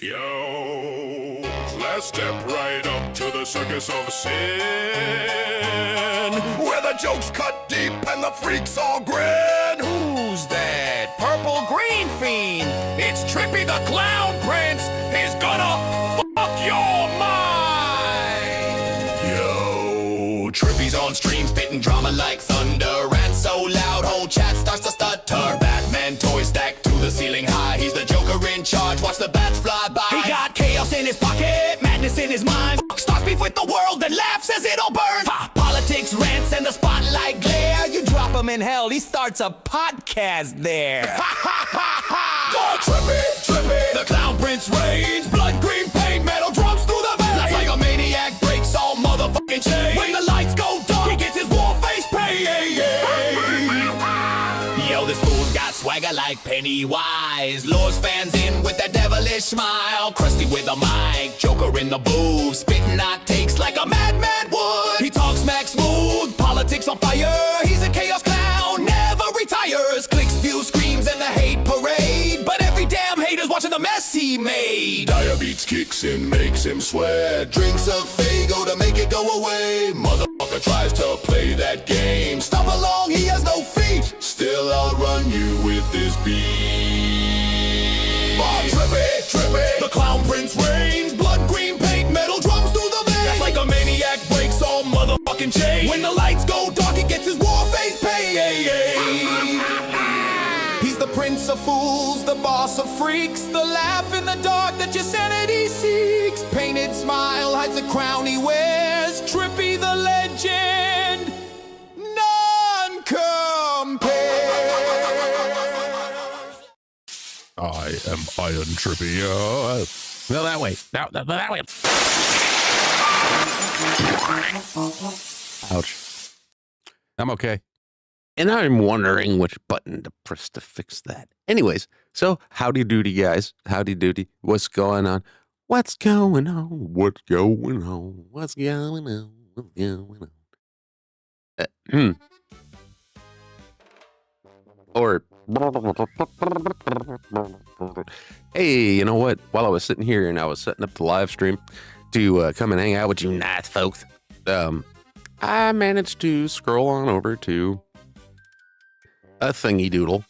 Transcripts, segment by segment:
Yo, let's step right up to the circus of sin, where the jokes cut deep and the freaks all grin. Who's that purple green fiend? It's Trippy the Clown Prince. He's gonna fuck your mind. Yo, Trippy's on stream, spitting drama like thunder. Rant so loud, whole chat starts to stutter. Batman toy stacked to the ceiling high. He's the Joker in charge, watch the bats fly by. He got chaos in his pocket, madness in his mind. Starts beef with the world, then laughs as it all burns. Politics, rants, and the spotlight glare. You drop him in hell, he starts a podcast there. oh, Trippy, The Clown Prince reigns, blood green paint, metal drums through the veins. That's like a maniac breaks all motherfucking chains. When the lights go dark, he gets his war face paid. Yo, this fool's got swagger like Pennywise. Lures fans in with that devilish smile. Krusty with a mic, Joker in the booth, spitting hot takes like a madman would. He talks smack smooth, politics on fire. He's a chaos clown, never retires. Clicks, views, screams, and the hate parade. But every damn hater's watching the mess he made. diabetes kicks in, makes him sweat. Drinks a Fago to make it go away. Motherfucker tries to play that game. Stomp along, he has no feet. Still I'll run you with this beat. Oh, Trippy, the Clown Prince reigns. Blood green paint, metal drums through the veins. That's like a maniac breaks all motherfucking chains. When the lights go dark, he gets his war face paid. He's the prince of fools, the boss of freaks, the laugh in the dark that your sanity seeks. Painted smile hides the crown he wears. Trippy the legend, none compares. I am Iron Trippy. No, that way. No, that way. Ouch. I'm okay. And I'm wondering which button to press to fix that. Anyways, so howdy doody, guys. Howdy doody. What's going on? What's going on? What's going on? What's going on? What's going on? Or, hey, you know what? While I was sitting here and I was setting up the live stream to come and hang out with you nice folks, I managed to scroll on over to a thingy doodle,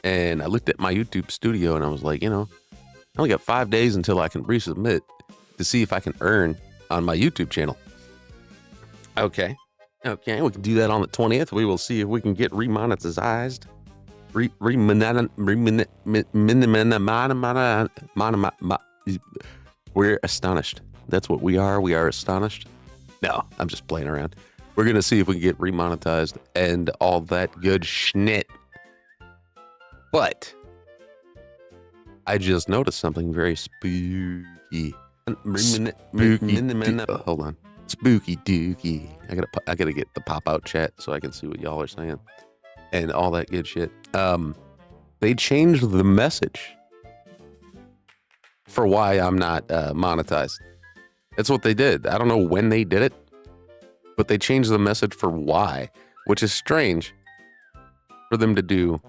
and I looked at my YouTube studio and I was like, I only got 5 days until I can resubmit to see if I can earn on my YouTube channel. Okay, we can do that on the 20th. We will see if we can get remonetized. We're astonished. That's what we are. We are astonished. No, I'm just playing around. We're going to see if we can get remonetized and all that good schnitt. But I just noticed something very spooky. Hold on. Spooky dookie. I gotta get the pop-out chat so I can see what y'all are saying. And all that good shit. They changed the message for why I'm not monetized. That's what they did. I don't know when they did it, but they changed the message for why, which is strange for them to do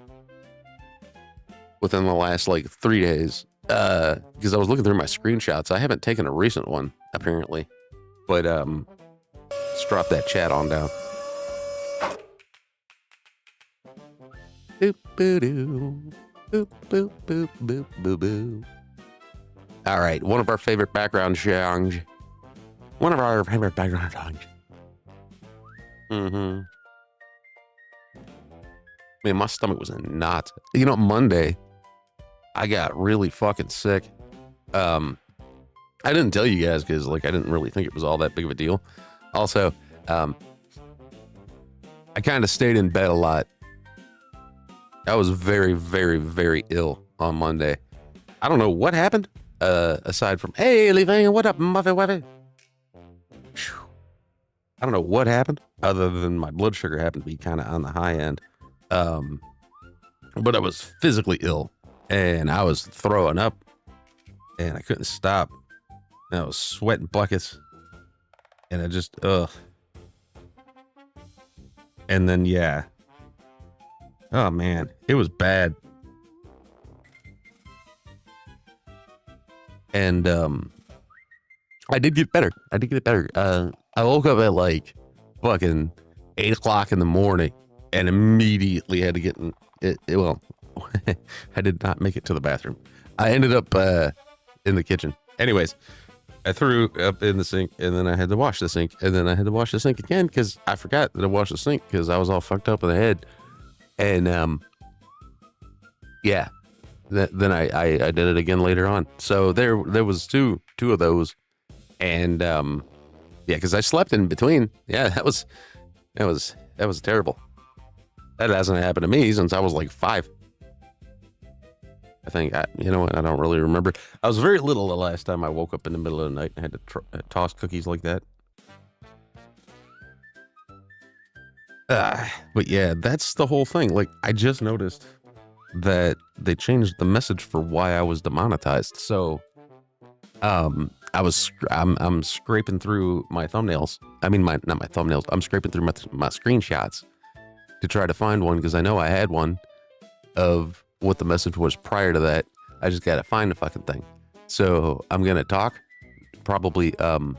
within the last 3 days. Because I was looking through my screenshots. I haven't taken a recent one, apparently. But let's drop that chat on down. Boop boo doo. Boop boop boop boop boo boo. All right, one of our favorite background songs. Man, my stomach was in knots. Monday, I got really fucking sick. I didn't tell you guys because, I didn't really think it was all that big of a deal. Also, I kind of stayed in bed a lot. I was very, very, very ill on Monday. I don't know what happened, aside from, hey, Leaving, what up, Muffy Wuffy? I don't know what happened, other than my blood sugar happened to be kind of on the high end. But I was physically ill, and I was throwing up, and I couldn't stop. And I was sweating buckets, and I just, And then, yeah. Oh, man, it was bad. And I did get better. I woke up at like fucking 8 o'clock in the morning and immediately had to get in it. Well, I did not make it to the bathroom. I ended up in the kitchen. Anyways, I threw up in the sink, and then I had to wash the sink, and then I had to wash the sink again because I forgot that I washed the sink because I was all fucked up in the head. And yeah, then I did it again later on. So there was two of those, and yeah, because I slept in between. Yeah, that was terrible. That hasn't happened to me since I was like 5. I think, you know what, I don't really remember. I was very little the last time I woke up in the middle of the night and had to toss cookies like that. But yeah, that's the whole thing. Like, I just noticed that they changed the message for why I was demonetized. So, I'm scraping through my thumbnails. I mean, not my thumbnails. I'm scraping through my screenshots to try to find one because I know I had one of what the message was prior to that. I just gotta find the fucking thing. So I'm gonna talk probably about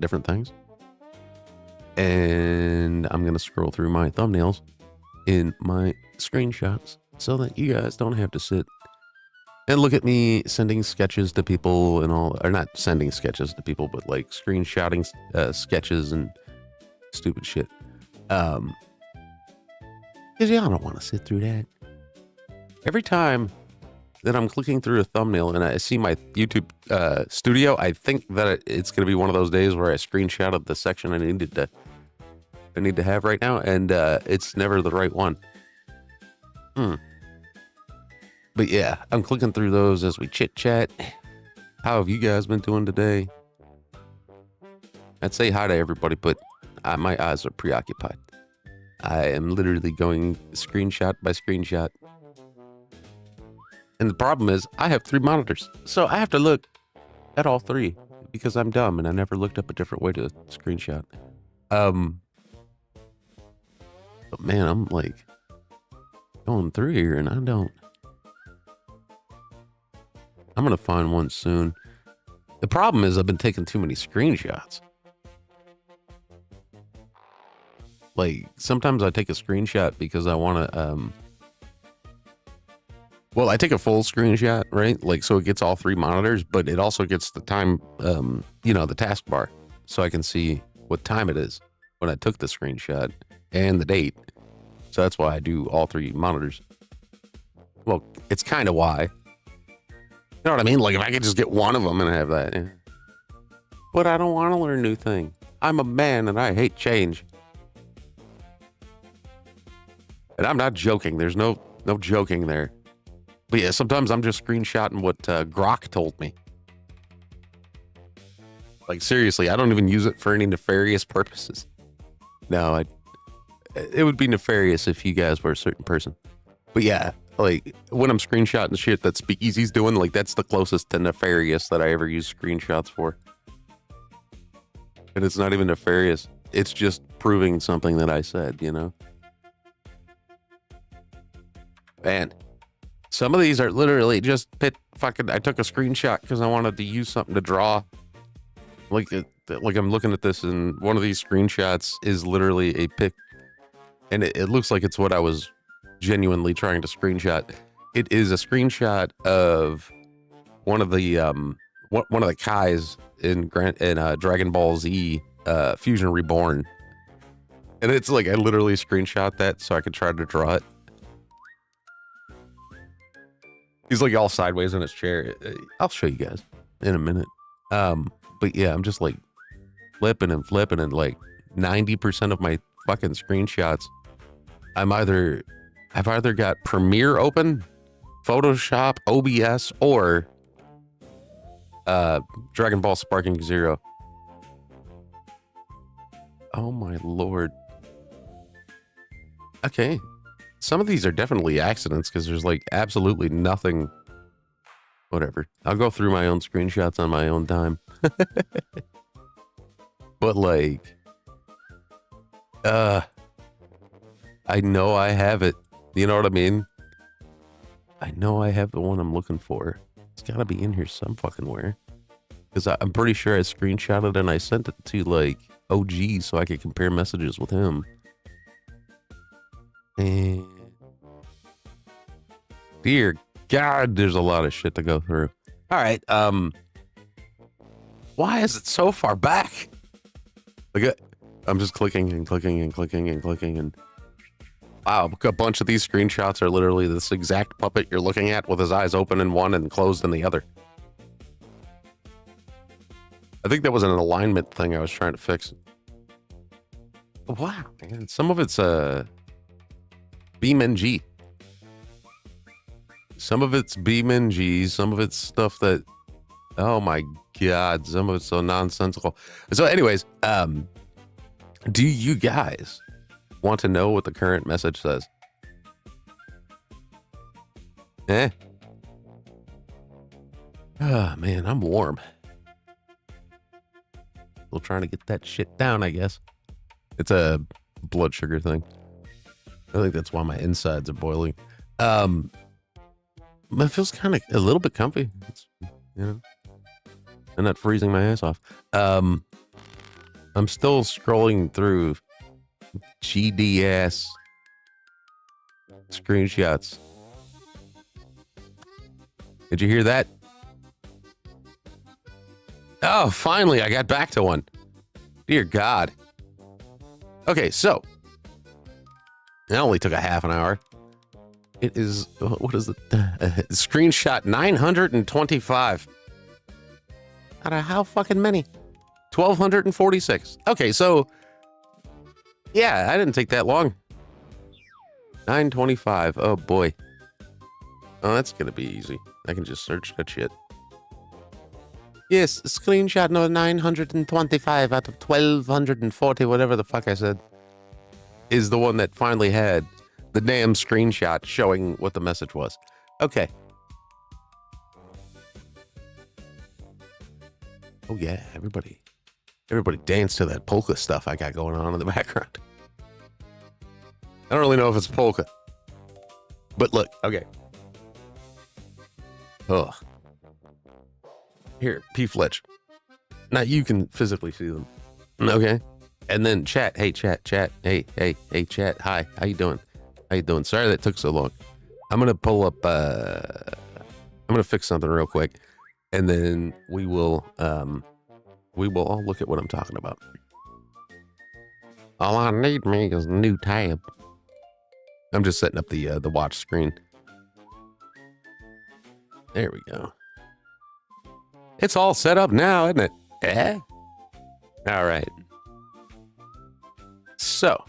different things, and I'm gonna scroll through my thumbnails in my screenshots so that you guys don't have to sit and look at me sending sketches to people and all, or not sending sketches to people, but like screenshotting sketches and stupid shit. Because y'all don't want to sit through that. Every time that I'm clicking through a thumbnail and I see my YouTube studio, I think that it's going to be one of those days where I screenshotted the section I need to have right now, and it's never the right one. But yeah, I'm clicking through those as we chit chat. How have you guys been doing today? I'd say hi to everybody, but my eyes are preoccupied. I am literally going screenshot by screenshot. And the problem is I have 3 monitors. So I have to look at all 3 because I'm dumb and I never looked up a different way to screenshot. But man, I'm like going through here and I'm going to find one soon. The problem is I've been taking too many screenshots. Like, sometimes I take a screenshot because I want to, well, I take a full screenshot, right? Like, so it gets all 3 monitors, but it also gets the time, you know, the taskbar. So I can see what time it is when I took the screenshot and the date. So that's why I do all 3 monitors. Well, it's kind of why. You know what I mean? Like, if I could just get one of them and have that. Yeah. But I don't want to learn new thing. I'm a man and I hate change. And I'm not joking. There's no joking there. But yeah, sometimes I'm just screenshotting what Grok told me. Like, seriously, I don't even use it for any nefarious purposes. No, it would be nefarious if you guys were a certain person. But yeah, like, when I'm screenshotting shit that Speakeasy's doing, like, that's the closest to nefarious that I ever use screenshots for. And it's not even nefarious. It's just proving something that I said, you know? Man, some of these are literally just I took a screenshot because I wanted to use something to draw. Like I'm looking at this, and one of these screenshots is literally a pic, and it looks like it's what I was genuinely trying to screenshot. It is a screenshot of one of the Kais in Dragon Ball Z Fusion Reborn, and it's like I literally screenshot that so I could try to draw it. He's like all sideways in his chair. I'll show you guys in a minute. But yeah, I'm just like flipping and like 90% of my fucking screenshots, I've either got Premiere open, Photoshop, OBS, or Dragon Ball Sparking Zero. Oh my lord. Okay. Some of these are definitely accidents because there's like absolutely nothing. Whatever. I'll go through my own screenshots on my own time. But like, I know I have it. You know what I mean? I know I have the one I'm looking for. It's got to be in here some fucking where. Because I'm pretty sure I screenshotted and I sent it to like OG so I could compare messages with him. And dear God, there's a lot of shit to go through. All right. Why is it so far back? Like, I'm just clicking and clicking and clicking and clicking and wow, a bunch of these screenshots are literally this exact puppet you're looking at with his eyes open in one and closed in the other. I think that was an alignment thing I was trying to fix. Wow, man. Some of it's BeamNG. Some of it's BeamNG. Some of it's stuff that, oh my God, some of it's so nonsensical. So anyways, do you guys want to know what the current message says? Ah, man, I'm warm. Still trying to get that shit down, I guess. It's a blood sugar thing. I think that's why my insides are boiling. It feels kind of a little bit comfy. It's, you know, I'm not freezing my ass off. I'm still scrolling through GDS screenshots. Did you hear that? Oh, finally, I got back to one. Dear God. Okay, so it only took a half an hour. It is, what is it? Screenshot 925. Out of how fucking many? 1,246. Okay, so yeah, I didn't take that long. 925. Oh boy. Oh, that's gonna be easy. I can just search that shit. Yes, screenshot number 925 out of 1,240, whatever the fuck I said, is the one that finally had the damn screenshot showing what the message was. Okay. Oh yeah, everybody dance to that polka stuff I got going on in the background. I don't really know if it's polka, but look, okay. Ugh. Here, P. Fletch. Now you can physically see them. Okay. And then chat. Hey, chat. Hey, chat. Hi. How you doing? Sorry that took so long. I'm going to pull up, I'm going to fix something real quick. And then we will all look at what I'm talking about. All I need me is a new tab. I'm just setting up the watch screen. There we go. It's all set up now, isn't it? Eh? All right. So,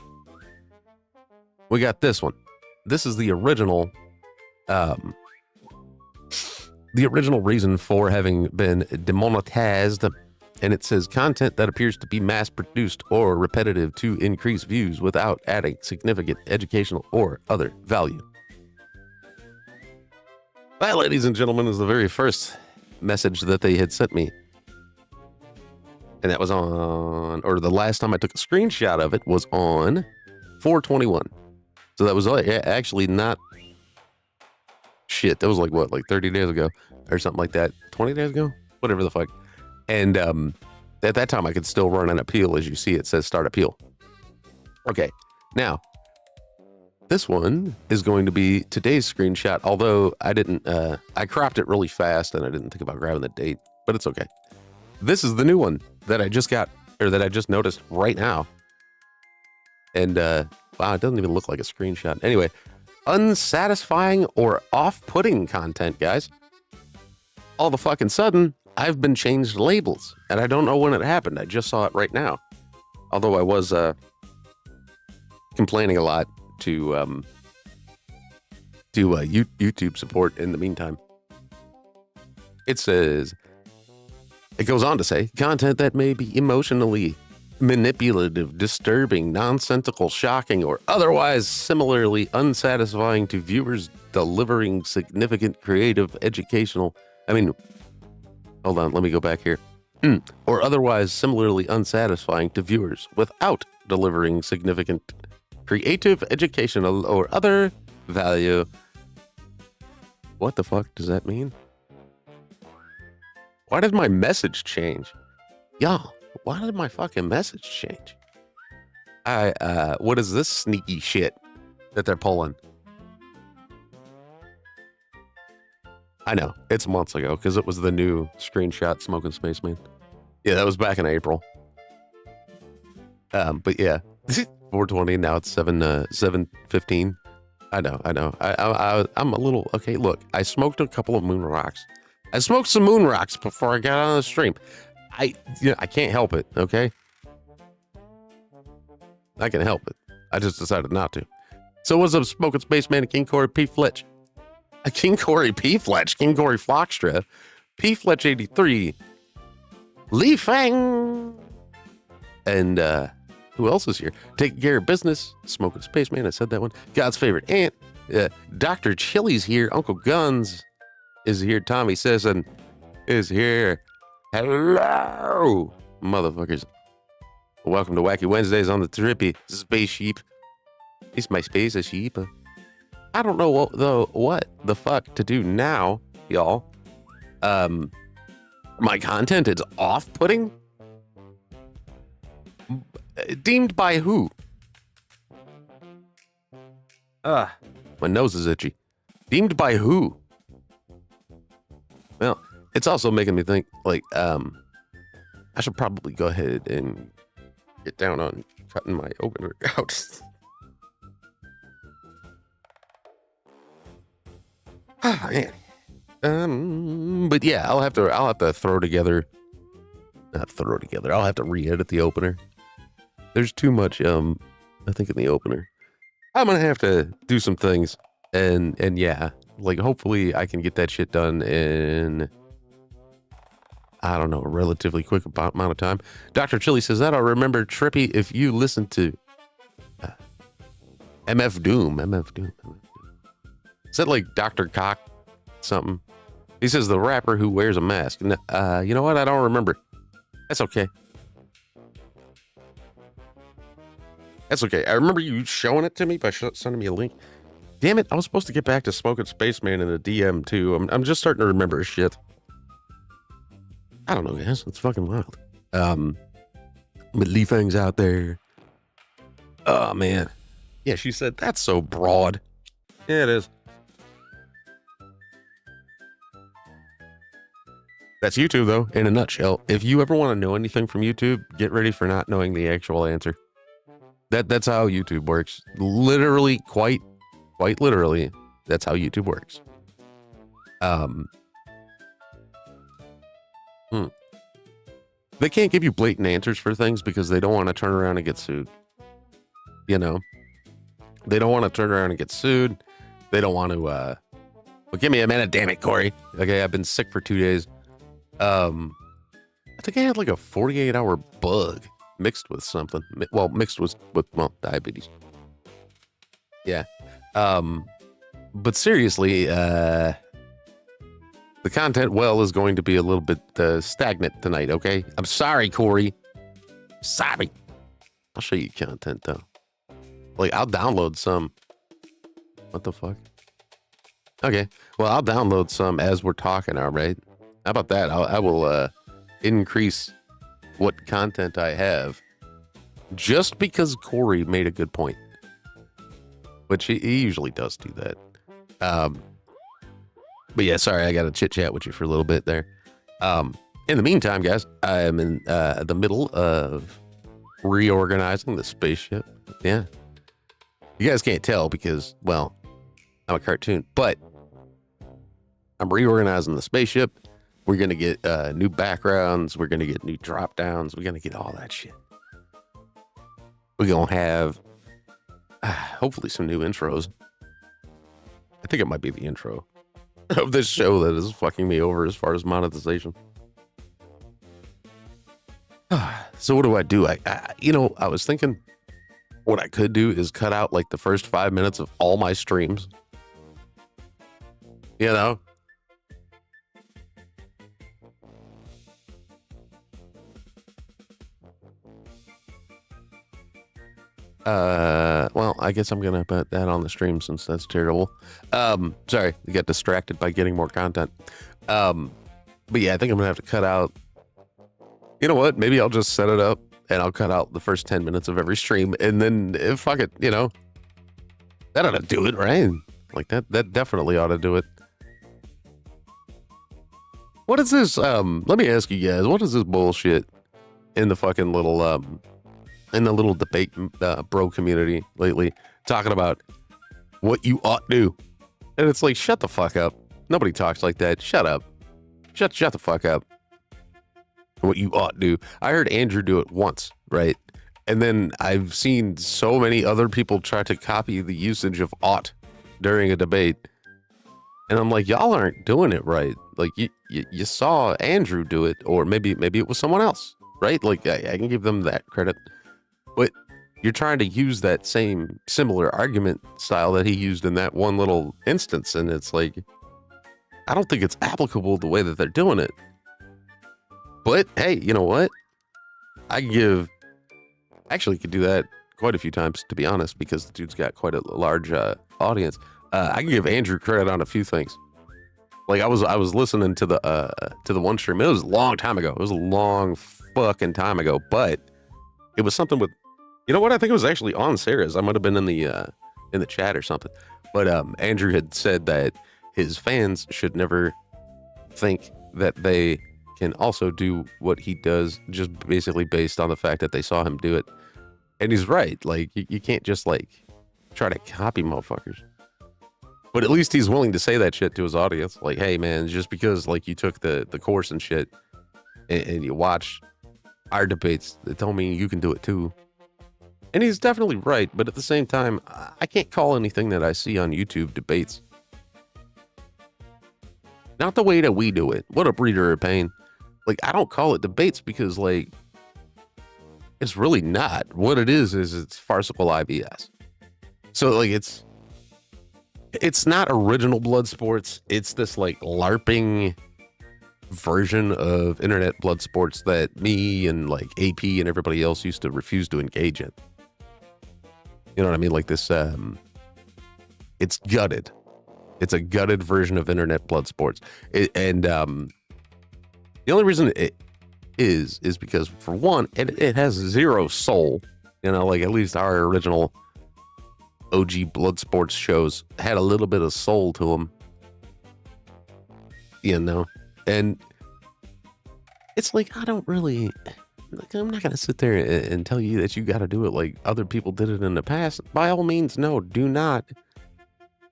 we got this one. This is the original reason for having been demonetized, and it says content that appears to be mass-produced or repetitive to increase views without adding significant educational or other value. That, ladies and gentlemen, is the very first message that they had sent me. And that was on, or the last time I took a screenshot of it was on 4/21. So that was actually not shit. That was like what, like 30 days ago or something like that. 20 days ago? Whatever the fuck. And at that time I could still run an appeal. As you see, it says start appeal. Okay. Now, this one is going to be today's screenshot, although I didn't, I cropped it really fast and I didn't think about grabbing the date, but it's okay. This is the new one that I just got, or that I just noticed right now. And, wow, it doesn't even look like a screenshot. Anyway, unsatisfying or off-putting content, guys. All of a fucking sudden, I've been changed labels, and I don't know when it happened. I just saw it right now. Although I was, complaining a lot to YouTube support in the meantime. It goes on to say, content that may be emotionally manipulative, disturbing, nonsensical, shocking, or otherwise similarly unsatisfying to viewers, delivering significant creative, educational, hold on, let me go back here. Or otherwise similarly unsatisfying to viewers without delivering significant creative, educational, or other value. What the fuck does that mean? Why did my message change? Y'all, why did my fucking message change? What is this sneaky shit that they're pulling? I know, it's months ago, because it was the new screenshot Smoking Spaceman. Yeah, that was back in April. But yeah, 420, now it's 7:15. I know. I'm a little, okay, look, I smoked a couple of moon rocks. I smoked some moon rocks before I got on the stream. I can't help it, okay? I can help it. I just decided not to. So what's up, Smoking Spaceman and King Corey P. Fletch? King Corey P. Fletch, King Corey Flockstra, P. Fletch 83, Lee Fang, and who else is here? Taking care of business, Smoking Spaceman, I said that one. God's favorite aunt, Dr. Chili's here, Uncle Guns is here, Tommy Sisson is here. Hello, motherfuckers. Welcome to Wacky Wednesdays on the Trippy Spaceship. It's my space a sheep. I don't know what the fuck to do now, y'all. My content is off-putting? Deemed by who? My nose is itchy. Deemed by who? Well, it's also making me think, like, I should probably go ahead and get down on cutting my opener out. Ah, man. But yeah, I'll have to throw together. Not throw together. I'll have to re-edit the opener. There's too much, I think, in the opener. I'm gonna have to do some things, and yeah, like hopefully I can get that shit done in, I don't know, a relatively quick amount of time. Dr. Chili says that I'll remember Trippy if you listen to MF Doom. Is that like Dr. Cock something? He says the rapper who wears a mask. You know what? I don't remember. That's okay. That's okay. I remember you showing it to me by sending me a link. Damn it. I was supposed to get back to Smoking Spaceman in a DM too. I'm just starting to remember shit. I don't know, guys. It's fucking wild. But Lee Fang's out there. Oh, man. Yeah, she said, that's so broad. Yeah, it is. That's YouTube, though, in a nutshell. If you ever want to know anything from YouTube, get ready for not knowing the actual answer. That's how YouTube works. Literally, quite literally, that's how YouTube works. They can't give you blatant answers for things because they don't want to turn around and get sued. You know? They don't want to turn around and get sued. They don't want to, well, give me a minute, damn it, Corey. Okay, I've been sick for 2 days. I think I had like a 48-hour bug mixed with something. Well, mixed with diabetes. Yeah. But seriously, the content is going to be a little bit stagnant tonight, okay? I'm sorry, Corey. Sorry. I'll show you content, though. Like, I'll download some. What the fuck? Okay. Well, I'll download some as we're talking, all right? How about that? I will increase what content I have just because Corey made a good point. Which he usually does do that. But yeah, sorry, I got to chit chat with you for a little bit there. In the meantime, guys, I am in the middle of reorganizing the spaceship. Yeah. You guys can't tell because, well, I'm a cartoon, but I'm reorganizing the spaceship. We're going to get new backgrounds. We're going to get new drop downs. We're going to get all that shit. We're going to have hopefully some new intros. I think it might be the intro of this show that is fucking me over as far as monetization. So what do? I was thinking what I could do is cut out like the first 5 minutes of all my streams. You know? Well, I guess I'm gonna put that on the stream since that's terrible. Sorry, I got distracted by getting more content. But yeah, I think I'm gonna have to cut out. You know what? Maybe I'll just set it up and I'll cut out the first 10 minutes of every stream, and then fuck it, that ought to do it, right? Like that definitely ought to do it. What is this? Let me ask you guys, what is this bullshit in the fucking little in the little debate bro community lately, talking about what you ought to do? And it's like, shut the fuck up. Nobody talks like that. Shut up. Shut the fuck up. What you ought to do. I heard Andrew do it once, right? And then I've seen so many other people try to copy the usage of ought during a debate. And I'm like, y'all aren't doing it right. Like you saw Andrew do it, or maybe it was someone else, right? Like I can give them that credit. But you're trying to use that same similar argument style that he used in that one little instance. And it's like, I don't think it's applicable the way that they're doing it. But hey, you know what? Actually could do that quite a few times, to be honest, because the dude's got quite a large audience. I can give Andrew credit on a few things. Like I was listening to the one stream. It was a long time ago. It was a long fucking time ago, but it was something with, you know what? I think it was actually on Sarah's. I might have been in the chat or something. But Andrew had said that his fans should never think that they can also do what he does just basically based on the fact that they saw him do it. And he's right. Like you can't just like try to copy motherfuckers. But at least he's willing to say that shit to his audience. Like, hey man, just because like you took the course and shit and you watch our debates, that don't mean you can do it too. And he's definitely right, but at the same time, I can't call anything that I see on YouTube debates. Not the way that we do it. What a breeder of pain. Like, I don't call it debates because, like, it's really not. What it is it's farcical IBS. So, like, it's not original blood sports. It's this, like, LARPing version of internet blood sports that me and, like, AP and everybody else used to refuse to engage in. You know what I mean? Like this, it's gutted. It's a gutted version of internet blood sports. The only reason it is because, for one, it has zero soul. You know, like at least our original OG blood sports shows had a little bit of soul to them. You know, and it's like, I don't really... Like, I'm not going to sit there and tell you that you got to do it like other people did it in the past. By all means, no, do not.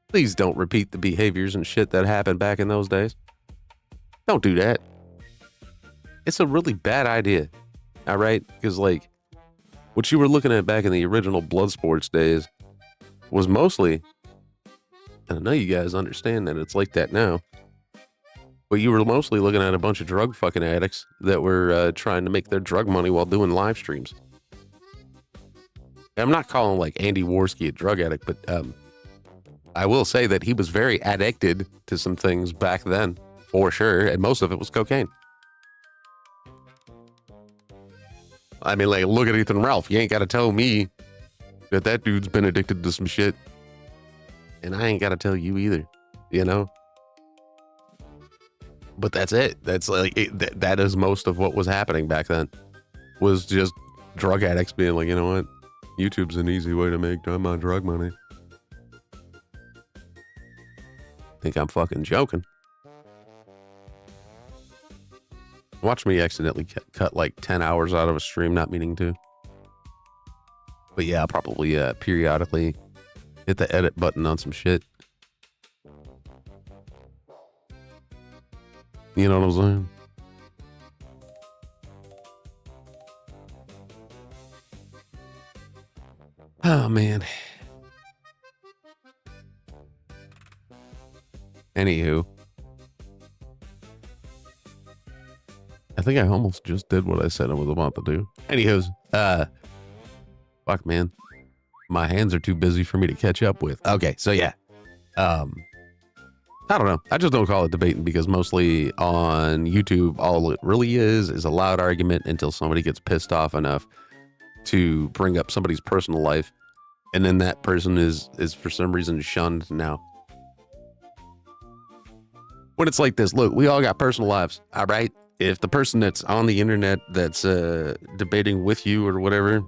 Please don't repeat the behaviors and shit that happened back in those days. Don't do that. It's a really bad idea. All right? Because, like, what you were looking at back in the original blood sports days was mostly, and I know you guys understand that it's like that now, but you were mostly looking at a bunch of drug fucking addicts that were trying to make their drug money while doing live streams. I'm not calling like Andy Worski a drug addict, but I will say that he was very addicted to some things back then, for sure, and most of it was cocaine. I mean, like, look at Ethan Ralph. You ain't got to tell me that dude's been addicted to some shit. And I ain't got to tell you either, you know? But that's it. That's like that is most of what was happening back then. Was just drug addicts being like, you know what? YouTube's an easy way to make my drug money. Think I'm fucking joking. Watch me accidentally cut like 10 hours out of a stream, not meaning to. But yeah, I'll probably periodically hit the edit button on some shit. You know what I'm saying? Oh, man. Anywho. I think I almost just did what I said I was about to do. Anywho's, fuck, man. My hands are too busy for me to catch up with. Okay, so yeah. I don't know. I just don't call it debating because mostly on YouTube, all it really is a loud argument until somebody gets pissed off enough to bring up somebody's personal life. And then that person is for some reason shunned now. when it's like this, look, we all got personal lives, all right? If the person that's on the internet that's debating with you or whatever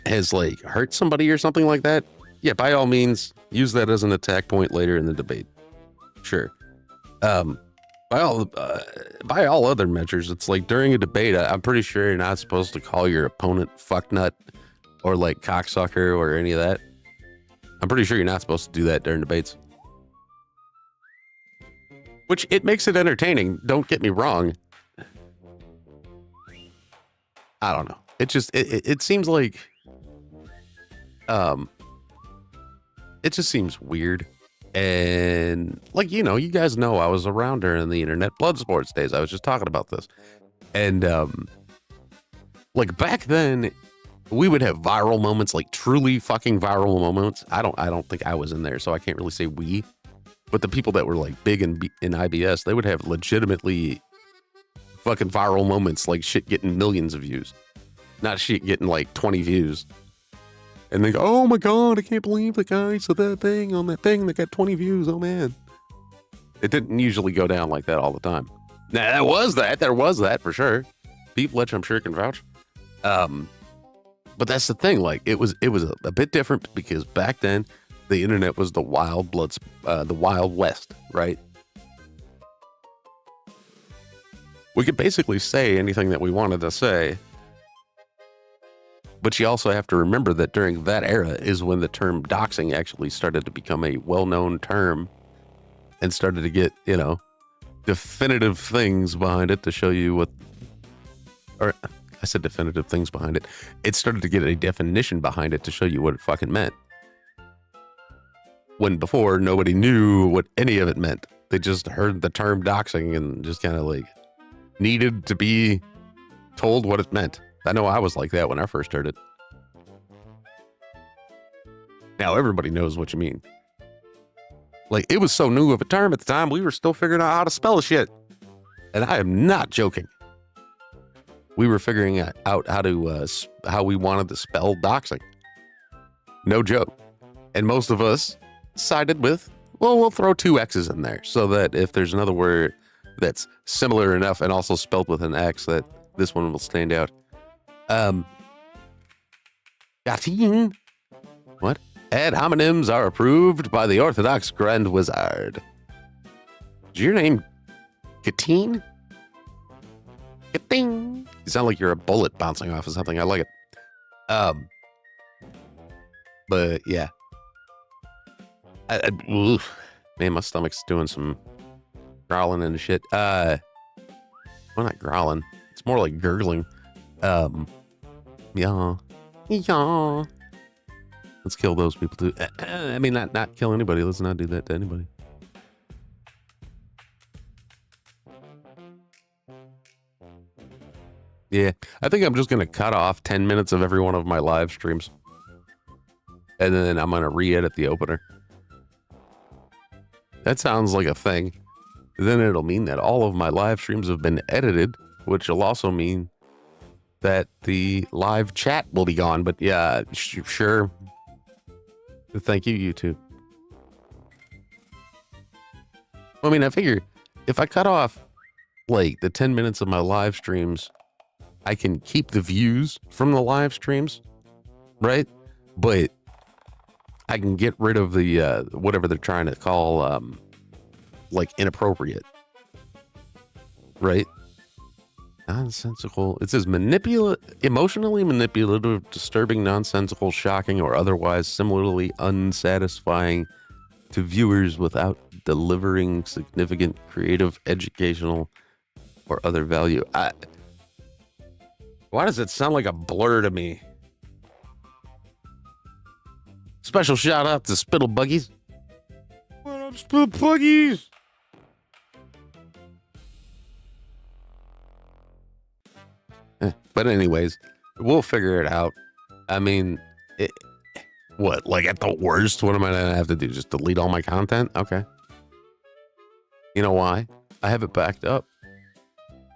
has like hurt somebody or something like that, yeah, by all means, use that as an attack point later in the debate. Sure. By all other measures, it's like during a debate, I'm pretty sure you're not supposed to call your opponent fucknut or like cocksucker or any of that. I'm pretty sure you're not supposed to do that during debates. Which it makes it entertaining. Don't get me wrong. I don't know. It just it seems like it just seems weird. And like, you know, you guys know I was around during the internet blood sports days. I was just talking about this. And like back then we would have viral moments, like truly fucking viral moments. I don't think I was in there, so I can't really say we. But the people that were like big in IBS, they would have legitimately fucking viral moments, like shit getting millions of views, not shit getting like 20 views. And they go, oh my God, I can't believe the guy said that thing on that thing that got 20 views. Oh man. It didn't usually go down like that all the time. Now there was that for sure. Beef Lich, I'm sure, can vouch. But that's the thing, like it was a bit different because back then the internet was the wild west, right? We could basically say anything that we wanted to say. But you also have to remember that during that era is when the term doxing actually started to become a well-known term and started to get, you know, definitive things behind it to show you what, or I said definitive things behind it. It started to get a definition behind it to show you what it fucking meant. When before, nobody knew what any of it meant. They just heard the term doxing and just kind of like needed to be told what it meant. I know I was like that when I first heard it. Now everybody knows what you mean. Like, it was so new of a term at the time, we were still figuring out how to spell shit. And I am not joking. We were figuring out how we wanted to spell doxing. No joke. And most of us sided with, well, we'll throw 2 X's in there so that if there's another word that's similar enough and also spelled with an X, that this one will stand out. What? Ad hominems are approved by the Orthodox Grand Wizard. Is your name Gatine? Gatine. You sound like you're a bullet bouncing off of something. I like it. But yeah. Man, my stomach's doing some growling and shit. Well, not growling. It's more like gurgling. Yeah. Let's kill those people too. I mean, not kill anybody. Let's not do that to anybody. Yeah, I think I'm just going to cut off 10 minutes of every one of my live streams. And then I'm going to re-edit the opener. That sounds like a thing. Then it'll mean that all of my live streams have been edited, which will also mean that the live chat will be gone. But yeah, sure. Thank you, YouTube. I mean, I figure if I cut off like the 10 minutes of my live streams, I can keep the views from the live streams, right? But I can get rid of the whatever they're trying to call like inappropriate, right? Nonsensical. It says emotionally manipulative, disturbing, nonsensical, shocking, or otherwise similarly unsatisfying to viewers without delivering significant creative, educational, or other value. Why does it sound like a blur to me? Special shout out to Spittle Buggies. What up, Spittle Buggies? But anyways, we'll figure it out. I mean, what? Like at the worst, what am I gonna have to do? Just delete all my content? Okay. You know why? I have it backed up.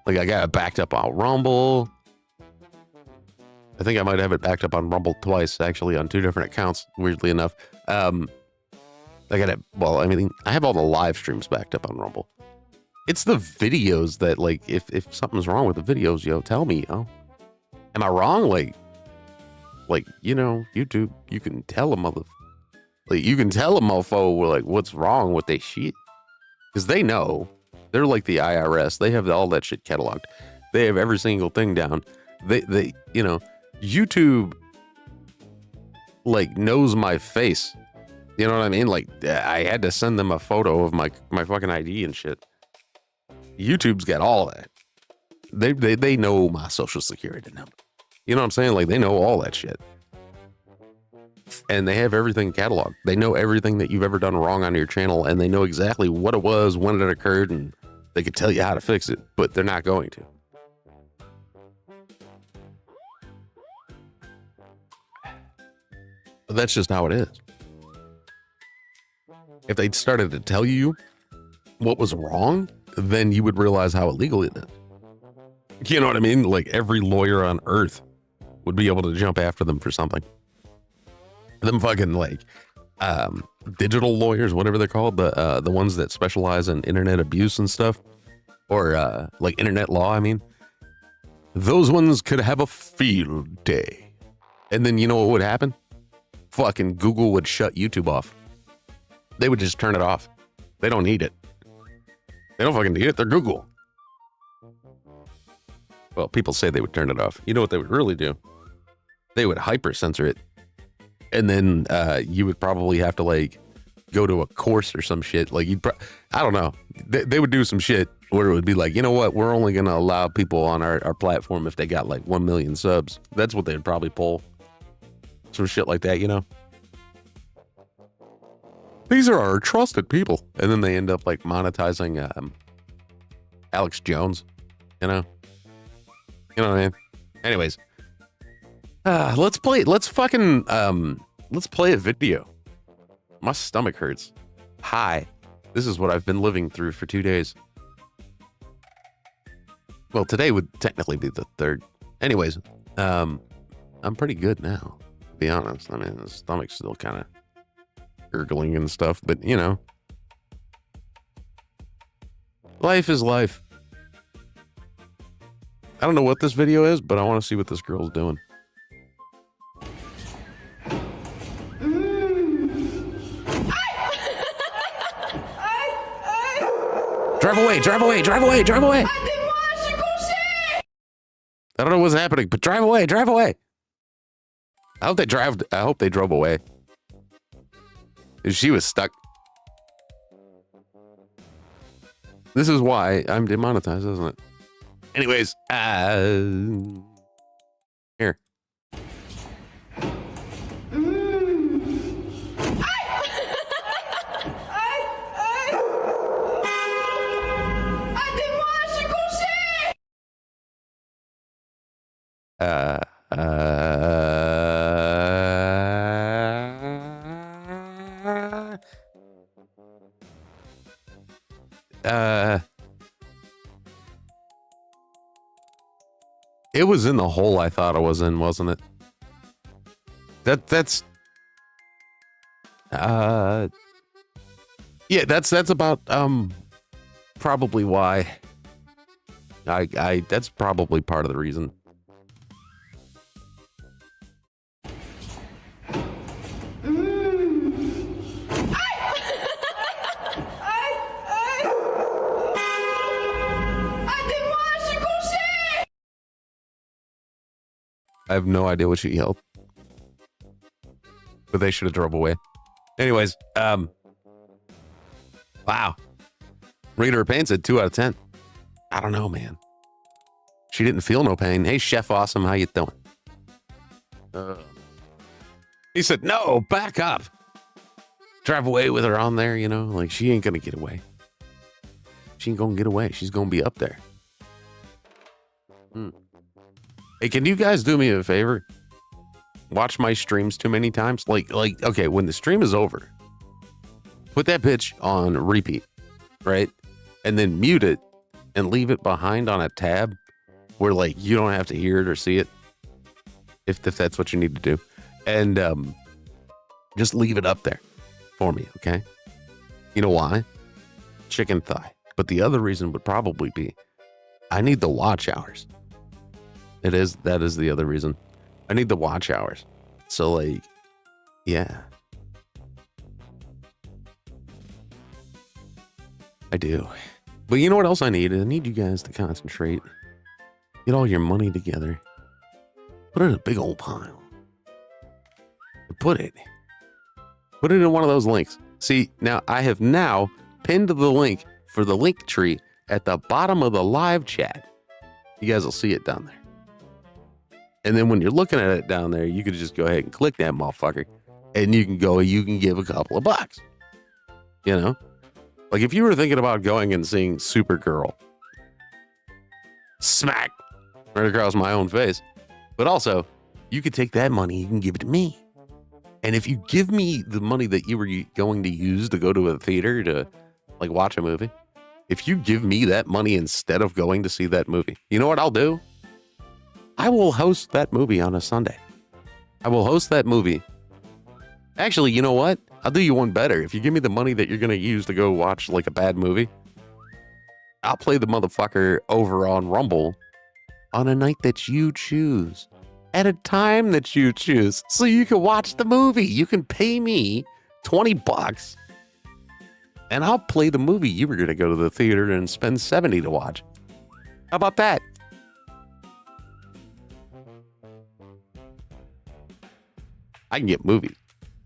Like I got it backed up on Rumble. I think I might have it backed up on Rumble twice, actually, on 2 different accounts, weirdly enough. I have all the live streams backed up on Rumble. It's the videos that, like, if something's wrong with the videos, yo, tell me, yo. Am I wrong? Like, you know, YouTube, you can tell a mofo, like, what's wrong with their shit. Because they know. They're like the IRS. They have all that shit cataloged. They have every single thing down. They you know, YouTube, like, knows my face. You know what I mean? Like, I had to send them a photo of my fucking ID and shit. YouTube's got all that. They know my social security number. You know what I'm saying? Like, they know all that shit. And they have everything cataloged. They know everything that you've ever done wrong on your channel, and they know exactly what it was, when it occurred, and they could tell you how to fix it, but they're not going to. But that's just how it is. If they started to tell you what was wrong, then you would realize how illegal it is. You know what I mean? Like, every lawyer on earth would be able to jump after them for something. Them fucking, like, digital lawyers, whatever they're called, the ones that specialize in internet abuse and stuff, or like internet law, I mean, those ones could have a field day. And then you know what would happen? Fucking Google would shut YouTube off. They would just turn it off. They don't need it. They don't fucking need it. They're Google. Well, people say they would turn it off. You know what they would really do? They would hyper censor it. And then you would probably have to, like, go to a course or some shit. Like, I don't know. They would do some shit where it would be like, you know what? We're only going to allow people on our platform if they got like 1 million subs. That's what they'd probably pull. Some shit like that, you know? These are our trusted people. And then they end up, like, monetizing Alex Jones, you know? You know what I mean? Anyways. Let's play a video. My stomach hurts. Hi. This is what I've been living through for 2 days. Well, today would technically be the third. Anyways, I'm pretty good now, to be honest. I mean, the stomach's still kind of gurgling and stuff, but you know. Life is life. I don't know what this video is, but I want to see what this girl's doing. Drive away, drive away, drive away, drive away. I don't know what's happening, but drive away, drive away. I hope they drove away. She was stuck. This is why I'm demonetized, isn't it? Anyways, here. It was in the hole I thought it was in, wasn't it? That's yeah, that's about probably why I that's probably part of the reason. I have no idea what she yelled, but they should have drove away. Anyways, wow. Rater of pain said 2 out of 10. I don't know, man. She didn't feel no pain. Hey, Chef Awesome, how you doing? He said, no, back up. Drive away with her on there, you know? Like, she ain't gonna get away. She ain't gonna get away. She's gonna be up there. Hey, can you guys do me a favor? Watch my streams too many times. Like, okay, when the stream is over, put that bitch on repeat, right? And then mute it and leave it behind on a tab where, like, you don't have to hear it or see it. If that's what you need to do. And just leave it up there for me, okay? You know why? Chicken thigh. But the other reason would probably be I need the watch hours. That is the other reason. I need the watch hours. So like, yeah. I do. But you know what else I need? I need you guys to concentrate. Get all your money together. Put it in a big old pile. Put it in one of those links. See, now I have now pinned the link for the link tree at the bottom of the live chat. You guys will see it down there. And then when you're looking at it down there, you can just go ahead and click that motherfucker. And you can give a couple of bucks. You know? Like if you were thinking about going and seeing Supergirl. Smack! Right across my own face. But also, you could take that money, you can give it to me. And if you give me the money that you were going to use to go to a theater to like watch a movie, if you give me that money instead of going to see that movie, you know what I'll do? I will host that movie on a Sunday. I will host that movie. Actually, you know what? I'll do you one better. If you give me the money that you're going to use to go watch like a bad movie, I'll play the motherfucker over on Rumble on a night that you choose. At a time that you choose. So you can watch the movie. You can pay me $20 and I'll play the movie you were going to go to the theater and spend $70 to watch. How about that? I can get movies.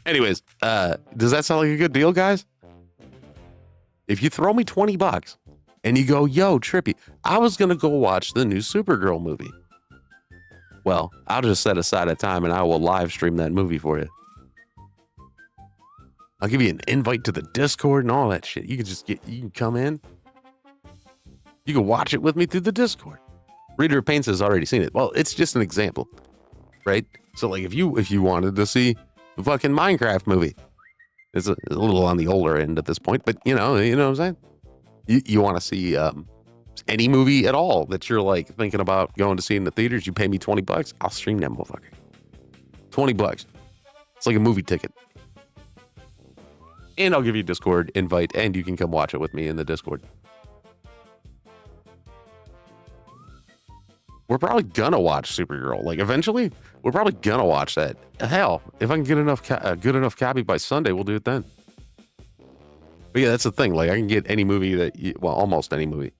Anyways, does that sound like a good deal, guys? If you throw me $20 and you go, yo, Trippy, I was going to go watch the new Supergirl movie. Well, I'll just set aside a time and I will live stream that movie for you. I'll give you an invite to the Discord and all that shit. You can come in. You can watch it with me through the Discord. Reader of Paints has already seen it. Well, it's just an example, right? So like if you wanted to see the fucking Minecraft movie, it's a little on the older end at this point, but you know what I'm saying? You want to see any movie at all that you're like thinking about going to see in the theaters, you pay me $20, I'll stream that motherfucker. $20. It's like a movie ticket. And I'll give you a Discord invite and you can come watch it with me in the Discord. We're probably gonna watch Supergirl. Like eventually, we're probably gonna watch that. Hell, if I can get a good enough copy by Sunday, we'll do it then. But yeah, that's the thing. Like I can get any movie almost any movie.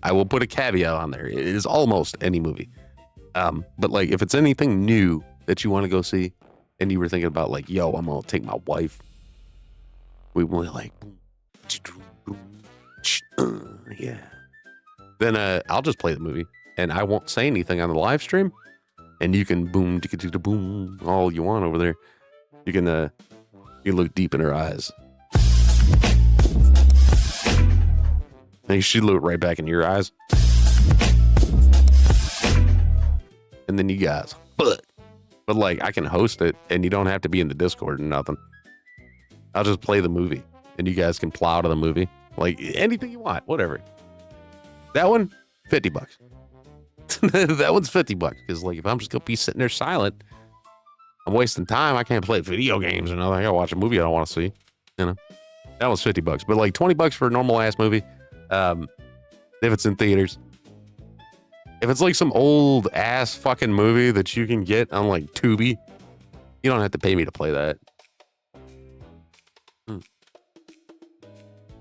I will put a caveat on there. It is almost any movie. But like if it's anything new that you want to go see and you were thinking about like, yo, I'm gonna take my wife. We went like, yeah. Then I'll just play the movie and I won't say anything on the live stream. And you can boom, ticka boom, all you want over there. You can look deep in her eyes. And she look right back in your eyes. And then you guys, but like I can host it and you don't have to be in the Discord and nothing. I'll just play the movie and you guys can plow to the movie. Like anything you want, whatever. That one, $50. That one's $50 because like if I'm just gonna be sitting there silent, I'm wasting time. I can't play video games or nothing. I gotta watch a movie I don't want to see. You know, that one's $50. But like $20 for a normal ass movie. If it's in theaters, if it's like some old ass fucking movie that you can get on like Tubi, you don't have to pay me to play that.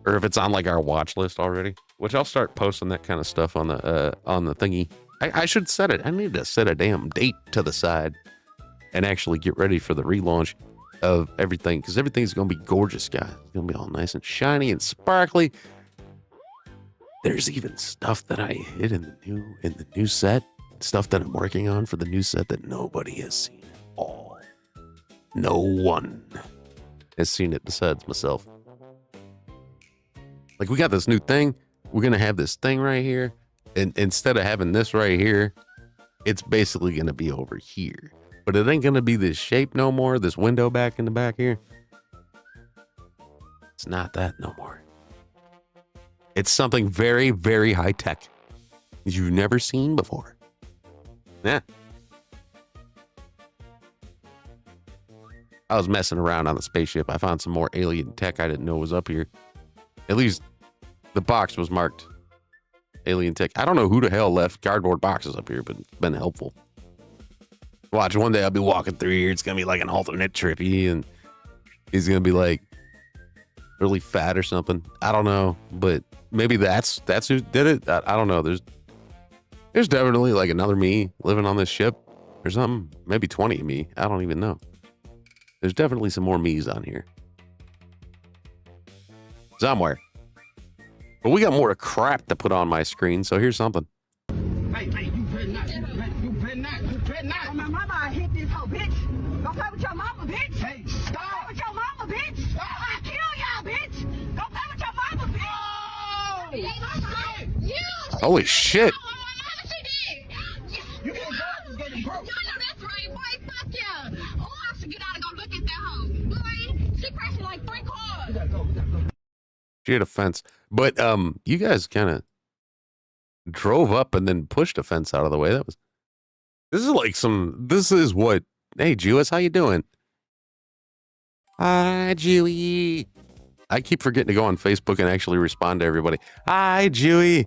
Or if it's on like our watch list already, which I'll start posting that kind of stuff on the thingy. I should set it. I need to set a damn date to the side and actually get ready for the relaunch of everything because everything's gonna be gorgeous, guys. It's gonna be all nice and shiny and sparkly. There's even stuff that I hid in the new set, stuff that I'm working on for the new set that nobody has seen at all. No one has seen it besides myself. Like we got this new thing. We're going to have this thing right here. And instead of having this right here, it's basically going to be over here. But it ain't going to be this shape no more. This window back in the back here. It's not that no more. It's something very, very high tech you've never seen before. Yeah. I was messing around on the spaceship. I found some more alien tech I didn't know was up here. At least the box was marked alien tech. I don't know who the hell left cardboard boxes up here, but it's been helpful. Watch, one day I'll be walking through here. It's going to be like an alternate Trippy, and he's going to be like really fat or something. I don't know, but maybe that's who did it. I don't know. There's definitely like another me living on this ship or something. Maybe 20 of me. I don't even know. There's definitely some more me's on here. Somewhere. But we got more crap to put on my screen, so here's something. Hey, you better not. You better not. Oh, my mama, I hit this hoe, bitch. Don't play with your mama, bitch. Hey, stop. Don't play with your mama, bitch. Stop. I kill y'all, bitch. Don't play with your mama, bitch. Oh. Holy shit. You can't go. Getting broke. I know that's right, boy. Fuck yeah. Oh, I should get out and go look at that hoe. Boy, she crashing like 3 cars. We gotta go. She had a fence. But you guys kind of drove up and then pushed a fence out of the way. This is what, hey, Jewess, how you doing? Hi, Jewy. I keep forgetting to go on Facebook and actually respond to everybody. Hi, Jewy.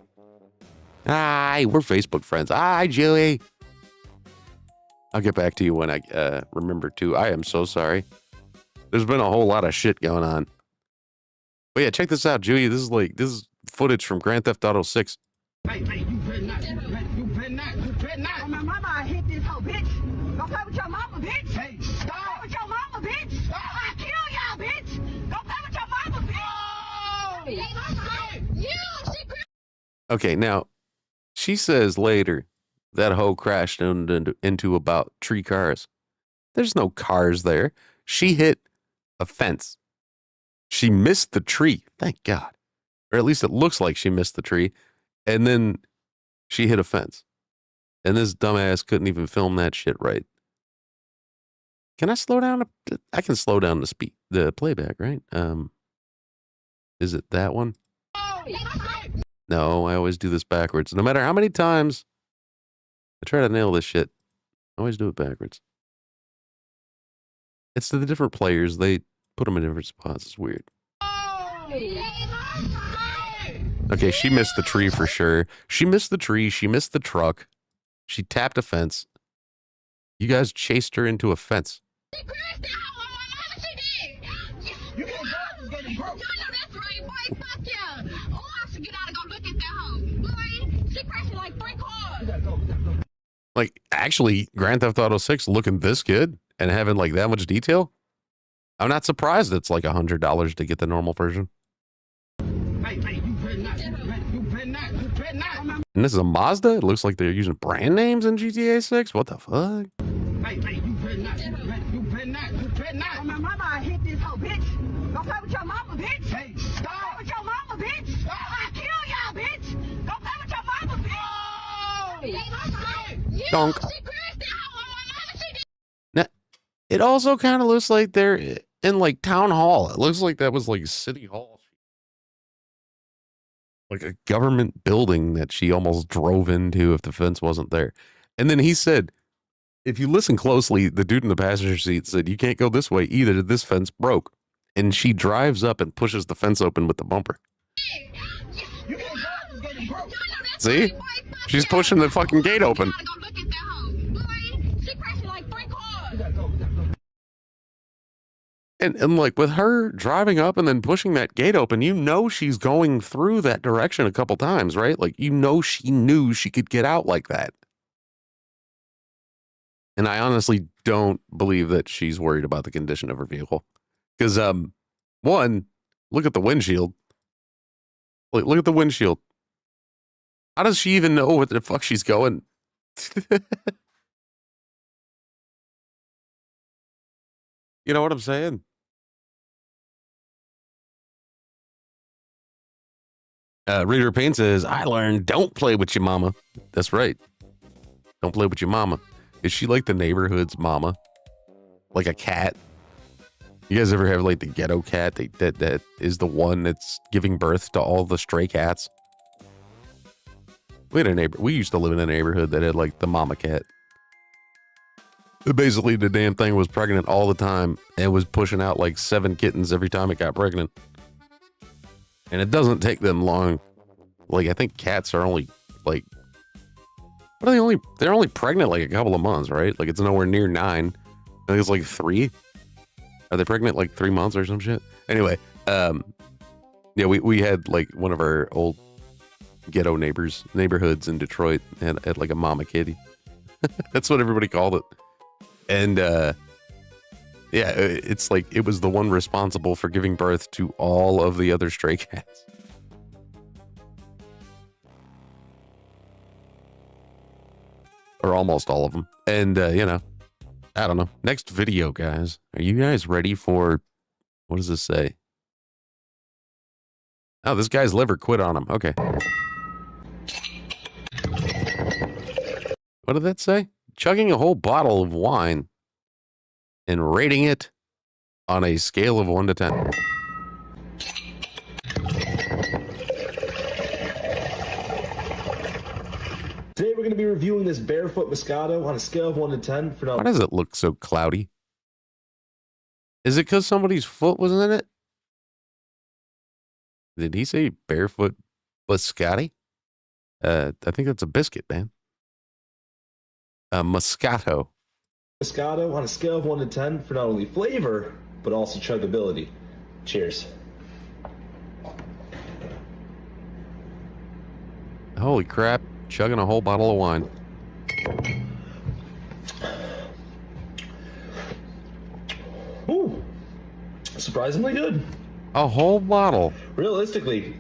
Hi, we're Facebook friends. Hi, Jewy. I'll get back to you when I remember to. I am so sorry. There's been a whole lot of shit going on. But yeah, check this out, Jewy. This is footage from Grand Theft Auto 6. Hey, you better not. You better not. Oh, my mama, I hit this hoe, bitch. Don't play with your mama, bitch. Hey, stop. Don't play with your mama, bitch. Stop. I kill y'all, bitch. Don't play with your mama, bitch. Okay, now, she says later that hoe crashed into about 3 cars. There's no cars there. She hit a fence. She missed the tree. Thank God. Or at least it looks like she missed the tree. And then she hit a fence. And this dumbass couldn't even film that shit right. Can I slow down? I can slow down the playback, right? Is it that one? No, I always do this backwards. No matter how many times I try to nail this shit, I always do it backwards. It's the different players. They put them in different spots. It's weird. Okay, she missed the tree for sure. She missed the tree. She missed the truck. She tapped a fence. You guys chased her into a fence. You can't go. Getting broke. I know that's right, boy. Fuck yeah. Oh, I should get out and go look at that hoe. Boy, she crashing like 3 cars. We gotta go. Like, actually, Grand Theft Auto 6 looking this good and having like that much detail? I'm not surprised it's like $100 to get the normal version. Hey, you better not. You better not. And this is a Mazda? It looks like they're using brand names in GTA 6? What the fuck? Hey, you better not. You better not. Oh, my mama, I hit this hoe, bitch. Don't play with your mama, bitch. Hey, stop. Don't play with your mama, bitch. Stop. I kill y'all, bitch. Don't play with your mama, bitch. Donk. Now, it also kind of looks like they're in like town hall. It looks like that was like city hall. Like a government building that she almost drove into if the fence wasn't there. And then he said, if you listen closely, the dude in the passenger seat said, you can't go this way either. This fence broke. And she drives up and pushes the fence open with the bumper. You can't go. Getting broke. See? She's pushing the fucking gate open. We gotta go. And like with her driving up and then pushing that gate open, you know she's going through that direction a couple times, right? Like, you know she knew she could get out like that. And I honestly don't believe that she's worried about the condition of her vehicle. Because, one, look at the windshield. Like, look at the windshield. How does she even know what the fuck she's going? You know what I'm saying? Reader Payne says, I learned don't play with your mama. That's right. Don't play with your mama. Is she like the neighborhood's mama? Like a cat? You guys ever have like the ghetto cat that is the one that's giving birth to all the stray cats? We used to live in a neighborhood that had like the mama cat. Basically, the damn thing was pregnant all the time and was pushing out like 7 kittens every time it got pregnant. And it doesn't take them long. Like, I think cats are only, like, what are they they're only pregnant like a couple of months, right? Like, it's nowhere near 9. I think it's like 3. Are they pregnant like 3 months or some shit? Anyway, yeah, we had like one of our old ghetto neighborhoods in Detroit had like a mama kitty. That's what everybody called it. And yeah, it's like it was the one responsible for giving birth to all of the other stray cats. Or almost all of them. And you know, I don't know. Next video, guys. Are you guys ready for, what does this say? Oh, this guy's liver quit on him. Okay. What did that say? Chugging a whole bottle of wine and rating it on a scale of 1 to 10. Today we're going to be reviewing this Barefoot Moscato on a scale of 1 to 10 for now. Why does it look so cloudy? Is it because somebody's foot was in it? Did he say Barefoot Biscotti? I think that's a biscuit, man. Moscato. Moscato on a scale of 1 to 10 for not only flavor, but also chuggability. Cheers. Holy crap. Chugging a whole bottle of wine. Ooh, surprisingly good. A whole bottle. Realistically,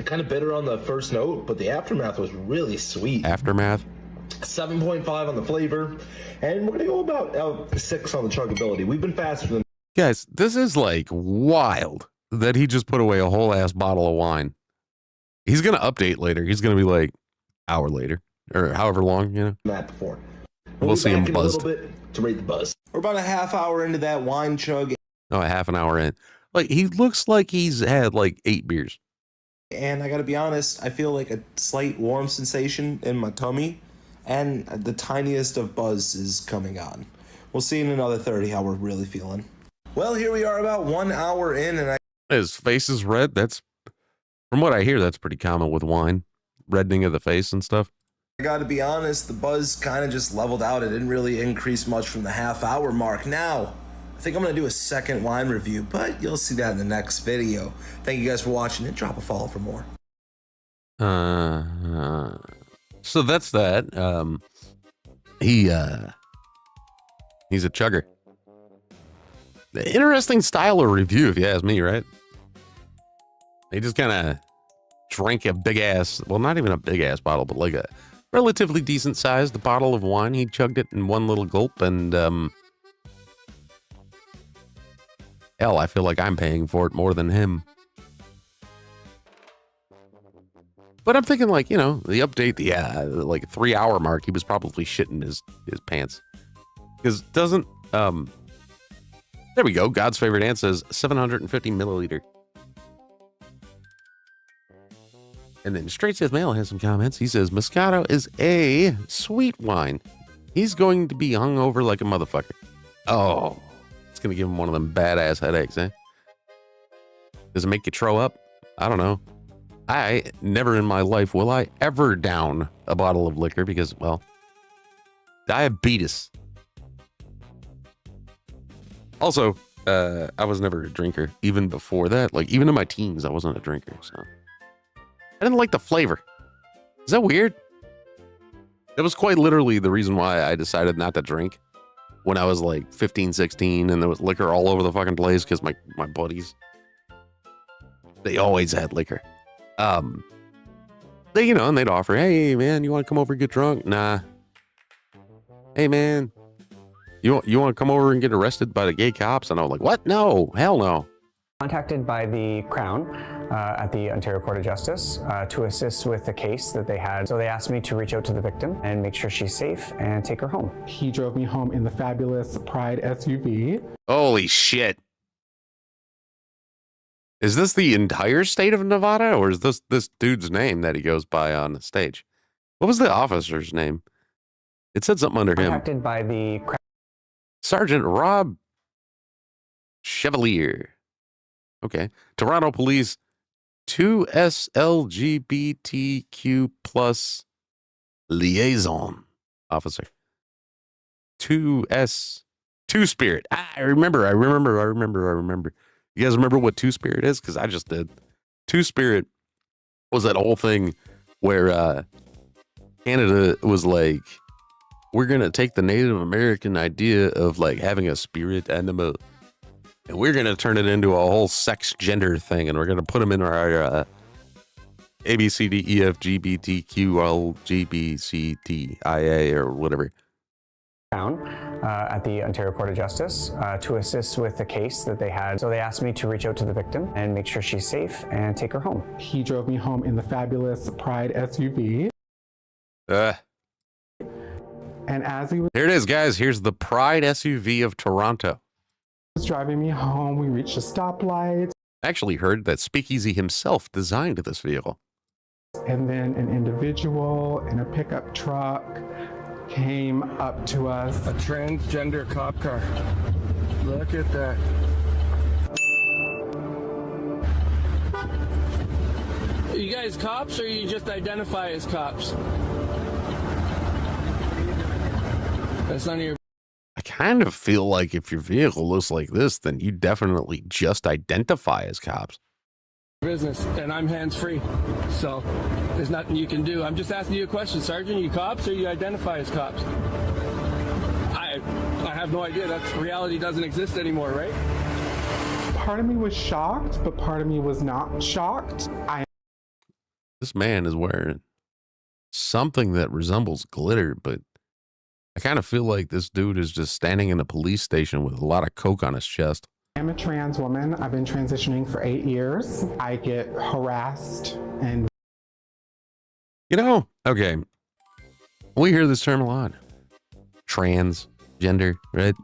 kind of bitter on the first note, but the aftermath was really sweet. Aftermath. 7.5 on the flavor, and we're going to go about 6 on the chuggability. We've been faster than... Guys, this is like wild that he just put away a whole ass bottle of wine. He's going to update later. He's going to be like, hour later, or however long, you know. That before. We'll see him buzzed. A little bit to rate the buzz. We're about a half hour into that wine chug, Oh, a half an hour in. Like, he looks like he's had like 8 beers. and I gotta be honest, I feel like a slight warm sensation in my tummy, and the tiniest of buzz is coming on. We'll see in another 30 how we're really feeling. Well, here we are about 1 hour in, and His face is red. That's, from what I hear, that's pretty common with wine. Reddening of the face and stuff. I gotta be honest, the buzz kind of just leveled out. It didn't really increase much from the half hour mark. Now, I think I'm gonna do a second wine review, but you'll see that in the next video. Thank you guys for watching, and drop a follow for more. So that's that. He's a chugger. Interesting style of review, if you ask me, right? He just kind of drank a big ass, well, not even a big ass bottle, but like a relatively decent sized bottle of wine. He chugged it in one little gulp, and hell, I feel like I'm paying for it more than him. But I'm thinking, like, you know, the update, the like 3 hour mark, he was probably shitting his pants. Because doesn't, there we go. God's favorite ant says 750 milliliter. And then Straight Says Mail has some comments. He says, Moscato is a sweet wine. He's going to be hung over like a motherfucker. Oh, it's going to give him one of them badass headaches, eh? Does it make you throw up? I don't know. I never in my life will I ever down a bottle of liquor because, well, diabetes. Also, I was never a drinker even before that. Like, even in my teens, I wasn't a drinker, so I didn't like the flavor. Is that weird? That was quite literally the reason why I decided not to drink when I was like 15, 16, and there was liquor all over the fucking place because my buddies, they always had liquor. They, you know, and they'd offer, hey man, you want to come over and get drunk? Nah. Hey man, you want to come over and get arrested by the gay cops? And I was like, what? No, hell no. Contacted by the Crown at the Ontario Court of Justice to assist with the case that they had. So they asked me to reach out to the victim and make sure she's safe and take her home. He drove me home in the fabulous Pride SUV. Holy shit. Is this the entire state of Nevada, or is this dude's name that he goes by on the stage? What was the officer's name? It said something under him. Contacted by the Sergeant Rob Chevalier. Okay. Toronto police 2 SLGBTQ plus liaison officer. 2 Spirit. I remember. You guys remember what 2 Spirit is? Because I just did. 2 Spirit was that whole thing where Canada was like, we're going to take the Native American idea of like having a spirit animal and we're going to turn it into a whole sex gender thing. And we're going to put them in our A, B, C, D, E, F, G, B, T, Q, L, G, B, C, T, I, A, or whatever. At the Ontario Court of Justice to assist with the case that they had. So they asked me to reach out to the victim and make sure she's safe and take her home. He drove me home in the fabulous Pride SUV. And as he was Here it is, guys. Here's the Pride SUV of Toronto. driving me home, we reached a stoplight. I actually heard that Speakeasy himself designed this vehicle. And then an individual in a pickup truck came up to us. A transgender cop car. Look at that. Are you guys cops or you just identify as cops? That's none of your I kind of feel like if your vehicle looks like this, then you definitely just identify as cops. business, and I'm hands-free. So there's nothing you can do. I'm just asking you a question, Sergeant. You cops or you identify as cops? I have no idea. That's reality doesn't exist anymore, right? Part of me was shocked, but part of me was not shocked. This man is wearing something that resembles glitter, but I kind of feel like this dude is just standing in a police station with a lot of coke on his chest. I'm a trans woman. I've been transitioning for 8 years. I get harassed and... You know, okay, we hear this term a lot. Transgender, right?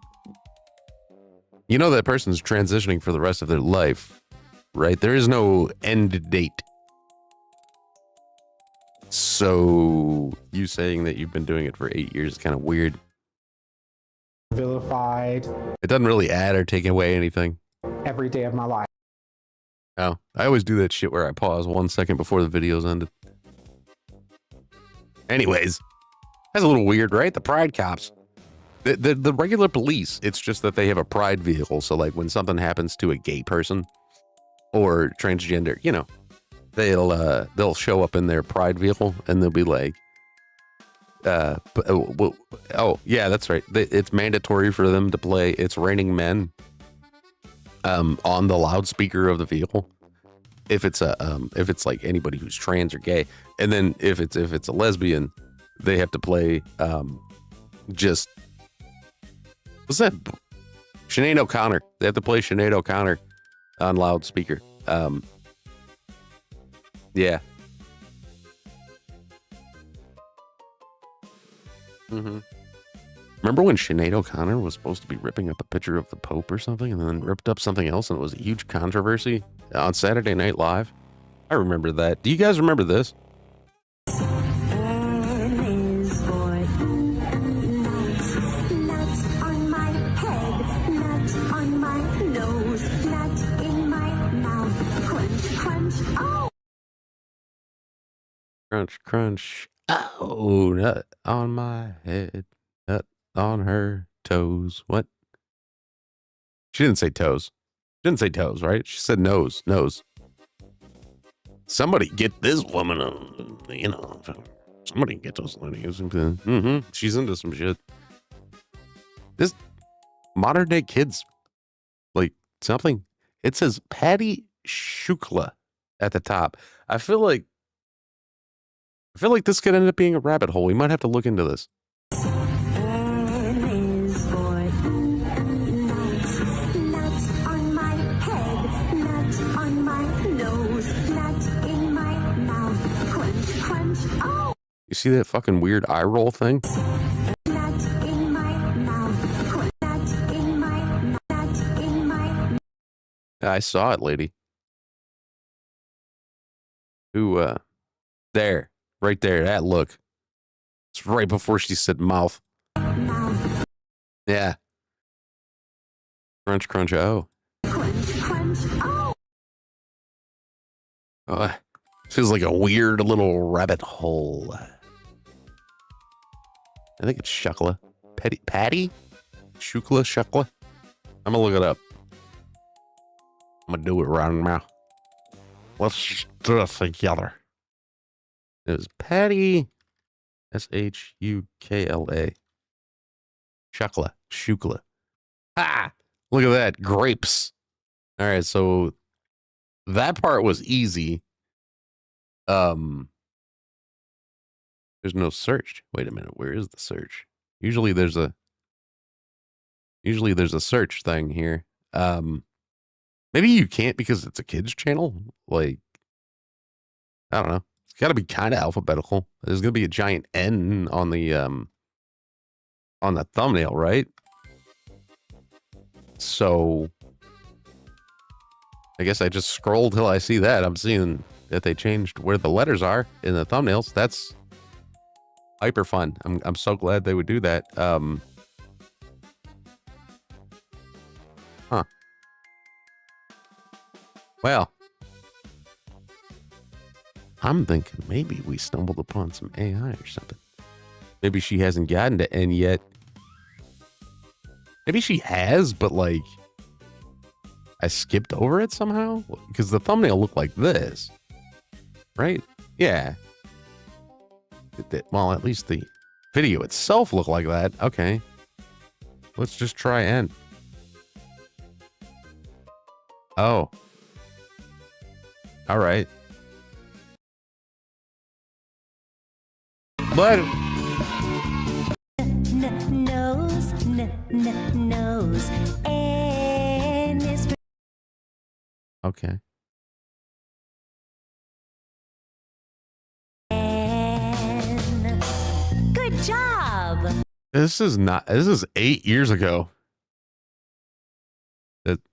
You know that person's transitioning for the rest of their life, right? There is no end date. So you saying that you've been doing it for 8 years is kind of weird. vilified It doesn't really add or take away anything. every day of my life. Oh, I always do that shit where I pause 1 second before the video's ended. Anyways, that's a little weird, right? The pride cops. The regular police, it's just that they have a pride vehicle. So like when something happens to a gay person or transgender, you know, they'll show up in their pride vehicle and they'll be like, oh yeah, that's right. It's mandatory for them to play It's Raining Men on the loudspeaker of the vehicle. If it's like anybody who's trans or gay, and then if it's a lesbian, they have to play just what's that? Sinead O'Connor. They have to play Sinead O'Connor on loudspeaker. Yeah. Mm-hmm. Remember when Sinead O'Connor was supposed to be ripping up a picture of the Pope or something and then ripped up something else and it was a huge controversy on Saturday Night Live? I remember that. Do you guys remember this? Crunch, crunch. Oh, nut on my head, nut on her toes. What? She didn't say toes. She didn't say toes, right? She said nose, nose. Somebody get this woman on, you know. Somebody get those ladies. Mm-hmm. She's into some shit. This modern day kids, like something. It says Patty Shukla at the top. I feel like this could end up being a rabbit hole. We might have to look into this. You see that fucking weird eye roll thing? I saw it, lady. Who, there. Right there, that look. It's right before she said mouth. Yeah. Crunch, crunch, oh. Feels like a weird little rabbit hole. I think it's Shukla. Patty? Shukla? I'm gonna look it up. I'm gonna do it right now. Let's do it together. It was Patty. Shukla. Shukla. Ah! Look at that. Grapes. All right, so that part was easy. There's no search. Wait a minute. Where is the search? Usually there's a search thing here. Maybe you can't because it's a kids channel. Like, I don't know. It's got to be kind of alphabetical. There's going to be a giant N on the thumbnail, right? So I guess I just scroll till I see that. I'm seeing that they changed where the letters are in the thumbnails. That's hyper fun. I'm so glad they would do that. Huh. Well, I'm thinking maybe we stumbled upon some AI or something. Maybe she hasn't gotten to N yet. Maybe she has, but like I skipped over it somehow because the thumbnail looked like this, right? Yeah. Well, at least the video itself looked like that. Okay. Let's just try N. Oh. All right. But nose, and is okay. Good job. This is 8 years ago.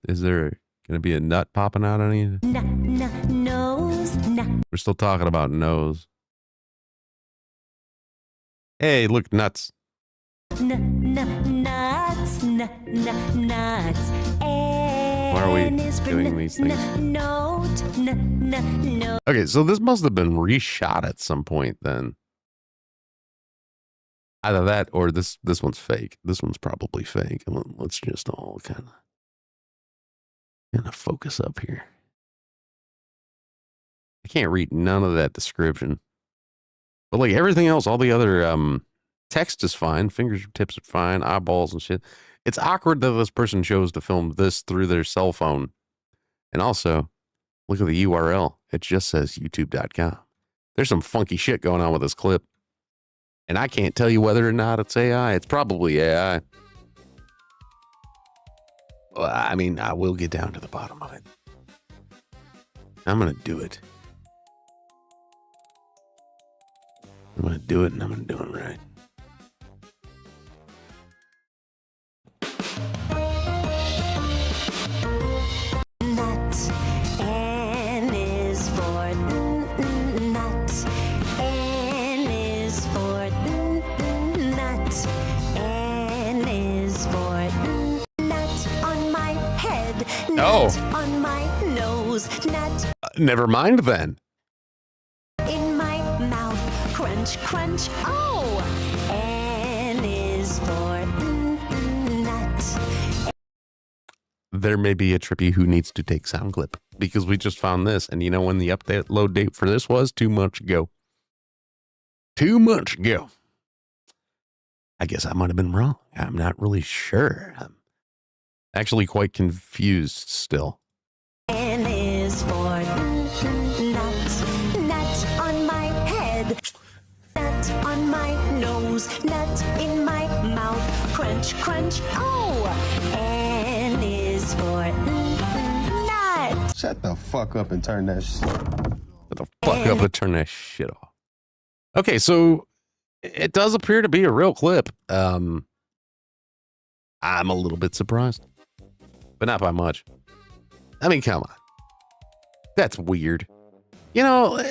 Is there gonna be a nut popping out on you? Nose. We're still talking about nose. Hey, look, nuts. Nuts. Why are we doing these things? Okay, so this must have been reshot at some point then. Either that or this one's fake. This one's probably fake. Let's just all kind of focus up here. I can't read none of that description. But like everything else, all the other text is fine. Fingertips are fine. Eyeballs and shit. It's awkward that this person chose to film this through their cell phone. And also, look at the URL. It just says youtube.com. There's some funky shit going on with this clip. And I can't tell you whether or not it's AI. It's probably AI. Well, I mean, I will get down to the bottom of it. I'm going to do it. I'm going to do it, and I'm going to do it right. Nut. N is for nut. N is for nut. N is for nut on my head. Nut on my nose. Nut. Never mind then. In my mouth. Crunch, crunch. Oh! N is for nut. There may be a Trippy who needs to take sound clip because we just found this. And you know when the upload date for this was? 2 months ago. 2 months ago. I guess I might have been wrong. I'm not really sure. I'm actually quite confused still. N is for nut. Nut on my head. Nut on my nose. Nut in my mouth. Crunch, crunch. Oh! N is for nut. Shut the fuck up and turn that shit off. Shut the fuck up and turn that shit off. Okay, so it does appear to be a real clip. I'm a little bit surprised, but not by much. I mean, come on. That's weird. You know,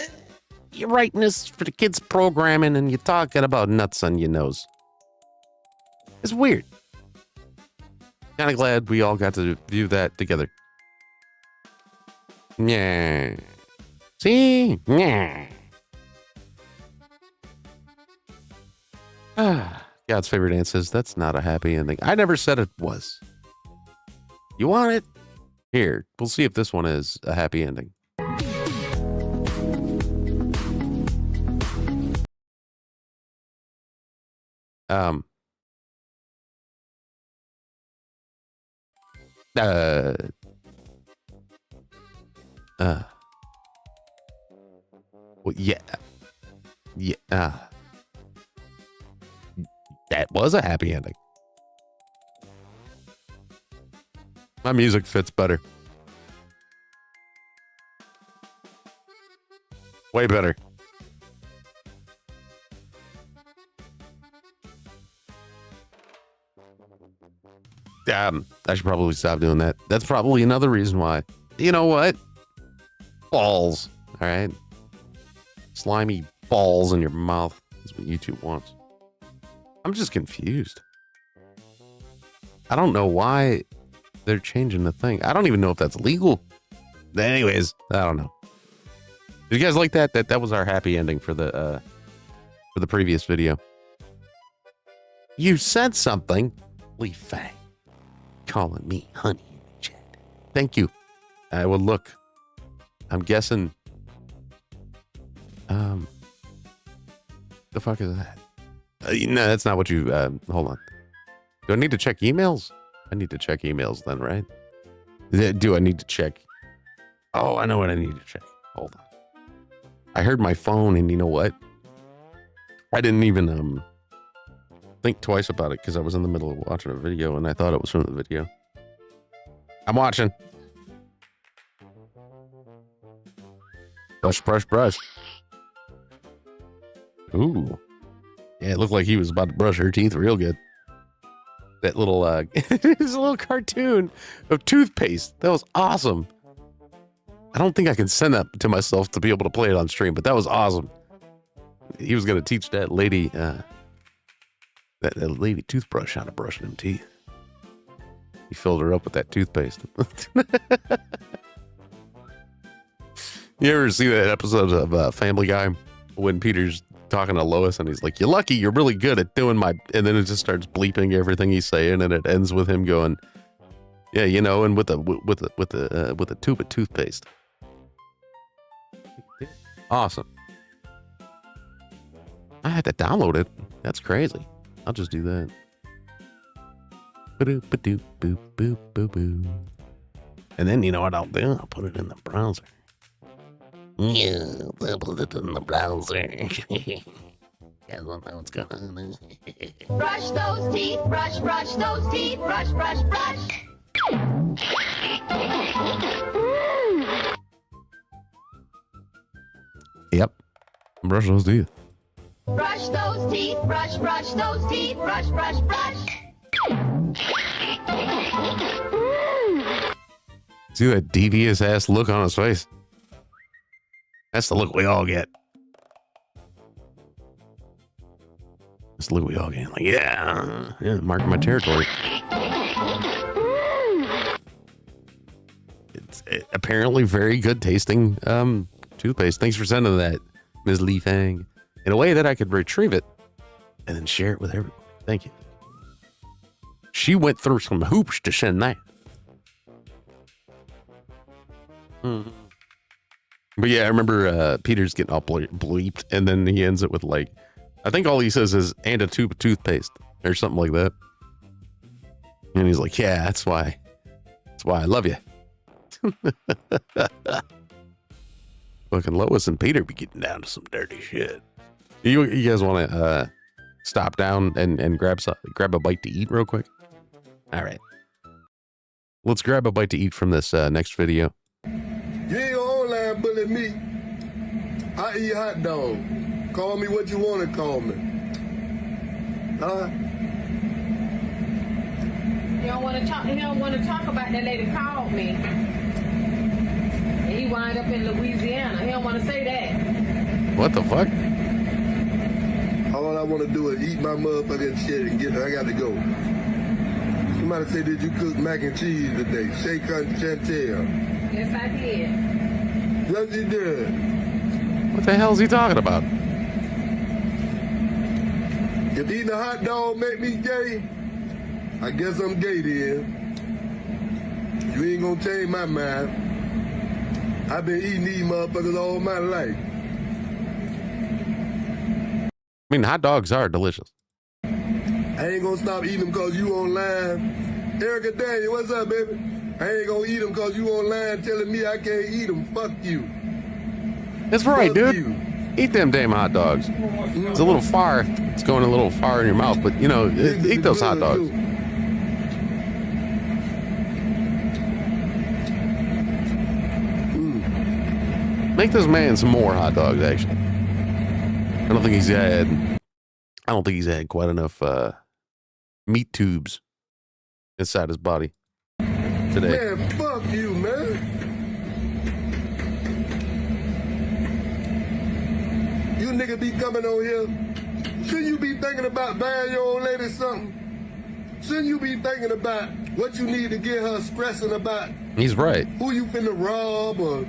you're writing this for the kids' programming and you're talking about nuts on your nose. It's weird. Kind of glad we all got to view that together. Yeah. See? Yeah. God's favorite aunt says that's not a happy ending. I never said it was. You want it? Here, we'll see if this one is a happy ending. Well, yeah. That was a happy ending. My music fits better. Way better. I should probably stop doing that. That's probably another reason why. You know what? Balls. All right. Slimy balls in your mouth is what YouTube wants. I'm just confused. I don't know why they're changing the thing. I don't even know if that's legal. Anyways, I don't know. Did you guys like that? That was our happy ending for the previous video. You said something. Lee Fang. Calling me honey in the chat. Thank you. I will look. I'm guessing. The fuck is that? No, that's not what you. Hold on. Do I need to check emails? I need to check emails then, right? Do I need to check? Oh, I know what I need to check. Hold on. I heard my phone, and you know what? I didn't even think twice about it because I was in the middle of watching a video and I thought it was from the video. I'm watching. Brush, brush, brush. Ooh. Yeah, it looked like he was about to brush her teeth real good. That little, it was a little cartoon of toothpaste. That was awesome. I don't think I can send that to myself to be able to play it on stream, but that was awesome. He was going to teach that lady, that lady toothbrush how to brush them teeth. He filled her up with that toothpaste. You ever see that episode of Family Guy when Peter's talking to Lois and he's like, "You're lucky, you're really good at doing my," and then it just starts bleeping everything he's saying, and it ends with him going, "Yeah, you know," and with a tube of toothpaste. Awesome. I had to download it. That's crazy. I'll just do that. And then you know what I'll do? I'll put it in the browser. Yeah, I'll put it in the browser. You guys don't know what's going on. Brush those teeth, brush those teeth, brush, brush, brush. Yep. Brush those teeth. Brush those teeth, brush those teeth, brush, brush, brush. See that devious ass look on his face? That's the look we all get. That's the look we all get. Like, yeah, marking my territory. It's apparently very good tasting toothpaste. Thanks for sending that, Ms. Lee Fang. In a way that I could retrieve it and then share it with everyone. Thank you. She went through some hoops to send that. Mm-hmm. But yeah, I remember Peter's getting all bleeped, and then he ends it with like, I think all he says is, "and a tube of toothpaste," or something like that. And he's like, "Yeah, that's why I love you." Fucking Lois and Peter be getting down to some dirty shit. You guys want to stop down and grab a bite to eat real quick? All right. Let's grab a bite to eat from this next video. You ain't online bullying me. I eat hot dog. Call me what you want to call me. Huh? He don't want to talk about that lady called me. And he wind up in Louisiana. He don't want to say that. What the fuck? All I want to do is eat my motherfucking shit and get. I got to go. Somebody said, "Did you cook mac and cheese today?" Shake Chantel. Yes, I did. What you doing? What the hell is he talking about? If eating a hot dog make me gay, I guess I'm gay then. You ain't gonna change my mind. I've been eating these motherfuckers all my life. I mean, hot dogs are delicious. I ain't gonna stop eating them cause you online. Erica Daniel, what's up, baby? I ain't gonna eat them cause you online telling me I can't eat them. Fuck you. That's right, Fuck dude. you. Eat them damn hot dogs. It's a little far. It's going a little far in your mouth, but you know, eat those hot dogs. Make this man some more hot dogs, actually. I don't think he's had quite enough meat tubes inside his body today. Man, fuck you, man. You niggas be coming on here. Shouldn't you be thinking about buying your old lady something? Shouldn't you be thinking about what you need to get her stressing about? He's right. Who you finna rob or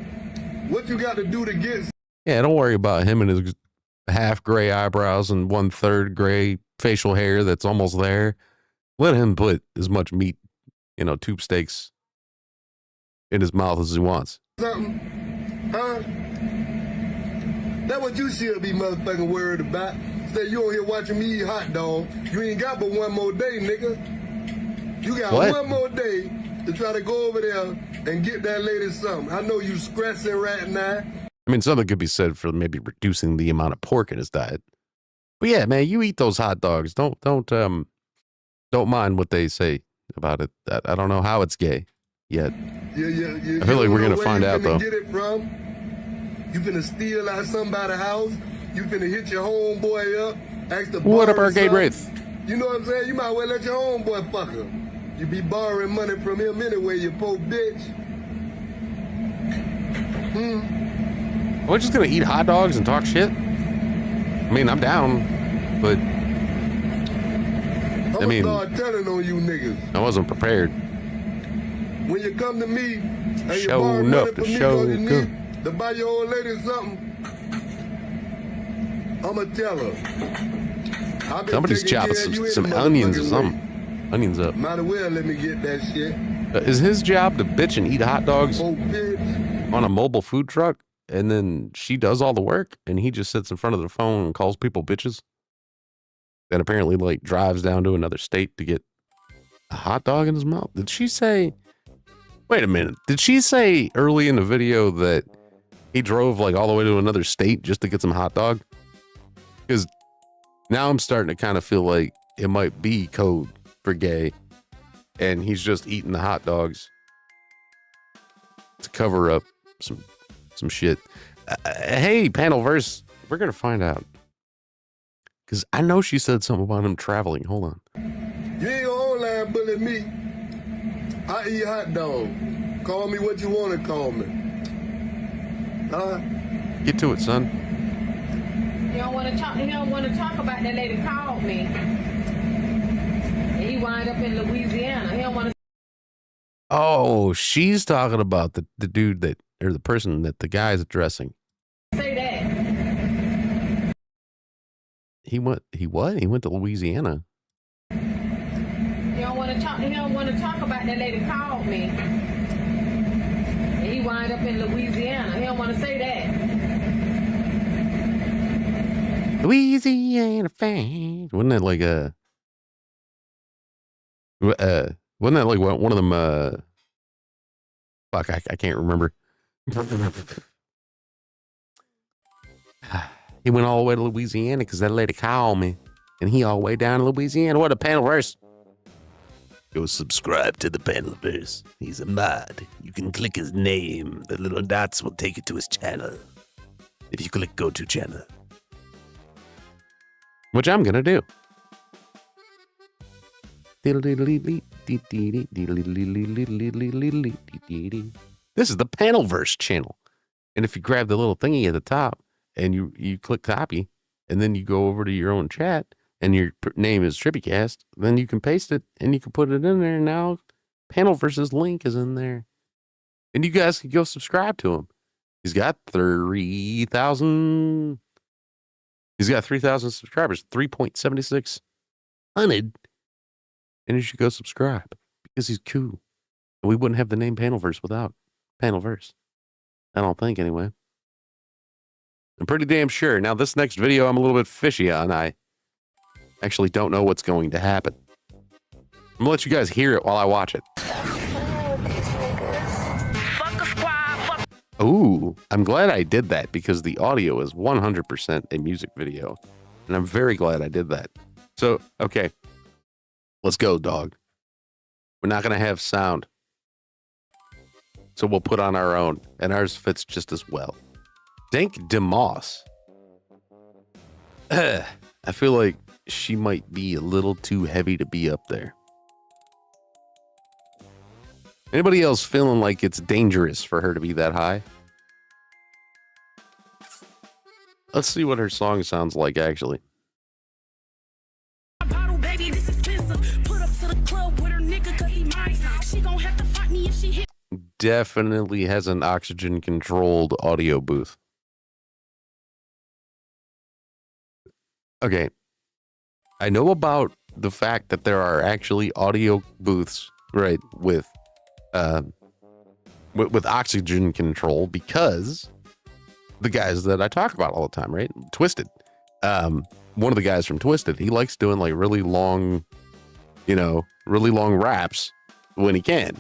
what you got to do to get... Yeah, don't worry about him and his half gray eyebrows and 1/3 gray facial hair that's almost there. Let him put as much meat, tube steaks in his mouth as he wants. Something? Huh? That's what you should be motherfucking worried about. Say you on here watching me eat hot dog. You ain't got but one more day, nigga. You got one more day to try to go over there and get that lady something. I know you stressing right now. I mean, something could be said for maybe reducing the amount of pork in his diet. But yeah, man, you eat those hot dogs. Don't mind what they say about it. I don't know how it's gay yet. Yeah. I feel like we're gonna find out though. Get it from? You finna steal out somebody's house? You finna hit your homeboy up? Ask the What up, Arcade Wraith? You know what I'm saying? You might well let your homeboy fuck her. You be borrowing money from him anyway, you poor bitch. We're just gonna eat hot dogs and talk shit? I mean, I'm down, but I'm gonna start telling on you niggas. I wasn't prepared. When you come to me and you Show borrow enough money from to me show because you good. need to buy your old lady something, I'ma tell her. I've been Somebody's taking chopping care of you in some the onions or motherfucking something. way. Onions up. Might as well let me get that shit. Is his job to bitch and eat hot dogs Oh, bitch. on a mobile food truck, and then she does all the work, and he just sits in front of the phone and calls people bitches? Then apparently, drives down to another state to get a hot dog in his mouth. Did she say? Wait a minute. Did she say early in the video that he drove all the way to another state just to get some hot dog? Because now I'm starting to kind of feel like it might be code for gay, and he's just eating the hot dogs to cover up some shit. Hey, Panelverse, we're gonna find out, because I know she said something about him traveling. Hold on. You ain't gonna online bully me. I eat hot dog. Call me what you want to call me. Huh? Get to it, son. He don't want to talk. He don't want to talk about that lady called me. And he wind up in Louisiana. He don't want to. Oh, she's talking about the dude or the person that the guy's addressing. Say that. He what? He went to Louisiana. He don't want to talk. He don't want to talk about that lady called me. And he wind up in Louisiana. He don't want to say that. Louisiana fan. Wasn't that wasn't that one of them, fuck, I can't remember. He went all the way to Louisiana because that lady called me, and he all the way down to Louisiana. What a Panelverse. Go subscribe to the Panelverse. He's a mod. You can click his name. The little dots will take you to his channel. If you click go to channel. Which I'm gonna do. This is the Panelverse channel. And if you grab the little thingy at the top and you click copy, and then you go over to your own chat and your name is TrippyCast, then you can paste it and you can put it in there. And now Panelverse's link is in there. And you guys can go subscribe to him. He's got 3,000. He's got 3,000 subscribers, 3.76 hundred. And you should go subscribe because he's cool. And we wouldn't have the name Panelverse without Panelverse. I don't think, anyway. I'm pretty damn sure. Now, this next video I'm a little bit fishy on. I actually don't know what's going to happen. I'm gonna let you guys hear it while I watch it. Ooh, I'm glad I did that because the audio is 100% a music video. And I'm very glad I did that. So, okay. Let's go, dog. We're not going to have sound. So we'll put on our own. And ours fits just as well. Dank DeMoss. I feel like she might be a little too heavy to be up there. Anybody else feeling like it's dangerous for her to be that high? Let's see what her song sounds like, actually. Definitely has an oxygen-controlled audio booth. Okay. I know about the fact that there are actually audio booths, right, with oxygen control because the guys that I talk about all the time, right? Twisted. One of the guys from Twisted, he likes doing like really long raps when he can.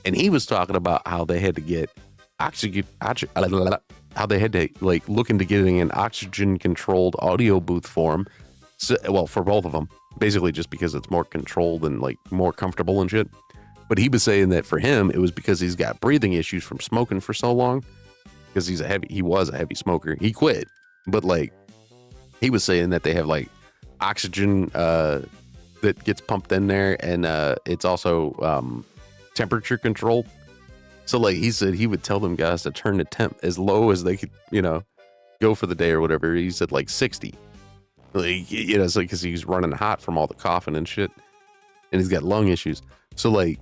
And he was talking about how they had to get how they had to like look into getting an oxygen controlled audio booth for him. So, well, for both of them, basically just because it's more controlled and like more comfortable and shit. But he was saying that for him, it was because he's got breathing issues from smoking for so long. Because he was a heavy smoker. He quit, but like he was saying that they have like oxygen that gets pumped in there, and it's also temperature controlled. So like he said, he would tell them guys to turn the temp as low as they could, go for the day or whatever. He said like 60, like it's like because he's running hot from all the coughing and shit, and he's got lung issues. So like.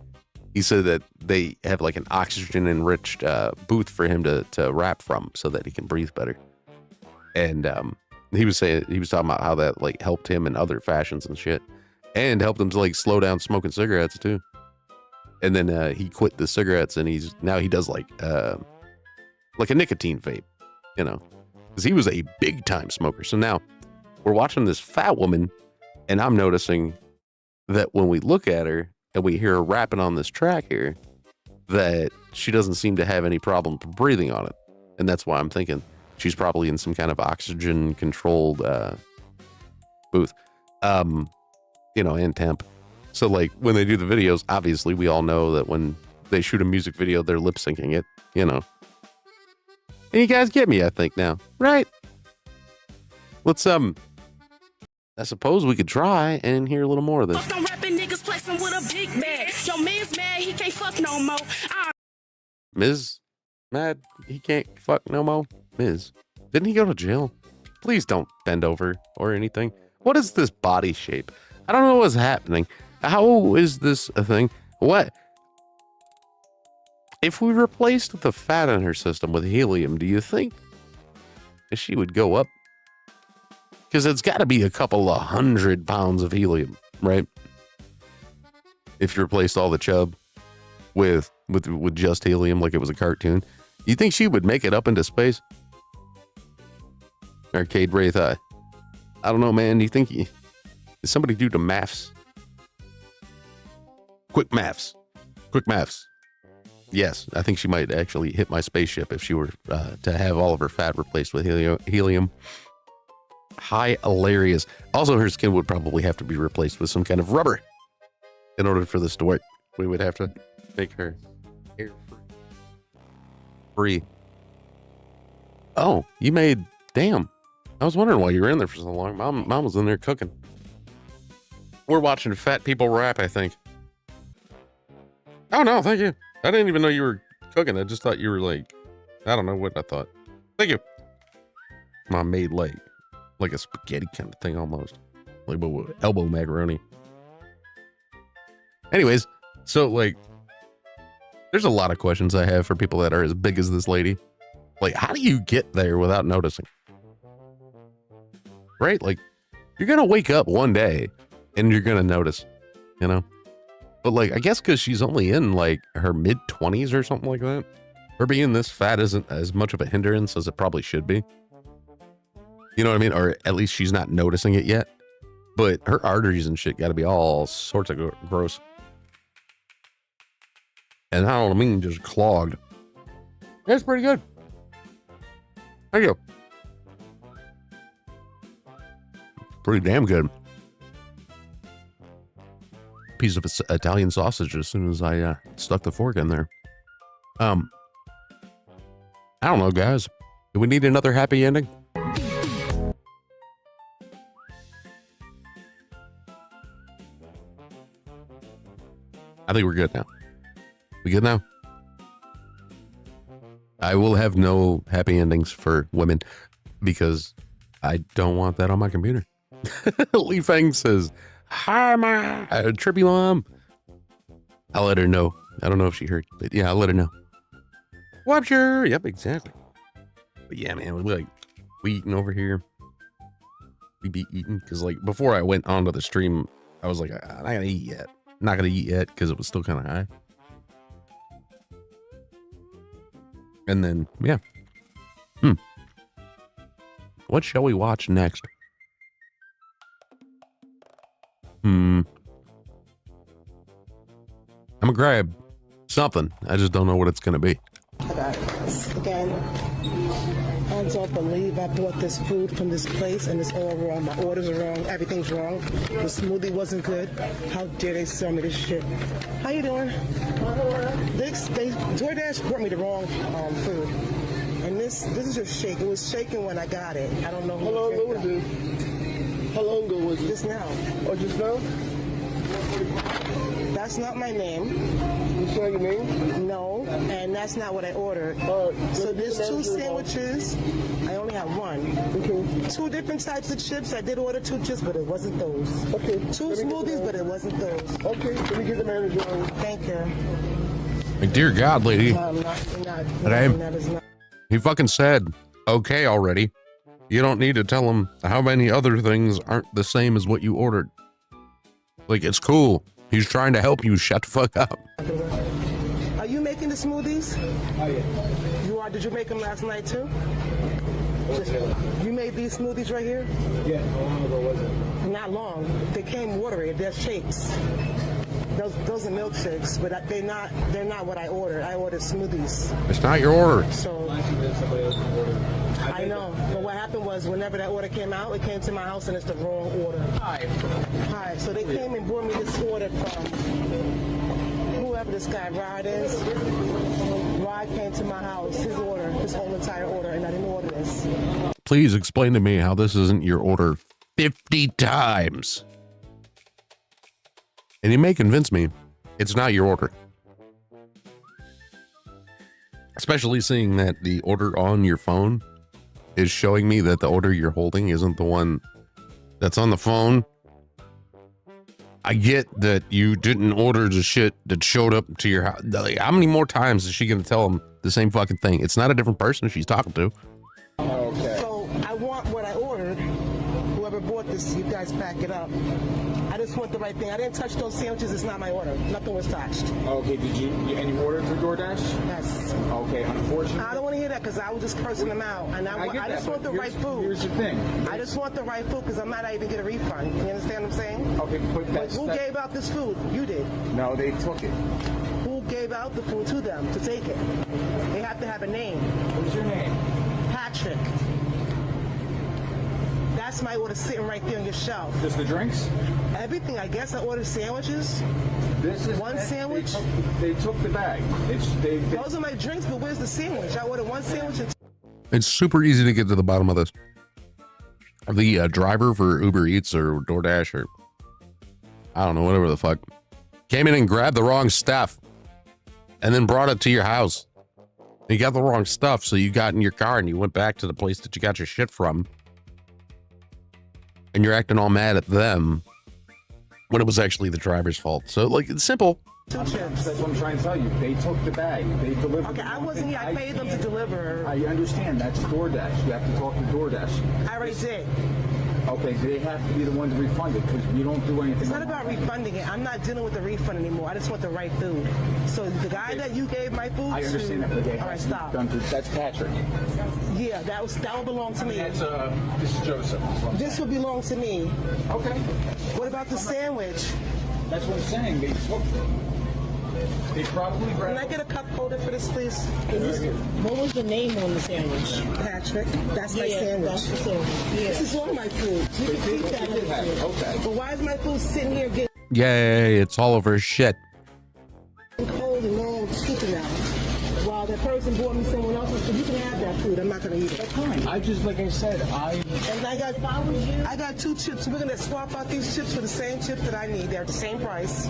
He said that they have like an oxygen enriched booth for him to rap from so that he can breathe better. And he was talking about how that like helped him in other fashions and shit, and helped him to like slow down smoking cigarettes too. And then he quit the cigarettes, and he does like a nicotine vape, because he was a big time smoker. So now we're watching this fat woman, and I'm noticing that when we look at her and we hear her rapping on this track here, that she doesn't seem to have any problem breathing on it. And that's why I'm thinking she's probably in some kind of oxygen controlled booth, and temp. So like when they do the videos, obviously we all know that when they shoot a music video, they're lip syncing it, And you guys get me, I think now, right? Let's, I suppose we could try and hear a little more of this. With a big bag. Yo, Miz mad, he can't fuck no more. Miz mad, he can't fuck no more. Miz, didn't he go to jail? Please don't bend over or anything. What is this body shape? I don't know what's happening. How is this a thing? What? If we replaced the fat in her system with helium, do you think she would go up? Because it's got to be a couple of 100 pounds of helium, right? If you replaced all the chub with just helium like it was a cartoon, you think she would make it up into space? Arcade Wraith Eye. I don't know, man. Do you think did somebody do the maths? Quick maths. Yes, I think she might actually hit my spaceship if she were to have all of her fat replaced with helium. Hilarious. Also, her skin would probably have to be replaced with some kind of rubber. In order for this to work, we would have to make her air free. Oh, you made, damn. I was wondering why you were in there for so long. Mom was in there cooking. We're watching fat people rap, I think. Oh, no, thank you. I didn't even know you were cooking. I just thought you were like, I don't know what I thought. Thank you. Mom made like a spaghetti kind of thing almost. Like elbow macaroni. Anyways, so like, there's a lot of questions I have for people that are as big as this lady. Like, how do you get there without noticing? Right? Like, you're going to wake up one day and you're going to notice, you know? But like, I guess because she's only in like her mid 20s or something like that. Her being this fat isn't as much of a hindrance as it probably should be. You know what I mean? Or at least she's not noticing it yet. But her arteries and shit got to be all sorts of gross. And I don't mean just clogged. That's pretty good. Thank you. Pretty damn good. Piece of Italian sausage as soon as I stuck the fork in there. I don't know, guys. Do we need another happy ending? I think we're good now. We good now? I will have no happy endings for women because I don't want that on my computer. Lee Fang says, hi, ma. Trippy mom. I'll let her know. I don't know if she heard, but yeah, I'll let her know. Watcher. Yep, exactly. But yeah, man, we eating over here. We be eating because like before I went onto the stream, I was like, I'm not gonna eat yet. I'm not gonna eat yet because it was still kind of high. And then, yeah. What shall we watch next? I'm gonna grab something. I just don't know what it's gonna be. Again, I don't believe I bought this food from this place and it's all wrong. My orders are wrong. Everything's wrong. The smoothie wasn't good. How dare they sell me this shit? How you doing? DoorDash brought me the wrong food. And this is just shake. It was shaking when I got it. I don't know who. How long ago was it? How long ago was it? Just now. Oh, just now? That's not my name. That's not your name? No, and that's not what I ordered. So there's 2 sandwiches. I only have one. Okay. 2 different types of chips. I did order 2 chips, but it wasn't those. Okay. 2 smoothies, but it wasn't those. Okay. Let me get the manager on. Thank you. Like, dear God, lady. No, I'm not. That is not. He fucking said, okay already. You don't need to tell him how many other things aren't the same as what you ordered. Like, it's cool. He's trying to help you. Shut the fuck up. Are you making the smoothies? Oh, yeah. You are? Did you make them last night, too? You made these smoothies right here? Yeah, how long ago was it? Not long. They came watery. They're shakes. Those are milkshakes, but they're not what I ordered. I ordered smoothies. It's not your order. So I know, but what happened was whenever that order came out, it came to my house and it's the wrong order. Hi. So they came and brought me this order from whoever this guy Rod is. Rod came to my house, his order, his whole entire order, and I didn't order this. Please explain to me how this isn't your order 50 times. And you may convince me it's not your order. Especially seeing that the order on your phone is showing me that the order you're holding isn't the one that's on the phone. I get that you didn't order the shit that showed up to your house. Like, how many more times is she going to tell him the same fucking thing? It's not a different person she's talking to. Okay. So I want what I ordered. Whoever bought this, you guys back it up. I just want the right thing. I didn't touch those sandwiches. It's not my order. Nothing was touched. Okay, and you ordered through DoorDash? Yes. Okay, unfortunately. I don't want to hear that because I was just cursing them out. And I just want the right food. Here's the thing. I just want the right food because I'm not even get a refund. You understand what I'm saying? Okay, but who gave out this food? You did. No, they took it. Who gave out the food to them to take it? They have to have a name. What's your name? Patrick. That's my order sitting right there on your shelf. Just the drinks? Everything. I guess I ordered sandwiches. This is one sandwich. They took the bag. Those are my drinks, but where's the sandwich? I ordered one sandwich. It's super easy to get to the bottom of this. The driver for Uber Eats or DoorDash or I don't know, whatever the fuck, came in and grabbed the wrong stuff and then brought it to your house. You got the wrong stuff, so you got in your car and you went back to the place that you got your shit from. And you're acting all mad at them when it was actually the driver's fault. So, like, it's simple. chips. That's what I'm trying to tell you. They took the bag. They delivered. Okay, I wasn't here. I paid them to deliver. I understand. That's DoorDash. You have to talk to DoorDash. I already did. Okay, they have to be the ones to refund it because we don't do anything. It's not about refunding it. I'm not dealing with the refund anymore. I just want the right food. So the guy that you gave my food I understand to, that, but they all right, stop. That's Patrick. Yeah, that would belong to me. This is Joseph. This would belong to me. Okay. What about the sandwich? That's what I'm saying. They probably Can I get a cup holder for this, please? What was the name on the sandwich? Patrick. That's my sandwich. That's the sandwich. Yeah. This is all my food. You can keep that. Okay. But why is my food sitting here getting Yay, it's all over shit. cold and all stupid now? While that person bought me someone else's food, you can have that food. I'm not going to eat it. That's fine. I just, like I said, And I got 2 chips. We're going to swap out these chips for the same chips that I need. They're the same price.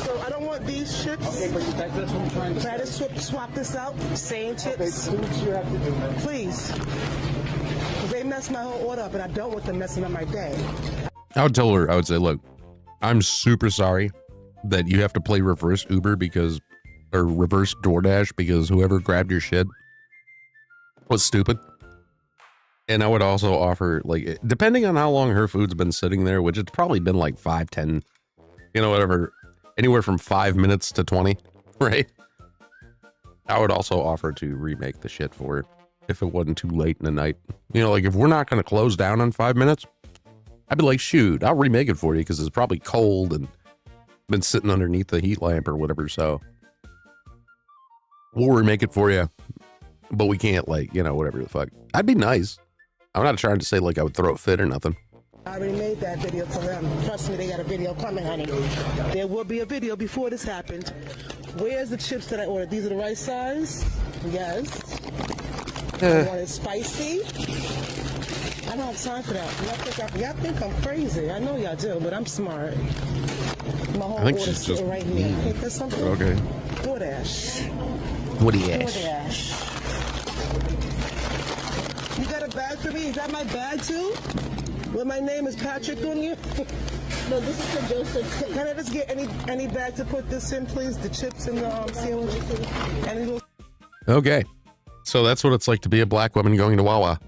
So I don't want these chips. Okay, but that's what I'm trying to say. Try to swap this out. Same chips. Okay, do what you have to do, man. Please. 'Cause they messed my whole order up, and I don't want them messing up my day. I would tell her, I would say, look, I'm super sorry that you have to play reverse Uber or reverse DoorDash because whoever grabbed your shit was stupid. And I would also offer, like, depending on how long her food's been sitting there, which it's probably been like 5, 10, whatever, anywhere from 5 minutes to 20, right? I would also offer to remake the shit for her if it wasn't too late in the night. Like if we're not going to close down in 5 minutes, I'd be like, shoot, I'll remake it for you because it's probably cold and been sitting underneath the heat lamp or whatever. So we'll remake it for you, but we can't, like, whatever the fuck. I'd be nice. I'm not trying to say like I would throw a fit or nothing. I already made that video for them. Trust me, they got a video coming, honey. There will be a video before this happened. Where's the chips that I ordered? These are the right size? Yes. I want it spicy. I don't have time for that. Y'all think I'm crazy. I know y'all do, but I'm smart. My whole I think order's she's just sitting right here. Hey, there's something. Okay. DoorDash. What do you ask? DoorDash. You got a bag for me? Is that my bag too? Well, my name is Patrick on you. No, this is for Joseph. Can I just get any bag to put this in, please? The chips and the sandwich. Any little... Okay. So that's what it's like to be a black woman going to Wawa.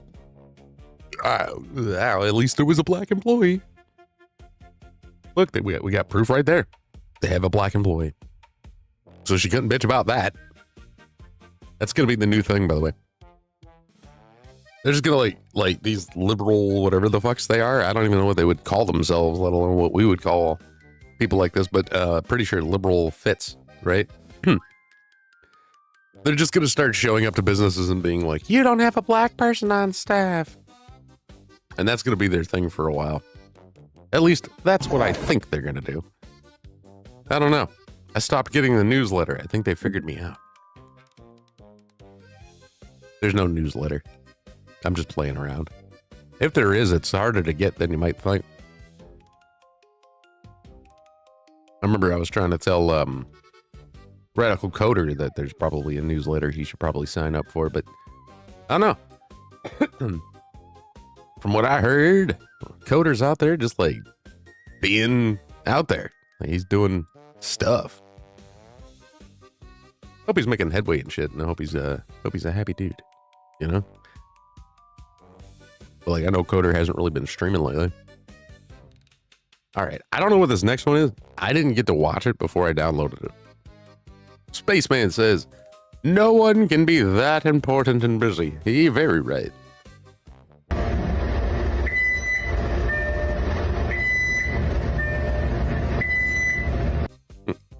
At least there was a black employee. Look, we got proof right there. They have a black employee. So she couldn't bitch about that. That's going to be the new thing, by the way. They're just going to like these liberal, whatever the fucks they are. I don't even know what they would call themselves, let alone what we would call people like this, but pretty sure liberal fits, right? They're just going to start showing up to businesses and being like, you don't have a black person on staff. And that's going to be their thing for a while. At least that's what I think they're going to do. I don't know. I stopped getting the newsletter. I think they figured me out. There's no newsletter. I'm just playing around. If there is, it's harder to get than you might think. I remember I was trying to tell Radical Coder that there's probably a newsletter he should probably sign up for, but I don't know. From what I heard, Coder's out there just like being out there. Like, he's doing stuff. Hope he's making headway and shit, and I hope he's a happy dude, But like, I know Coder hasn't really been streaming lately. All right, I don't know what this next one is. I didn't get to watch it before I downloaded it. Spaceman says, no one can be that important and busy. He very right.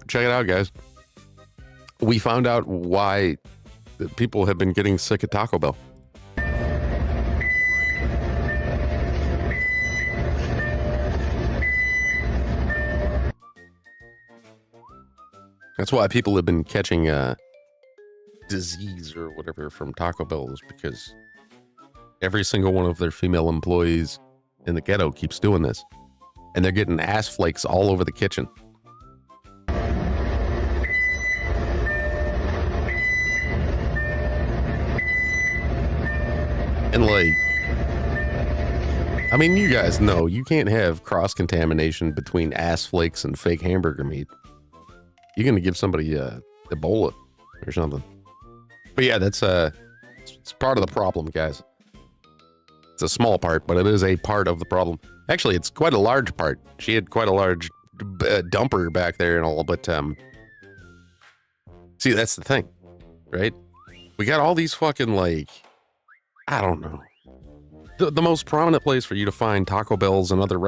Check it out, guys. We found out why people have been getting sick of Taco Bell. That's why people have been catching disease or whatever from Taco Bell, is because every single one of their female employees in the ghetto keeps doing this. And they're getting ass flakes all over the kitchen. And like, I mean, you guys know you can't have cross-contamination between ass flakes and fake hamburger meat. you're gonna give somebody Ebola or something. But yeah, that's it's part of the problem, guys. It's a small part, but it is a part of the problem. Actually, it's quite a large part. She had quite a large dumper back there and all, but see, that's the thing, right? We got all these fucking, like, I don't know. The most prominent place for you to find Taco Bells and other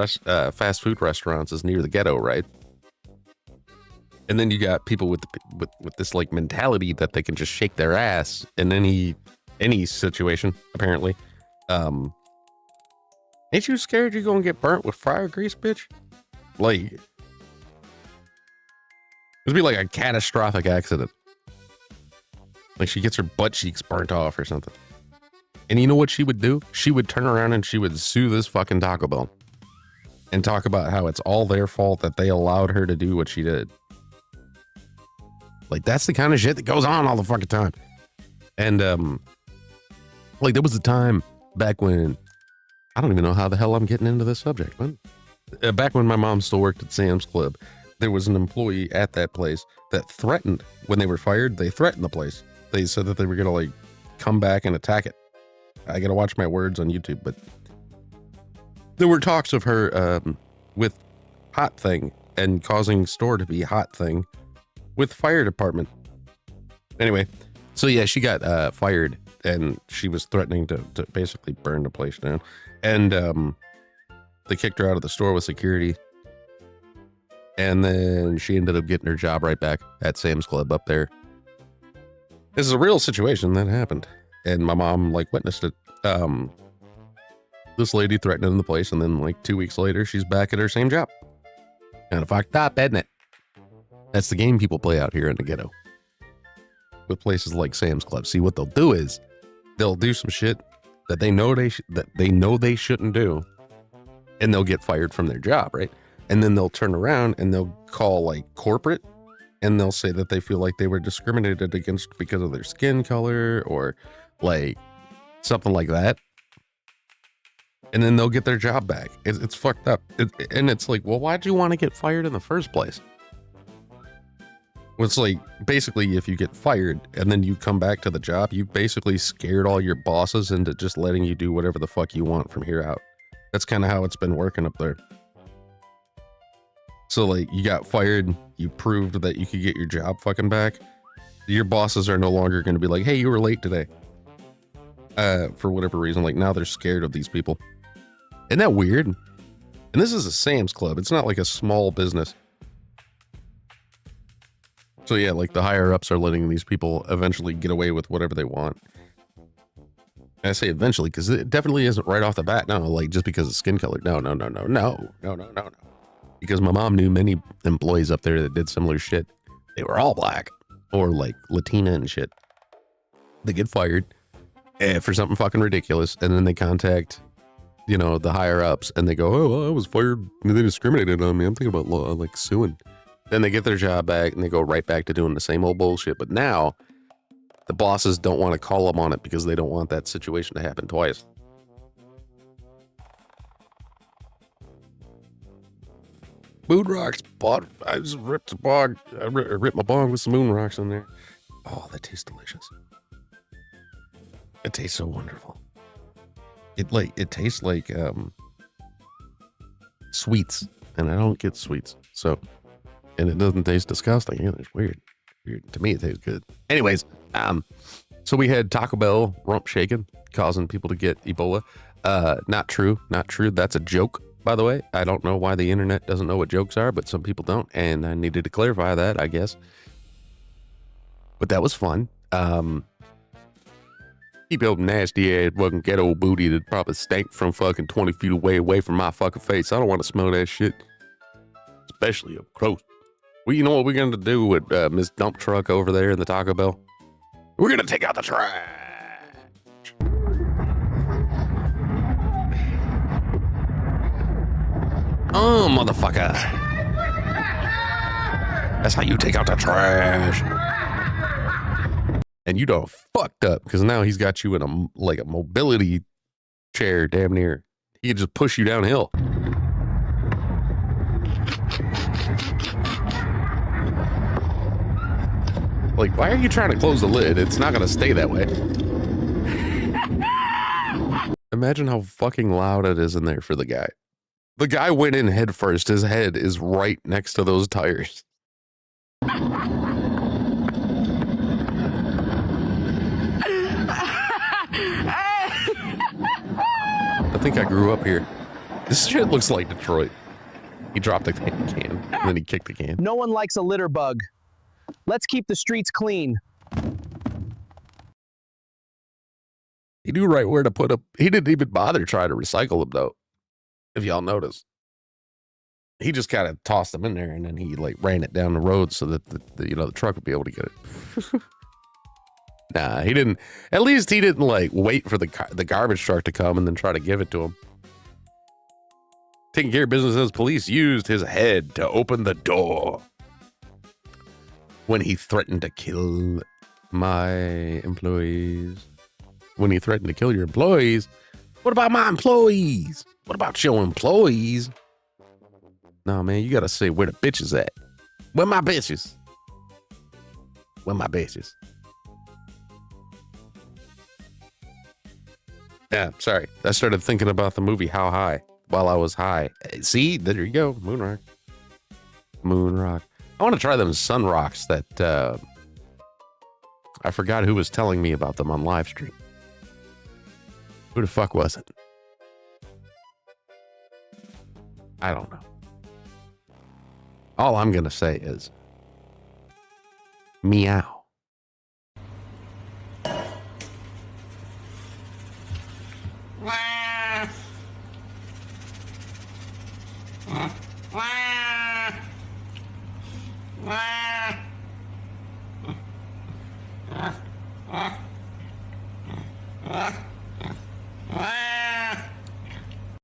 fast food restaurants is near the ghetto, right? And then you got people with this like mentality that they can just shake their ass in any situation, apparently. Ain't you scared you're gonna get burnt with fire grease, bitch? Like, it'd be like a catastrophic accident. Like she gets her butt cheeks burnt off or something. And you know what she would do? She would turn around and she would sue this fucking Taco Bell and talk about how it's all their fault that they allowed her to do what she did. Like, that's the kind of shit that goes on all the fucking time. And, like, there was a time back when, I don't even know how the hell I'm getting into this subject, but back when my mom still worked at Sam's Club, there was an employee at that place that threatened, when they were fired, they threatened the place. They said that they were going to, like, come back and attack it. I got to watch my words on YouTube, but there were talks of her with Hot Thing and causing store to be Hot Thing with fire department. Anyway, so yeah, she got fired and she was threatening to basically burn the place down. And they kicked her out of the store with security. And then she ended up getting her job right back at Sam's Club up there. This is a real situation that happened. And my mom, like, witnessed it. This lady threatening the place, and then, like, 2 weeks later, she's back at her same job. Kind of fucked up, isn't it? That's the game people play out here in the ghetto. With places like Sam's Club. See, what they'll do is, they'll do some shit that they know they shouldn't do, and they'll get fired from their job, right? And then they'll turn around and they'll call, like, corporate, and they'll say that they feel like they were discriminated against because of their skin color or like something like that. And then they'll get their job back. It's fucked up. And it's like, well, why'd you want to get fired in the first place? Well, it's like, basically, if you get fired and then you come back to the job, you basically scared all your bosses into just letting you do whatever the fuck you want from here out. That's kind of how it's been working up there. So, like, you got fired, you proved that you could get your job fucking back. Your bosses are no longer going to be like, hey, you were late today. For whatever reason. Like, now they're scared of these people. Isn't that weird? And this is a Sam's Club. It's not like a small business. So, yeah, like, the higher-ups are letting these people eventually get away with whatever they want. And I say eventually, because it definitely isn't right off the bat. No, like, just because of skin color. No. Because my mom knew many employees up there that did similar shit. They were all black or like Latina and shit. They get fired for something fucking ridiculous. And then they contact, you know, the higher ups and they go, oh, well, I was fired. And they discriminated on me. I'm thinking about like suing. Then they get their job back and they go right back to doing the same old bullshit. But now the bosses don't want to call them on it because they don't want that situation to happen twice. Moon rocks, bought. I just ripped a bong. I ripped my bong with some moon rocks in there. Oh, that tastes delicious. It tastes so wonderful. It tastes like sweets, and I don't get sweets. So, and it doesn't taste disgusting. Yeah, it's weird. To me, it tastes good. Anyways, so we had Taco Bell rump shaking, causing people to get Ebola. Not true. That's a joke. By the way, I don't know why the internet doesn't know what jokes are, but some people don't, and I needed to clarify that, I guess. But that was fun. Keep your nasty ass fucking ghetto booty that probably stank from fucking 20 feet away from my fucking face. I don't want to smell that shit, especially up close. Well, you know what we're going to do with Miss Dump Truck over there in the Taco Bell? We're going to take out the trash. Oh, motherfucker. That's how you take out the trash. And you done fucked up because now he's got you in a mobility chair damn near. He can just push you downhill. Like, why are you trying to close the lid? It's not gonna stay that way. Imagine how fucking loud it is in there for the guy. The guy went in head first. His head is right next to those tires. I think I grew up here. This shit looks like Detroit. He dropped a can, and then he kicked the can. No one likes a litter bug. Let's keep the streets clean. He knew right where to put up. He didn't even bother trying to recycle them, though. If y'all notice, he just kind of tossed them in there, and then he like ran it down the road so that the truck would be able to get it. Nah, he didn't. At least he didn't like wait for the garbage truck to come and then try to give it to him. Taking care of business as police used his head to open the door when he threatened to kill my employees. When he threatened to kill your employees. What about my employees? What about your employees? No, man, you gotta say where the bitches at. Where my bitches? Where my bitches? Yeah, sorry. I started thinking about the movie How High while I was high. See, there you go. Moon rock. Moon rock. I want to try them sun rocks that I forgot who was telling me about them on live stream. Who the fuck was it? I don't know. All I'm going to say is meow.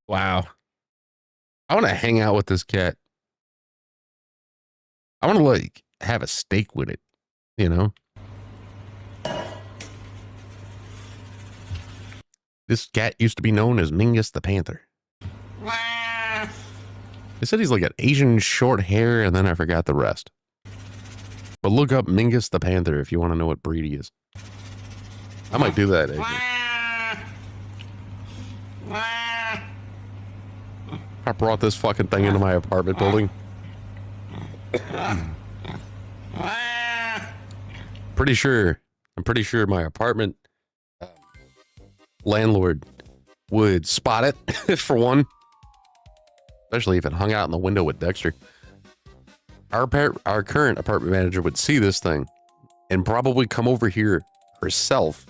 Wow. I want to hang out with this cat. I want to like have a steak with it, you know? This cat used to be known as Mingus the Panther. They said he's like an Asian short hair, and then I forgot the rest. But look up Mingus the Panther if you want to know what breed he is. I might do that. I brought this fucking thing into my apartment building. I'm pretty sure my apartment landlord would spot it for one, especially if it hung out in the window with Dexter. Our current apartment manager would see this thing and probably come over here herself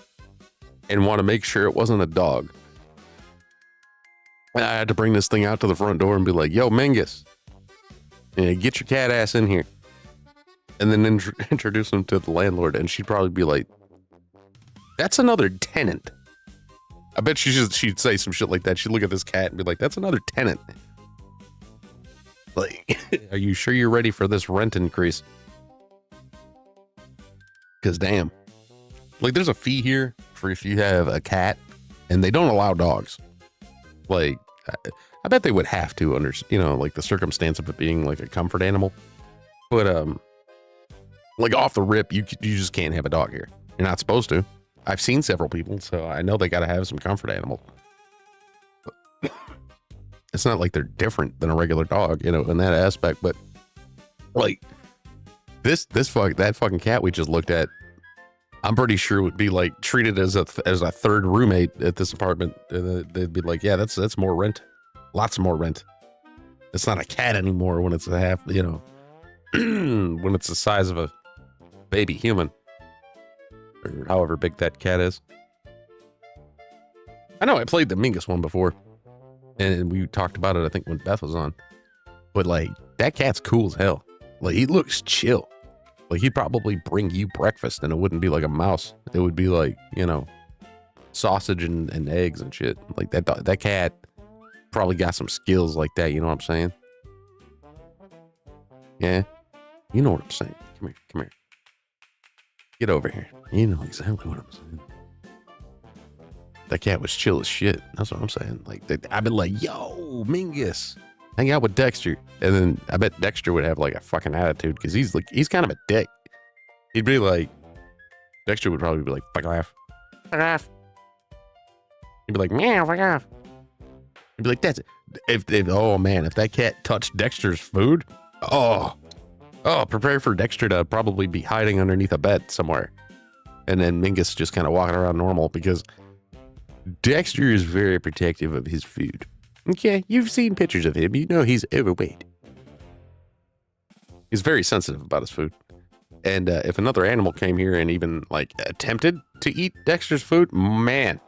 and want to make sure it wasn't a dog. I had to bring this thing out to the front door and be like, yo, Mingus, get your cat ass in here. And then introduce him to the landlord. And she'd probably be like, that's another tenant. I bet she'd say some shit like that. She'd look at this cat and be like, that's another tenant. Like, are you sure you're ready for this rent increase? Because damn. Like, there's a fee here for if you have a cat, and they don't allow dogs. Like, I bet they would have to under, like the circumstance of it being like a comfort animal. But, like off the rip, you just can't have a dog here. You're not supposed to. I've seen several people, so I know they got to have some comfort animal. But it's not like they're different than a regular dog, in that aspect. But like that fucking cat we just looked at, I'm pretty sure would be like treated as a third roommate at this apartment. They'd be like, yeah, that's more rent, lots more rent. It's not a cat anymore when it's a half, when it's the size of a baby human, or however big that cat is. I know I played the Mingus one before, and we talked about it, I think, when Beth was on. But like, that cat's cool as hell. Like, he looks chill. Like, he'd probably bring you breakfast, and it wouldn't be like a mouse. It would be like, sausage and eggs and shit. Like, that cat probably got some skills like that. You know what I'm saying? Yeah, you know what I'm saying. Come here. Get over here. You know exactly what I'm saying. That cat was chill as shit. That's what I'm saying. Like, I've been like, yo, Mingus, hang out with Dexter. And then I bet Dexter would have like a fucking attitude because he's kind of a dick. He'd be like, Dexter would probably be like, fuck off. Fuck off. He'd be like, meow, fuck off. He'd be like, that's it. If oh man, if that cat touched Dexter's food, prepare for Dexter to probably be hiding underneath a bed somewhere. And then Mingus just kind of walking around normal because Dexter is very protective of his food. Okay, you've seen pictures of him. You know he's overweight. He's very sensitive about his food. And if another animal came here and even like attempted to eat Dexter's food, man,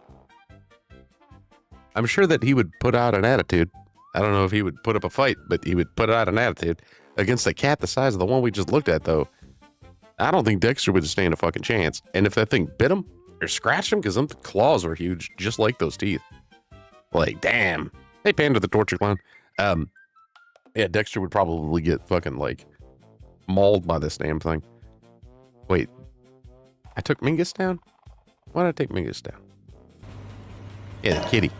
I'm sure that he would put out an attitude. I don't know if he would put up a fight, but he would put out an attitude against a cat the size of the one we just looked at, though. I don't think Dexter would stand a fucking chance. And if that thing bit him or scratched him, because them claws were huge, just like those teeth. Like, damn. Hey, Panda the Torture Clown. Yeah, Dexter would probably get fucking, like, mauled by this damn thing. Wait. I took Mingus down? Why did I take Mingus down? Yeah, the kitty.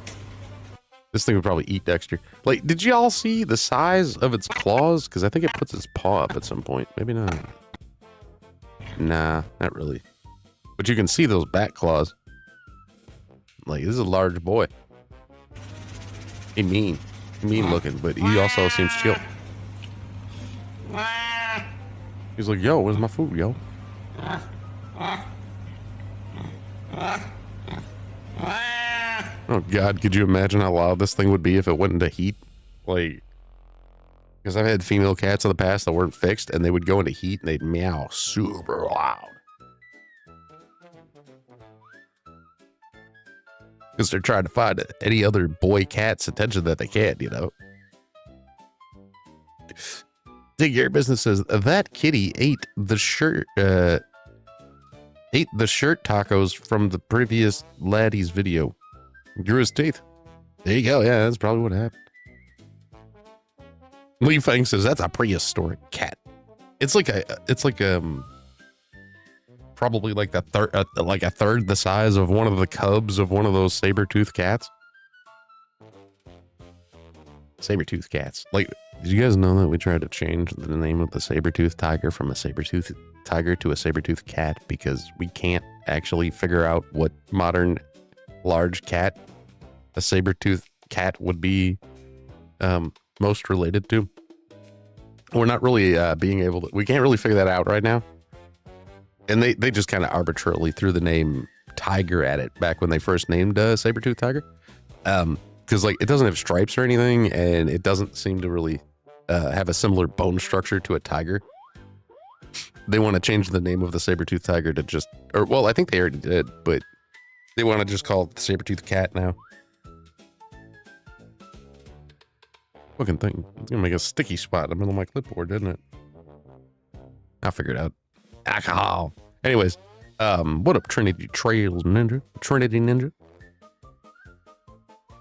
This thing would probably eat Dexter. Like, did y'all see the size of its claws? Because I think it puts its paw up at some point. Maybe not. Nah, not really. But you can see those back claws. Like, this is a large boy. He mean looking, but he also seems chill. He's like, yo, where's my food, yo? Oh God, could you imagine how loud this thing would be if it went into heat? Like, because I've had female cats in the past that weren't fixed and they would go into heat and they'd meow super loud. Because they're trying to find any other boy cat's attention that they can, you know? Dig Your Business says, that kitty ate the shirt tacos from the previous laddie's video. Grew his teeth. There you go. Yeah, that's probably what happened. Lee Fang says that's a prehistoric cat. It's like probably like a third the size of one of the cubs of one of those saber-toothed cats. Saber-toothed cats. Like, did you guys know that we tried to change the name of the saber-toothed tiger from a saber-toothed tiger to a saber-toothed cat because we can't actually figure out what modern large cat a saber-toothed cat would be most related to? We're not really being able to, we can't really figure that out right now. And they just kind of arbitrarily threw the name tiger at it back when they first named saber-toothed tiger. Because like it doesn't have stripes or anything, and it doesn't seem to really have a similar bone structure to a tiger. They want to change the name of the saber-toothed tiger to just, or well, I think they already did, but they want to just call it the saber-toothed cat now. Fucking thing. It's gonna make a sticky spot in the middle of my clipboard, didn't it? I'll figure it out. Alcohol. Anyways, what up, Trinity Trails Ninja? Trinity Ninja?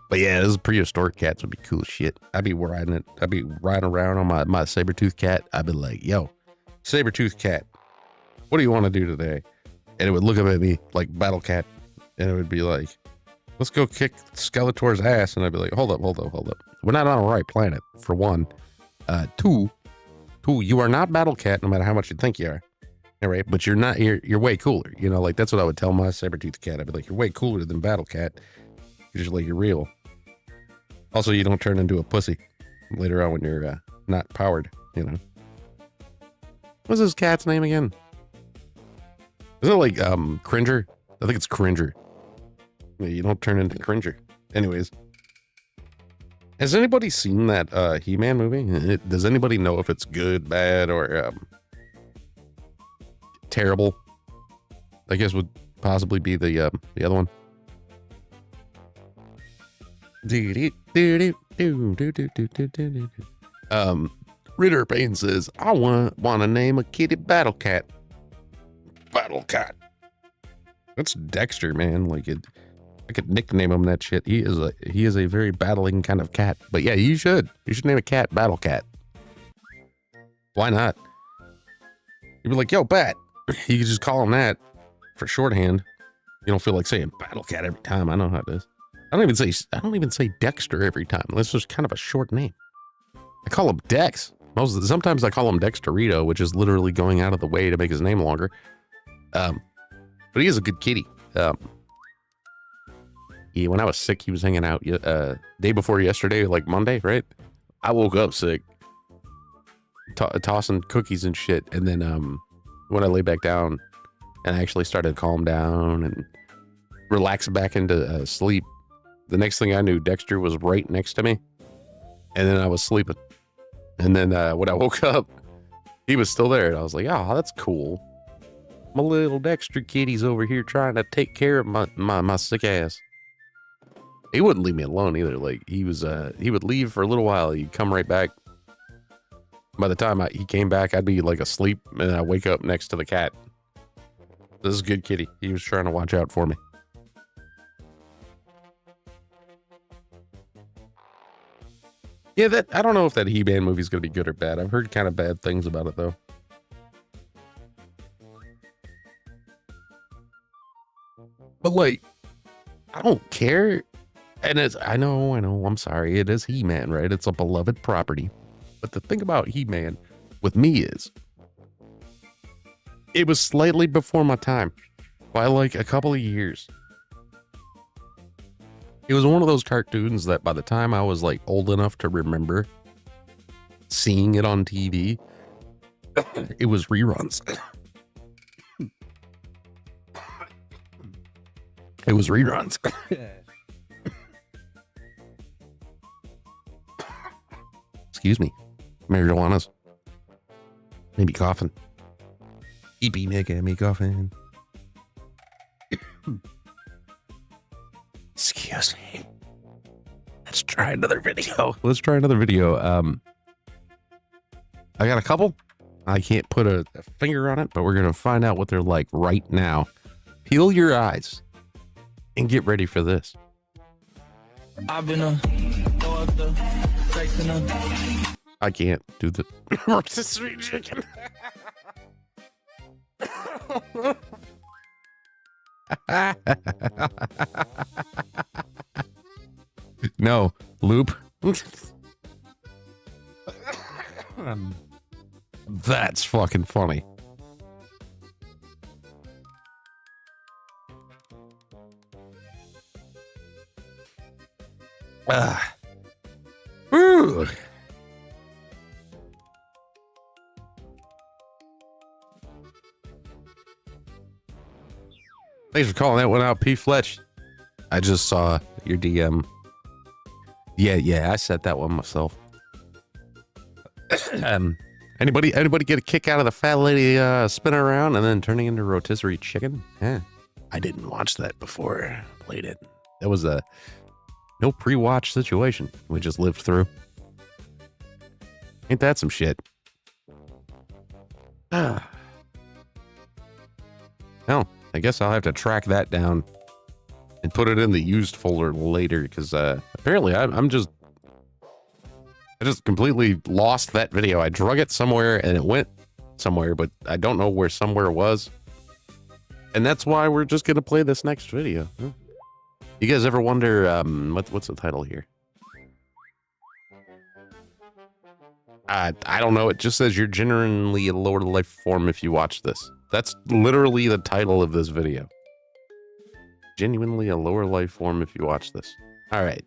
But yeah, this prehistoric cats would be cool as shit. I'd be riding it. I'd be riding around on my saber-toothed cat. I'd be like, yo, saber-toothed cat, what do you want to do today? And it would look up at me like Battle Cat, and it would be like, let's go kick Skeletor's ass. And I'd be like, hold up. We're not on the right planet, for one. Two, you are not Battle Cat, no matter how much you think you are. All right, but you're not, you're way cooler. You know, like that's what I would tell my saber-toothed cat. I'd be like, you're way cooler than Battle Cat. Because you're real. Also, you don't turn into a pussy later on when you're not powered, you know. What's this cat's name again? Isn't it like Cringer? I think it's Cringer. You don't turn into Cringer. Anyways. Has anybody seen that He-Man movie? Does anybody know if it's good, bad, or terrible? I guess would possibly be the other one. Ritter Payne says, I want to name a kitty Battle Cat. Battle Cat. That's Dexter, man. Like I could nickname him that shit. He is a very battling kind of cat. But yeah, you should name a cat Battle Cat. Why not? You'd be like, yo, Bat. You could just call him that for shorthand. You don't feel like saying Battle Cat every time. I know how it is. I don't even say Dexter every time. This is kind of a short name. I call him Dex. Sometimes I call him Dexterito, which is literally going out of the way to make his name longer. But he is a good kitty. When I was sick, he was hanging out day before yesterday, like Monday, right? I woke up sick, tossing cookies and shit. And then when I lay back down and I actually started to calm down and relax back into sleep, the next thing I knew, Dexter was right next to me. And then I was sleeping. And then when I woke up, he was still there. And I was like, oh, that's cool. My little Dexter kitty's over here trying to take care of my sick ass. He wouldn't leave me alone either. Like he would leave for a little while. He'd come right back. By the time he came back, I'd be like asleep and I wake up next to the cat. This is a good kitty. He was trying to watch out for me. Yeah, I don't know if that He-Man movie's gonna be good or bad. I've heard kind of bad things about it though. But like, I don't care. And I know, I'm sorry. It is He-Man, right? It's a beloved property. But the thing about He-Man with me is, it was slightly before my time by like a couple of years. It was one of those cartoons that by the time I was like old enough to remember seeing it on TV, it was reruns. It was reruns. Excuse me. Marijuana's. Maybe coughing. Be making me coughing. Excuse me. Let's try another video. I got a couple. I can't put a finger on it, but we're going to find out what they're like right now. Peel your eyes and get ready for this. I've been I can't do the rotisserie chicken. No, loop. That's fucking funny. Woo. Thanks for calling that one out, P. Fletch. I just saw your DM. Yeah, I said that one myself. Anybody get a kick out of the fat lady spinning around and then turning into rotisserie chicken? Yeah, I didn't watch that before I played it. That was a no pre-watch situation we just lived through. Ain't that some shit? Well, I guess I'll have to track that down and put it in the used folder later because apparently I just completely lost that video. I drug it somewhere and it went somewhere, but I don't know where somewhere was. And that's why we're just going to play this next video. You guys ever wonder, what's the title here? I don't know. It just says you're genuinely a lower life form if you watch this. That's literally the title of this video. Genuinely a lower life form if you watch this. All right.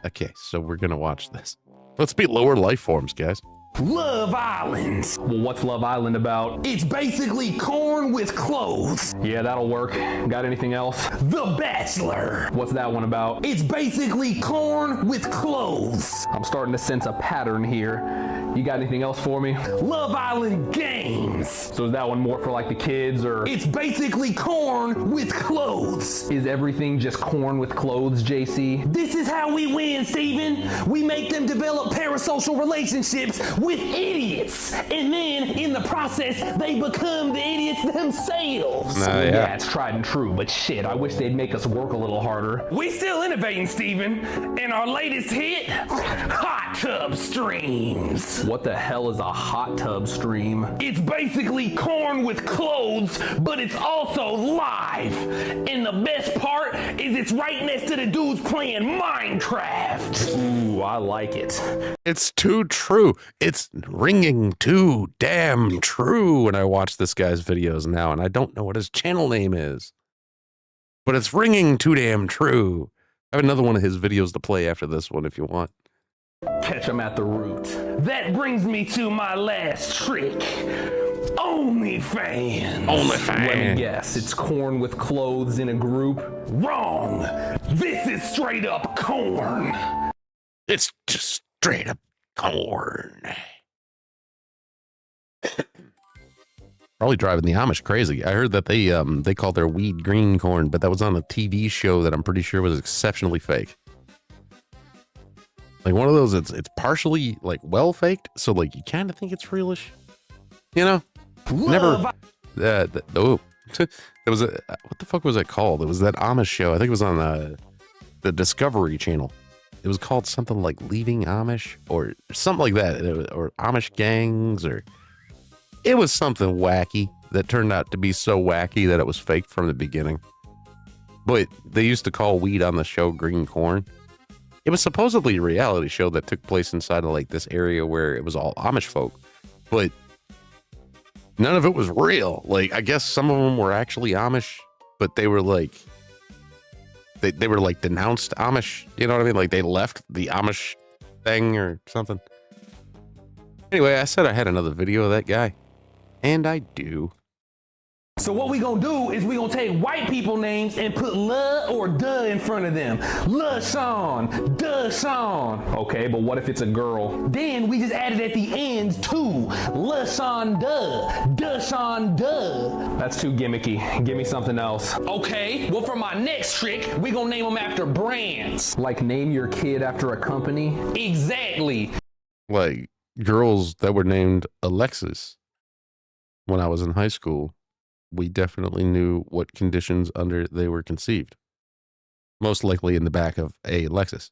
Okay, so we're going to watch this. Let's be lower life forms, guys. Love Island. Well, what's Love Island about? It's basically corn with clothes. Yeah, that'll work. Got anything else? The Bachelor. What's that one about? It's basically corn with clothes. I'm starting to sense a pattern here. You got anything else for me? Love Island Games. So is that one more for like the kids or? It's basically corn with clothes. Is everything just corn with clothes, JC? This is how we win, Steven. We make them develop parasocial relationships with idiots. And then in the process, they become the idiots themselves. Yeah, it's tried and true, but shit, I wish they'd make us work a little harder. We still innovating, Steven. And our latest hit, Hot Tub Streams. What the hell is a hot tub stream? It's basically corn with clothes, but it's also live. And the best part is it's right next to the dudes playing Minecraft. Ooh, I like it. It's too true. It's ringing too damn true when I watch this guy's videos now, and I don't know what his channel name is. But it's ringing too damn true. I have another one of his videos to play after this one if you want. Catch them at the root. That brings me to my last trick. OnlyFans. OnlyFans. Let me guess, it's corn with clothes in a group? Wrong. This is straight up corn. It's just straight up corn. Probably driving the Amish crazy. I heard that they called their weed green corn, but that was on a TV show that I'm pretty sure was exceptionally fake. Like one of those, it's partially like well faked, so like you kind of think it's realish, you know? Never. There was a what the fuck was it called? It was that Amish show. I think it was on the Discovery Channel. It was called something like Leaving Amish or something like that, or Amish Gangs, or it was something wacky that turned out to be so wacky that it was faked from the beginning. But they used to call weed on the show green corn. It was supposedly a reality show that took place inside of like this area where it was all Amish folk, but none of it was real. Like, I guess some of them were actually Amish, but they were like, they were like denounced Amish. You know what I mean? Like they left the Amish thing or something. Anyway, I said I had another video of that guy, and I do. So what we gonna do is we gonna take white people names and put "la" or "duh" in front of them. La Sean, duh Sean. Okay, but what if it's a girl? Then we just add it at the end too. La Sean duh Sean duh. That's too gimmicky. Give me something else. Okay, well for my next trick, we gonna name them after brands. Like name your kid after a company? Exactly. Like girls that were named Alexis when I was in high school. We definitely knew what conditions under they were conceived. Most likely in the back of a Lexus.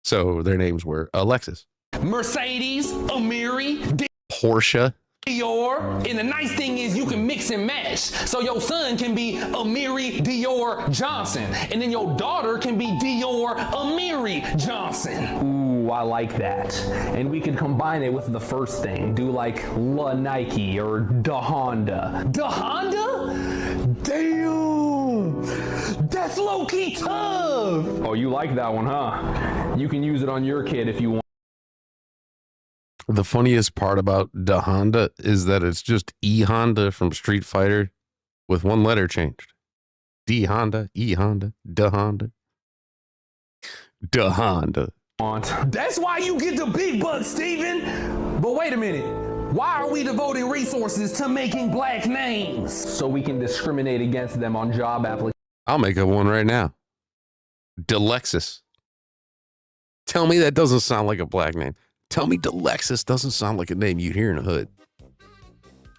So their names were Alexis. Mercedes, Amiri, Porsche. Dior. And the nice thing is you can mix and match. So your son can be Amiri Dior Johnson. And then your daughter can be Dior Amiri Johnson. Ooh, I like that. And we can combine it with the first thing. Do like La Nike or Da Honda. Da Honda? Damn! That's low-key tough! Oh, you like that one, huh? You can use it on your kid if you want. The funniest part about Da Honda is that it's just E Honda from Street Fighter with one letter changed. D Honda, E Honda, Da Honda. Da Honda. That's why you get the big bucks, Steven! But wait a minute. Why are we devoting resources to making black names? So we can discriminate against them on job applications. I'll make up one right now. Delexis. Tell me that doesn't sound like a black name. Tell me Delexis doesn't sound like a name you'd hear in the hood.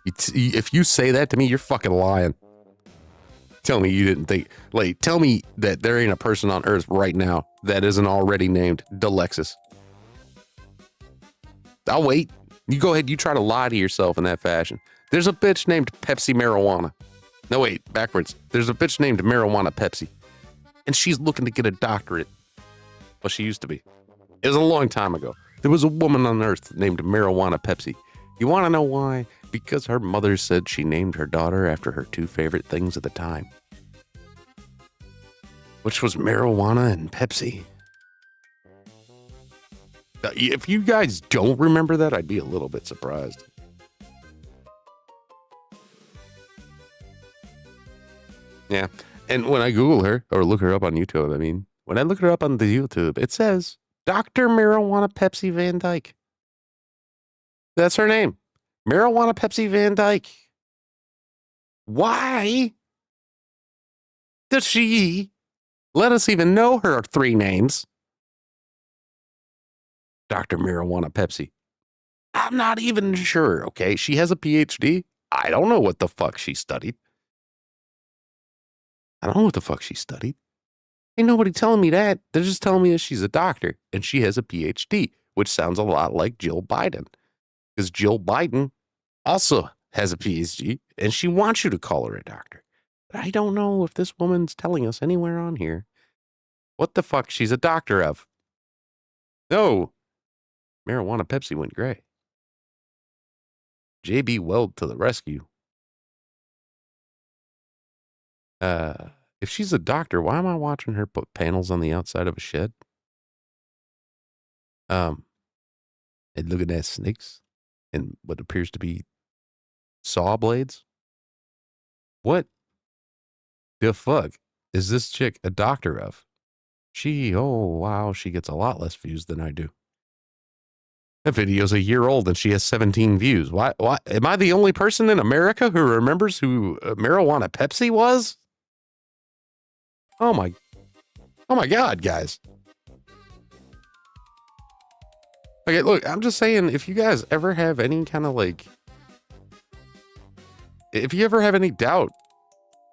If you say that to me, you're fucking lying. Tell me you didn't think, like, tell me that there ain't a person on earth right now that isn't already named Delexis. I'll wait. You go ahead, you try to lie to yourself in that fashion. There's a bitch named Pepsi Marijuana. No, wait, backwards. There's a bitch named Marijuana Pepsi. And she's looking to get a doctorate. Well, she used to be. It was a long time ago. There was a woman on earth named Marijuana Pepsi. You want to know why? Because her mother said she named her daughter after her two favorite things at the time. Which was marijuana and Pepsi. If you guys don't remember that, I'd be a little bit surprised. Yeah. And when I Google her, or look her up on YouTube, I mean, when I look her up on the YouTube, it says Dr. Marijuana Pepsi Van Dyke. That's her name. Marijuana Pepsi Van Dyke. Why does she let us even know her three names? Dr. Marijuana Pepsi. I'm not even sure, okay? She has a PhD. I don't know what the fuck she studied. Ain't nobody telling me that. They're just telling me that she's a doctor and she has a PhD, which sounds a lot like Jill Biden. Because Jill Biden also has a PhD and she wants you to call her a doctor. But I don't know if this woman's telling us anywhere on here what the fuck she's a doctor of. No, marijuana Pepsi went gray. JB Weld to the rescue. If she's a doctor, why am I watching her put panels on the outside of a shed? And looking at snakes and what appears to be saw blades. What the fuck is this chick a doctor of? Oh wow, she gets a lot less views than I do. That video's a year old and she has 17 views. Why? Am I the only person in America who remembers who marijuana Pepsi was? Oh my God, guys. Okay, look, I'm just saying, if you guys ever have any kind of like, if you ever have any doubt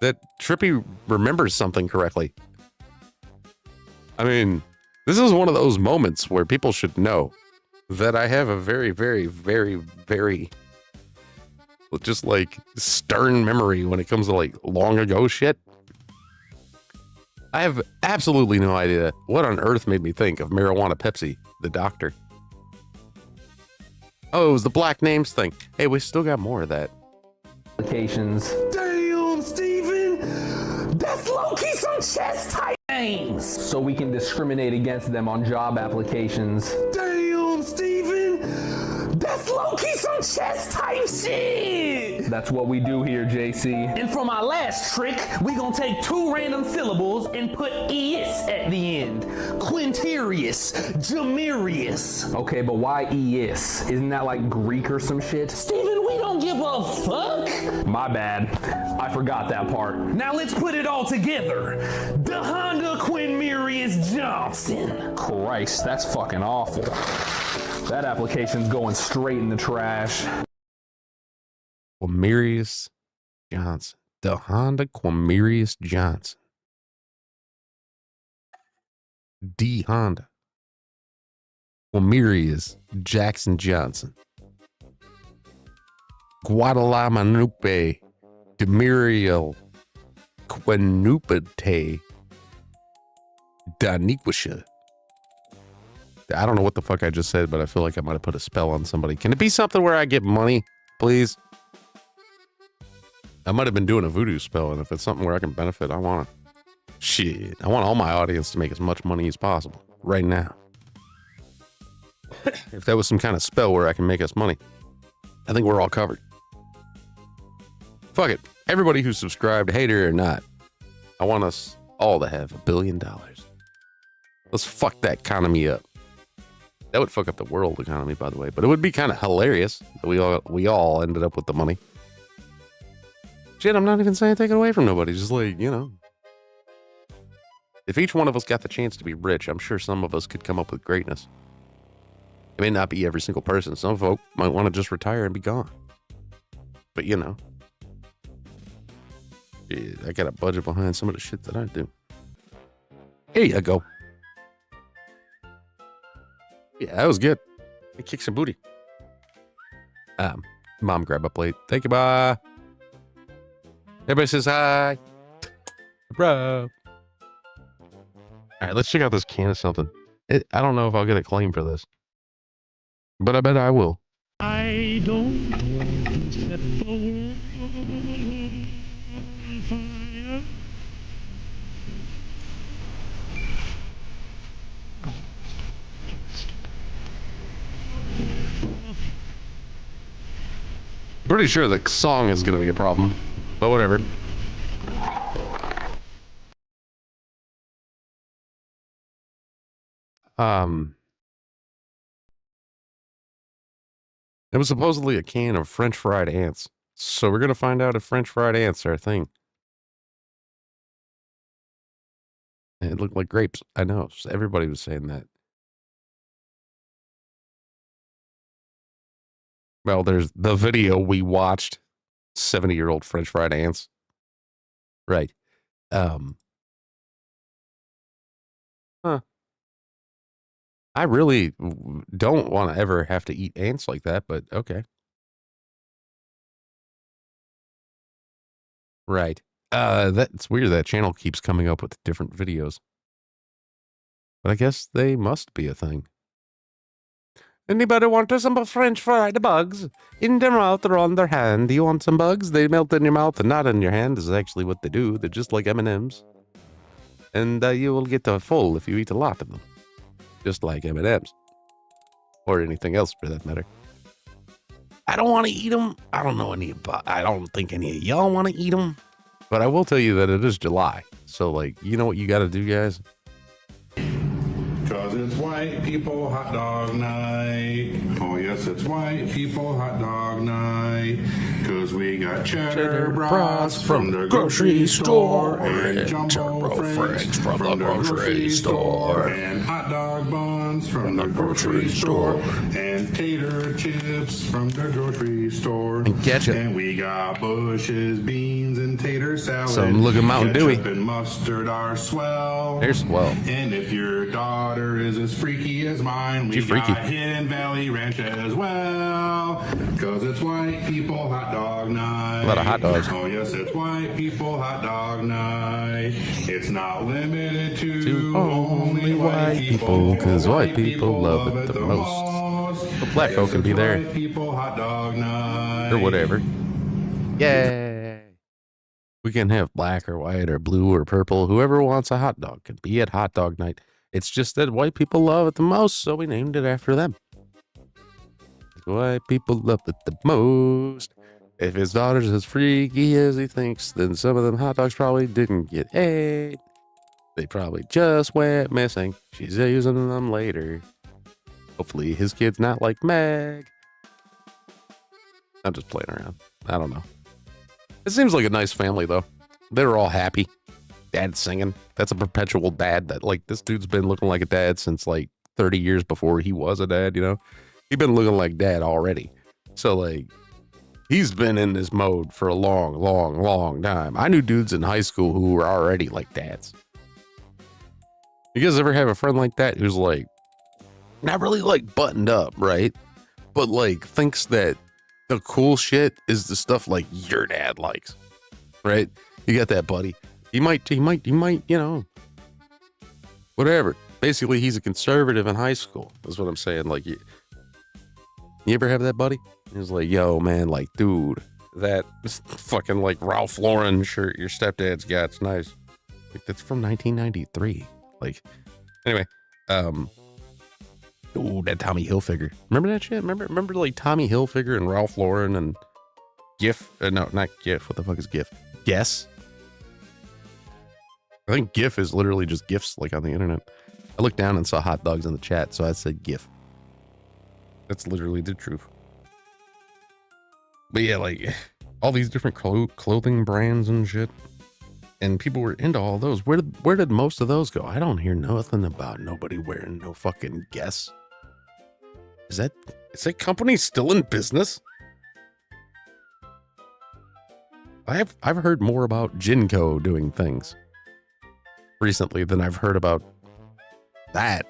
that Trippy remembers something correctly, I mean, this is one of those moments where people should know that I have a very, very, very, very just like stern memory when it comes to like long ago shit. I have absolutely no idea what on earth made me think of marijuana Pepsi, the doctor. Oh, it was the black names thing. Hey, we still got more of that. Applications. Damn, Steven! That's low-key some chest type names! So we can discriminate against them on job applications. Damn, Steven! That's low-key some chest type shit! That's what we do here, JC. And for my last trick, we gonna take 2 random syllables and put "-ius" at the end. Quintarius, Jamirius. Okay, but why "-ius"? Isn't that like Greek or some shit? Steven, we don't give a fuck! My bad. I forgot that part. Now let's put it all together. DeHonda Quinmirius Johnson. Christ, that's fucking awful. That application's going straight in the trash. Quamirius Johnson. DeHonda Quamirius Johnson. D Honda. Quamirius Jackson Johnson. Guadalamanupe Demiriel Quinupate Daniquisha. I don't know what the fuck I just said, but I feel like I might have put a spell on somebody. Can it be something where I get money, please? I might have been doing a voodoo spell, and if it's something where I can benefit, I want it. Shit, I want all my audience to make as much money as possible right now. If that was some kind of spell where I can make us money, I think we're all covered. Fuck it. Everybody who's subscribed, hater or not, I want us all to have $1 billion. Let's fuck that economy up. That would fuck up the world economy, by the way, but it would be kind of hilarious that we all ended up with the money. Shit, I'm not even saying take it away from nobody. Just like, you know, if each one of us got the chance to be rich, I'm sure some of us could come up with greatness. It may not be every single person. Some folk might want to just retire and be gone. But you know, I got a budget behind some of the shit that I do. Here you go. Yeah, that was good. I kicked some booty. Mom, grab a plate. Thank you, bye. Everybody says hi. Bro. All right, let's check out this can of something. I don't know if I'll get a claim for this, but I bet I will. I don't want to set the world on fire. Pretty sure the song is going to be a problem, but whatever. It was supposedly a can of French fried ants. So we're going to find out if French fried ants are a thing. And it looked like grapes. I know. Everybody was saying that. Well, there's the video we watched. 70-year-old French fried ants. Right. Huh. I really don't want to ever have to eat ants like that, but okay. Right. That's weird. That channel keeps coming up with different videos. But I guess they must be a thing. Anybody want some French fried bugs? In their mouth or on their hand? Do you want some bugs? They melt in your mouth and not in your hand is actually what they do. They're just like M&Ms. And you will get full if you eat a lot of them. Just like M&Ms. Or anything else for that matter. I don't want to eat them. I don't think any of y'all want to eat them. But I will tell you that it is July. So, like, you know what you got to do, guys? Cause it's white people hot dog night. Oh yes, it's white people hot dog night. Cause we got cheddar brats from the grocery store, and jumbo franks from the grocery store, and hot dog buns from the grocery store, and tater chips from the grocery store, and ketchup. And we got Bush's beans and tater salad. Some look at Mountain Dewy. Ketchup and mustard are swell. They're swell. And if your daughter is as freaky as mine, we got Hidden Valley Ranch as well. Cause it's white people hot dog night. A lot of hot dogs. Oh yes, it's white people hot dog night. It's not limited to only white people. Cause white people love it the most. But black folk can be there. White people hot dog night. Or whatever. Yay. We can have black or white or blue or purple. Whoever wants a hot dog can be at hot dog night. It's just that white people love it the most, so we named it after them. White people love it the most. If his daughter's as freaky as he thinks, then some of them hot dogs probably didn't get ate. They probably just went missing. She's using them later. Hopefully his kid's not like Meg. I'm just playing around. I don't know. It seems like a nice family, though. They're all happy. Dad's singing. That's a perpetual dad. That, like, this dude's been looking like a dad since like 30 years before he was a dad, you know? He's been looking like dad already. So, like, he's been in this mode for a long, long, long time. I knew dudes in high school who were already like dads. You guys ever have a friend like that who's like, not really like buttoned up, right? But like thinks that the cool shit is the stuff like your dad likes, right? You got that buddy. He might, you know, whatever. Basically, he's a conservative in high school, is what I'm saying. Like, you ever have that buddy? He's like, yo, man, like, dude, that fucking, like, Ralph Lauren shirt your stepdad's got, it's nice. Like, that's from 1993. Like, anyway, ooh, that Tommy Hilfiger. Remember that shit? Remember, like, Tommy Hilfiger and Ralph Lauren and GIF? No, not GIF. What the fuck is GIF? Guess? I think GIF is literally just GIFs, like, on the internet. I looked down and saw hot dogs in the chat, so I said GIF. That's literally the truth. But yeah, like, all these different clothing brands and shit. And people were into all those. Where did most of those go? I don't hear nothing about nobody wearing no fucking Guess. Is that company still in business? I've heard more about Jinko doing things recently than I've heard about that.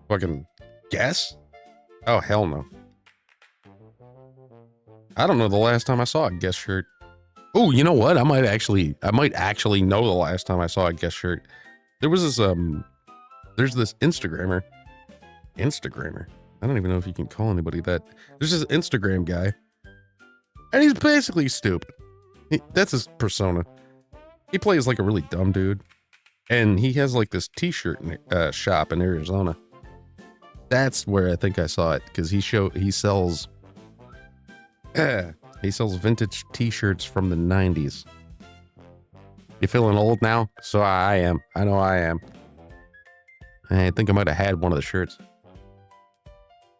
Fucking Guess? Oh, hell no. I don't know the last time I saw a Guess shirt. Oh, you know what? I might actually know the last time I saw a Guess shirt. There was this there's this Instagrammer. I don't even know if you can call anybody that. There's this Instagram guy. And he's basically stupid. That's his persona. He plays like a really dumb dude. And he has like this t-shirt shop in Arizona. That's where I think I saw it, because he sells vintage t-shirts from the 90s. You feeling old now? So I am. I know I am. I think I might have had one of the shirts.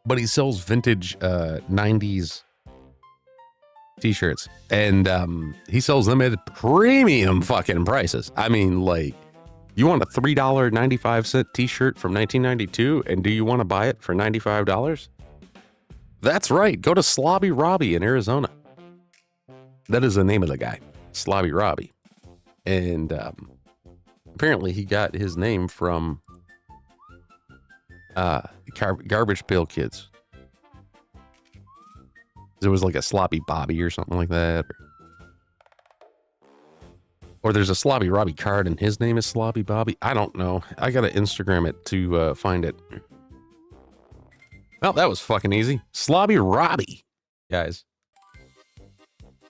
But he sells vintage 90s t-shirts. And he sells them at premium fucking prices. I mean, like, you want a $3.95 t-shirt from 1992, and do you want to buy it for $95? That's right. Go to Slobby Robbie in Arizona. That is the name of the guy, Slobby Robbie. And apparently he got his name from Garbage Pail Kids. There was like a Sloppy Bobby or something like that. Or there's a Sloppy Robbie card and his name is Sloppy Bobby. I don't know. I gotta Instagram it to find it. Well, that was fucking easy. Sloppy Robbie, guys.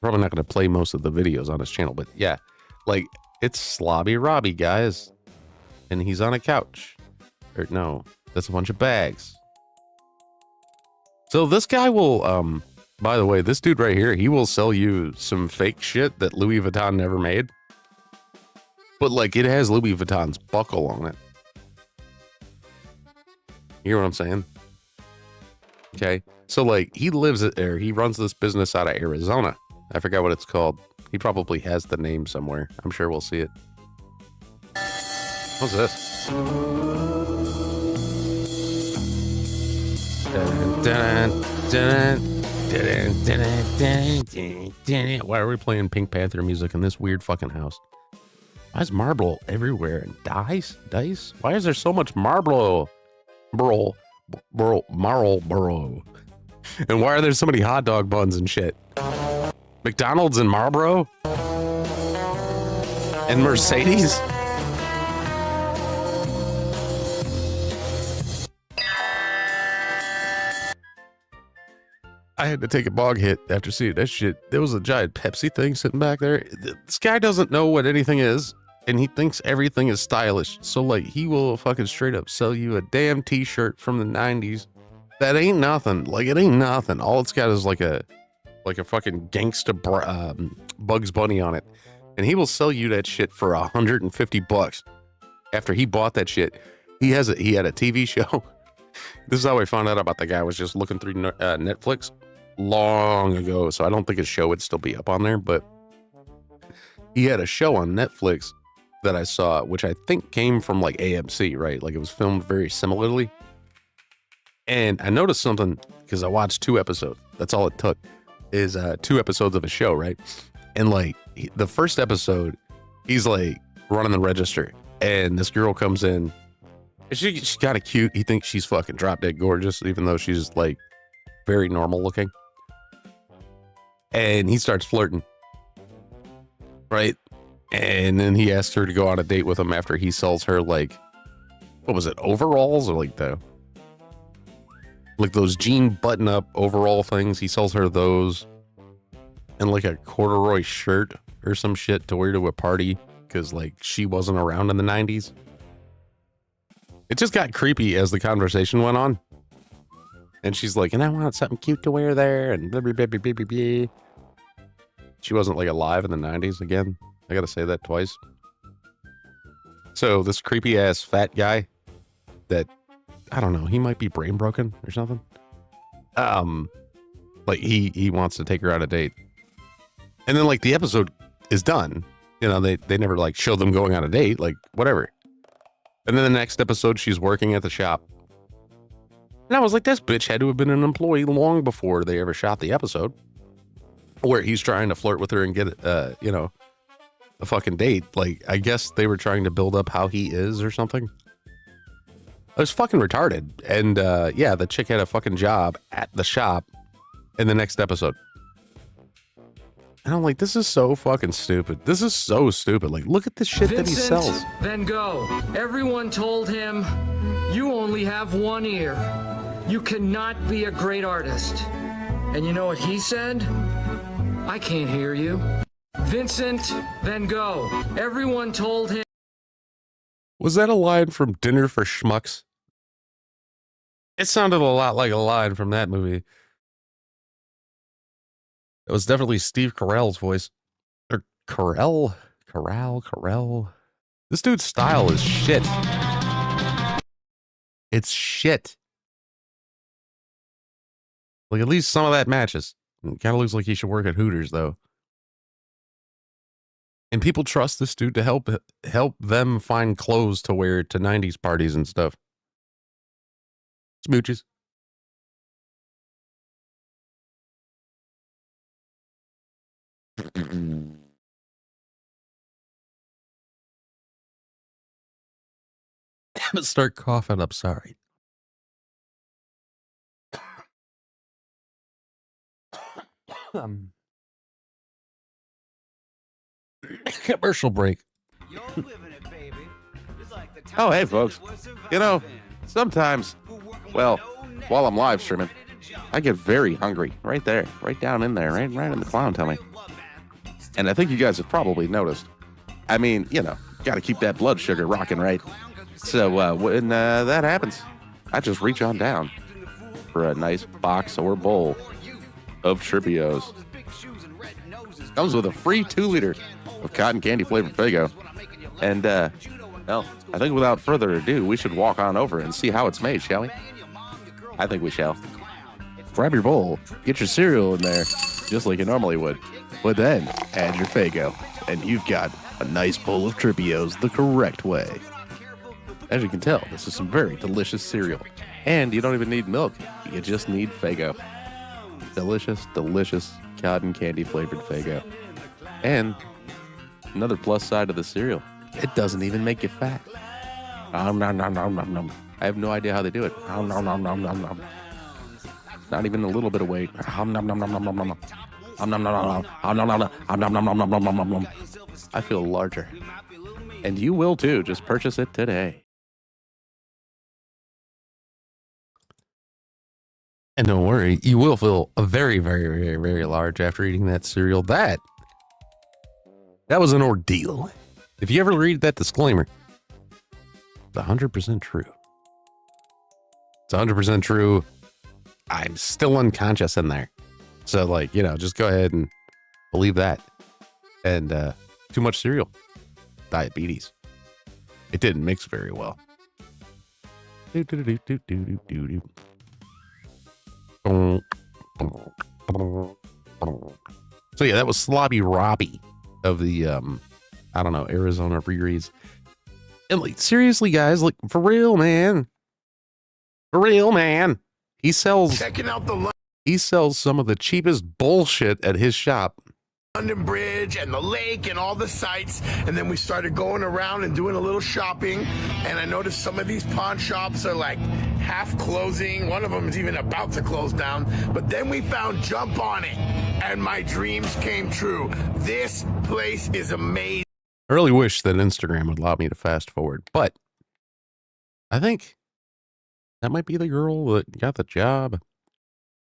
Probably not gonna play most of the videos on his channel, but yeah. Like, it's Sloppy Robbie, guys. And he's on a couch. Or no, that's a bunch of bags. So this guy will, by the way, this dude right here, he will sell you some fake shit that Louis Vuitton never made. But like, it has Louis Vuitton's buckle on it. You hear what I'm saying? Okay. So like, he runs this business out of Arizona. I forgot what it's called. He probably has the name somewhere. I'm sure we'll see it. What's this? Why are we playing Pink Panther music in this weird fucking house? Why is marble everywhere? And dice? Why is there so much marble? Marlboro. And why are there so many hot dog buns and shit? McDonald's and Marlboro? And Mercedes? I had to take a bog hit after seeing that shit. There was a giant Pepsi thing sitting back there. This guy doesn't know what anything is, and he thinks everything is stylish. So, like, he will fucking straight up sell you a damn t-shirt from the 90s. That ain't nothing. Like, it ain't nothing. All it's got is like a fucking gangsta Bugs Bunny on it. And he will sell you that shit for $150 after he bought that shit. He had a TV show. This is how I found out about the guy. I was just looking through Netflix long ago, so I don't think his show would still be up on there, but he had a show on Netflix that I saw, which I think came from like AMC, right? Like, it was filmed very similarly. And I noticed something because I watched 2 episodes. That's all it took, is 2 episodes of a show, right? And like, the first episode, he's like running the register, and this girl comes in. She's kind of cute. He thinks she's fucking drop dead gorgeous, even though she's like very normal looking. And he starts flirting, right? And then he asks her to go on a date with him after he sells her, like, what was it, overalls, or like those jean button up overall things. He sells her those, and like a corduroy shirt or some shit to wear to a party because like she wasn't around in the 90s. It just got creepy as the conversation went on. And she's like, and I want something cute to wear there, and blah, blah, blah, blah, blah, blah. She wasn't like alive in the 90s again. I gotta say that twice. So this creepy ass fat guy that, I don't know, he might be brain broken or something. Like he wants to take her on a date. And then like the episode is done. You know, they never like show them going on a date, like whatever. And then the next episode, she's working at the shop. And I was like, this bitch had to have been an employee long before they ever shot the episode where he's trying to flirt with her and get, you know, a fucking date. Like, I guess they were trying to build up how he is or something. It was fucking retarded. And, yeah, the chick had a fucking job at the shop in the next episode. And I'm like, this is so fucking stupid. This is so stupid. Like, look at the shit that he sells. Van Gogh. Everyone told him, you only have one ear. You cannot be a great artist. And you know what he said? I can't hear you. Vincent Van Gogh. Everyone told him. Was that a line from Dinner for Schmucks? It sounded a lot like a line from that movie. It was definitely Steve Carell's voice. Or Carell? Carell. This dude's style is shit. It's shit. Like, at least some of that matches. It kind of looks like he should work at Hooters, though. And people trust this dude to help them find clothes to wear to 90s parties and stuff. Smooches. I'm gonna start coughing. I'm sorry. Commercial break. Oh, hey, folks. You know, sometimes, well, while I'm live streaming, I get very hungry right there, right down in there, right in the clown tummy. And I think you guys have probably noticed. I mean, you know, got to keep that blood sugar rocking, right? So when that happens, I just reach on down for a nice box or bowl of Trippios. Comes with a free 2-liter of cotton candy flavored Faygo. And, well, I think without further ado, we should walk on over and see how it's made, shall we? I think we shall. Grab your bowl, get your cereal in there, just like you normally would. But then, add your Faygo, and you've got a nice bowl of Trippios the correct way. As you can tell, this is some very delicious cereal. And you don't even need milk, you just need Faygo. Delicious, delicious cotton candy flavored Faygo. And another plus side of the cereal, it doesn't even make you fat. Nom, nom, nom, nom, nom, nom. I have no idea how they do it. Nom, nom, nom, nom, nom, nom. Not even a little bit of weight. Nom, nom, nom, nom, nom, nom, nom. Nom, nom, nom, nom, nom, nom, nom, nom, nom, nom, nom, nom, nom, nom. I feel larger. And you will too. Just purchase it today. And don't worry, you will feel a very, very, very, very large after eating that cereal. That was an ordeal. If you ever read that disclaimer, it's 100% true. It's 100% true. I'm still unconscious in there. So, like, you know, just go ahead and believe that. And too much cereal. Diabetes. It didn't mix very well. So yeah, that was Slobby Robbie of the I don't know, Arizona rereads. And like, seriously, guys, like, for real, man. For real, man. He sells some of the cheapest bullshit at his shop. London Bridge and the lake and all the sights, and then we started going around and doing a little shopping, and I noticed some of these pawn shops are like half closing. One of them is even about to close down, but then we found Jump On It and my dreams came true. This place is amazing. I really wish that Instagram would allow me to fast forward, but I think that might be the girl that got the job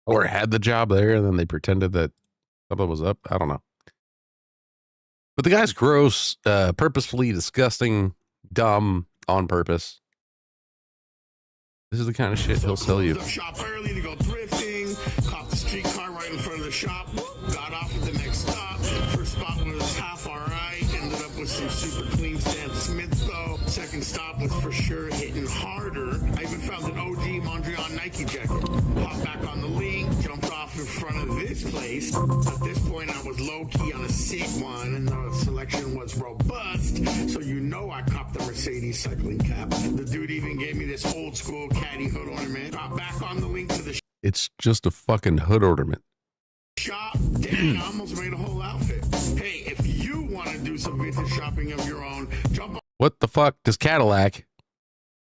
or had the job there, and then they pretended that something was up. I don't know. But the guy's gross, purposefully disgusting, dumb, on purpose. This is the kind of shit he'll sell you. Shop early to go thrifting, caught the streetcar right in front of the shop, got off at the next stop. First spot was half alright, ended up with some super clean Stan Smiths though. Second stop was for sure hitting harder. I even found an OG Mondrian Nike jacket. Hopped back on the link, jumped off in front of this place. At this point I was low-key on a sick one and the selection was robust, so you know I copped the Mercedes cycling cap. The dude even gave me this old school caddy hood ornament. Got back on the link to the It's just a fucking hood ornament. shop. Dang, I almost made a whole outfit. Hey, if you want to do some vintage shopping of your own, jump on. What the fuck does Cadillac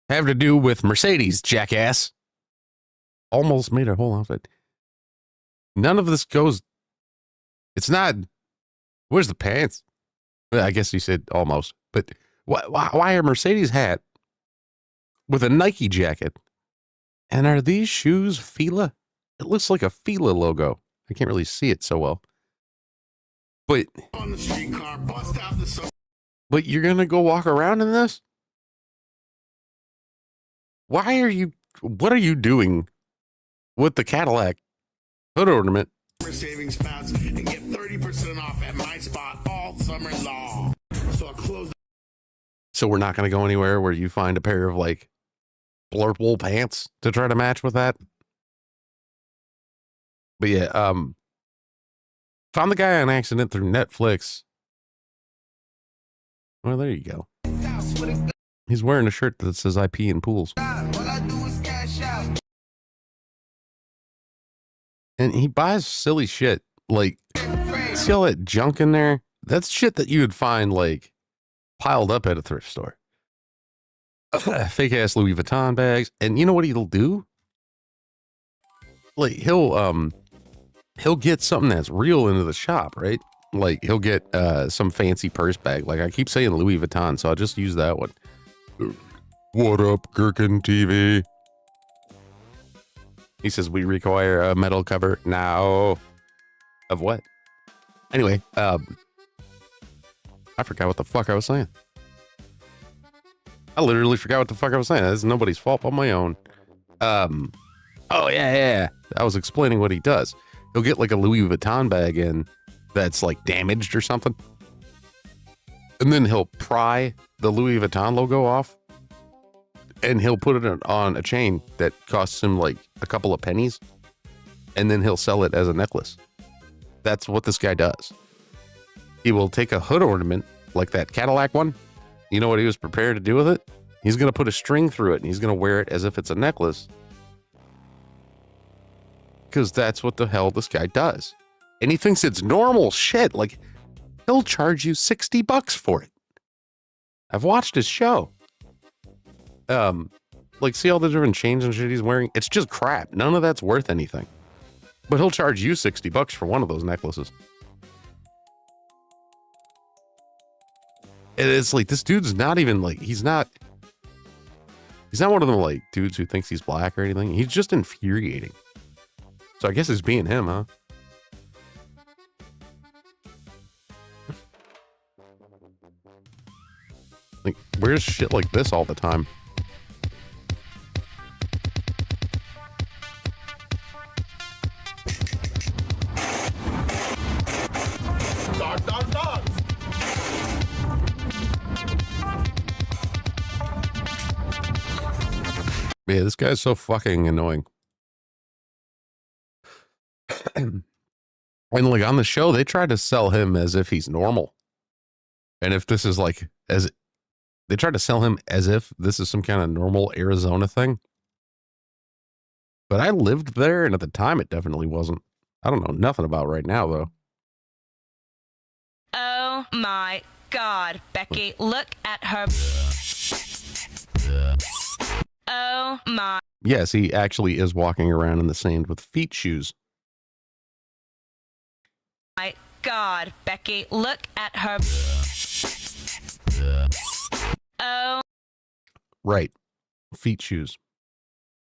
have to do with Mercedes, jackass? Almost made a whole outfit. None of this goes. It's not. Where's the pants? Well, I guess you said almost. But why a Mercedes hat with a Nike jacket? And are these shoes Fila? It looks like a Fila logo. I can't really see it so well. But On the streetcar, bust out the but you're gonna go walk around in this? What are you doing with the Cadillac hood ornament? summer savings spots and get 30% off at my spot all summer long. So I closed. So we're not gonna go anywhere where you find a pair of like blurt wool pants to try to match with that. But yeah, found the guy on accident through Netflix. Well, there you go. He's wearing a shirt that says IP in pools. And he buys silly shit. Like, see all that junk in there? That's shit that you would find, like, piled up at a thrift store. Fake ass Louis Vuitton bags. And you know what he'll do? Like, he'll he'll get something that's real into the shop, right? Like he'll get some fancy purse bag. Like I keep saying Louis Vuitton, so I'll just use that one. What up, Gherkin TV? He says we require a metal cover now. Of what? Anyway, I forgot what the fuck I was saying. I literally forgot what the fuck I was saying. It's nobody's fault but my own. Oh yeah. I was explaining what he does. He'll get like a Louis Vuitton bag in that's like damaged or something. And then he'll pry the Louis Vuitton logo off. And he'll put it on a chain that costs him like a couple of pennies. And then he'll sell it as a necklace. That's what this guy does. He will take a hood ornament like that Cadillac one. You know what he was prepared to do with it? He's going to put a string through it and he's going to wear it as if it's a necklace. Because that's what the hell this guy does. And he thinks it's normal shit. Like, he'll charge you $60 for it. I've watched his show. Like, see all the different chains and shit he's wearing? It's just crap. None of that's worth anything. But he'll charge you $60 for one of those necklaces. And it's like, this dude's not even like, he's not one of them like dudes who thinks he's black or anything. He's just infuriating. So I guess it's being him, huh? Like, where's shit like this all the time? Dogs. Yeah, this guy's so fucking annoying. And like on the show, they try to sell him as if he's normal. And if this is like, they try to sell him as if this is some kind of normal Arizona thing. But I lived there, and at the time, it definitely wasn't. I don't know nothing about right now, though. Oh my God, Becky, look at her. Oh my. Yes, he actually is walking around in the sand with feet shoes. My God, Becky, look at her. Oh. Right. Feet shoes.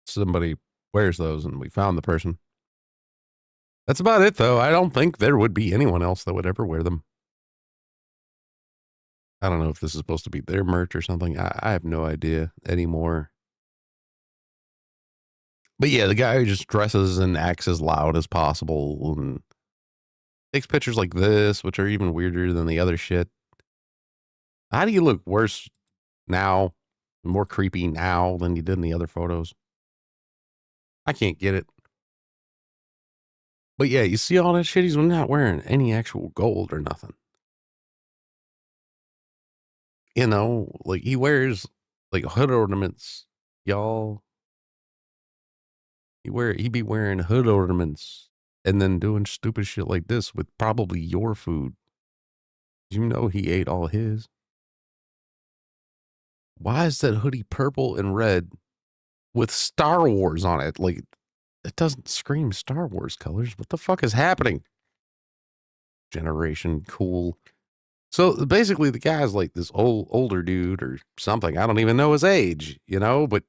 Somebody wears those, and we found the person. That's about it, though. I don't think there would be anyone else that would ever wear them. I don't know if this is supposed to be their merch or something. I have no idea anymore. But yeah, the guy who just dresses and acts as loud as possible and takes pictures like this, which are even weirder than the other shit. How do you look worse now, more creepy now than you did in the other photos? I can't get it. But yeah, you see all that shit? He's not wearing any actual gold or nothing. You know, like he wears like hood ornaments, y'all. He'd be wearing hood ornaments and then doing stupid shit like this with probably your food. You know he ate all his. Why is that hoodie purple and red with Star Wars on it? Like, it doesn't scream Star Wars colors. What the fuck is happening? Generation cool. So basically the guy's like this older dude or something. I don't even know his age, you know, but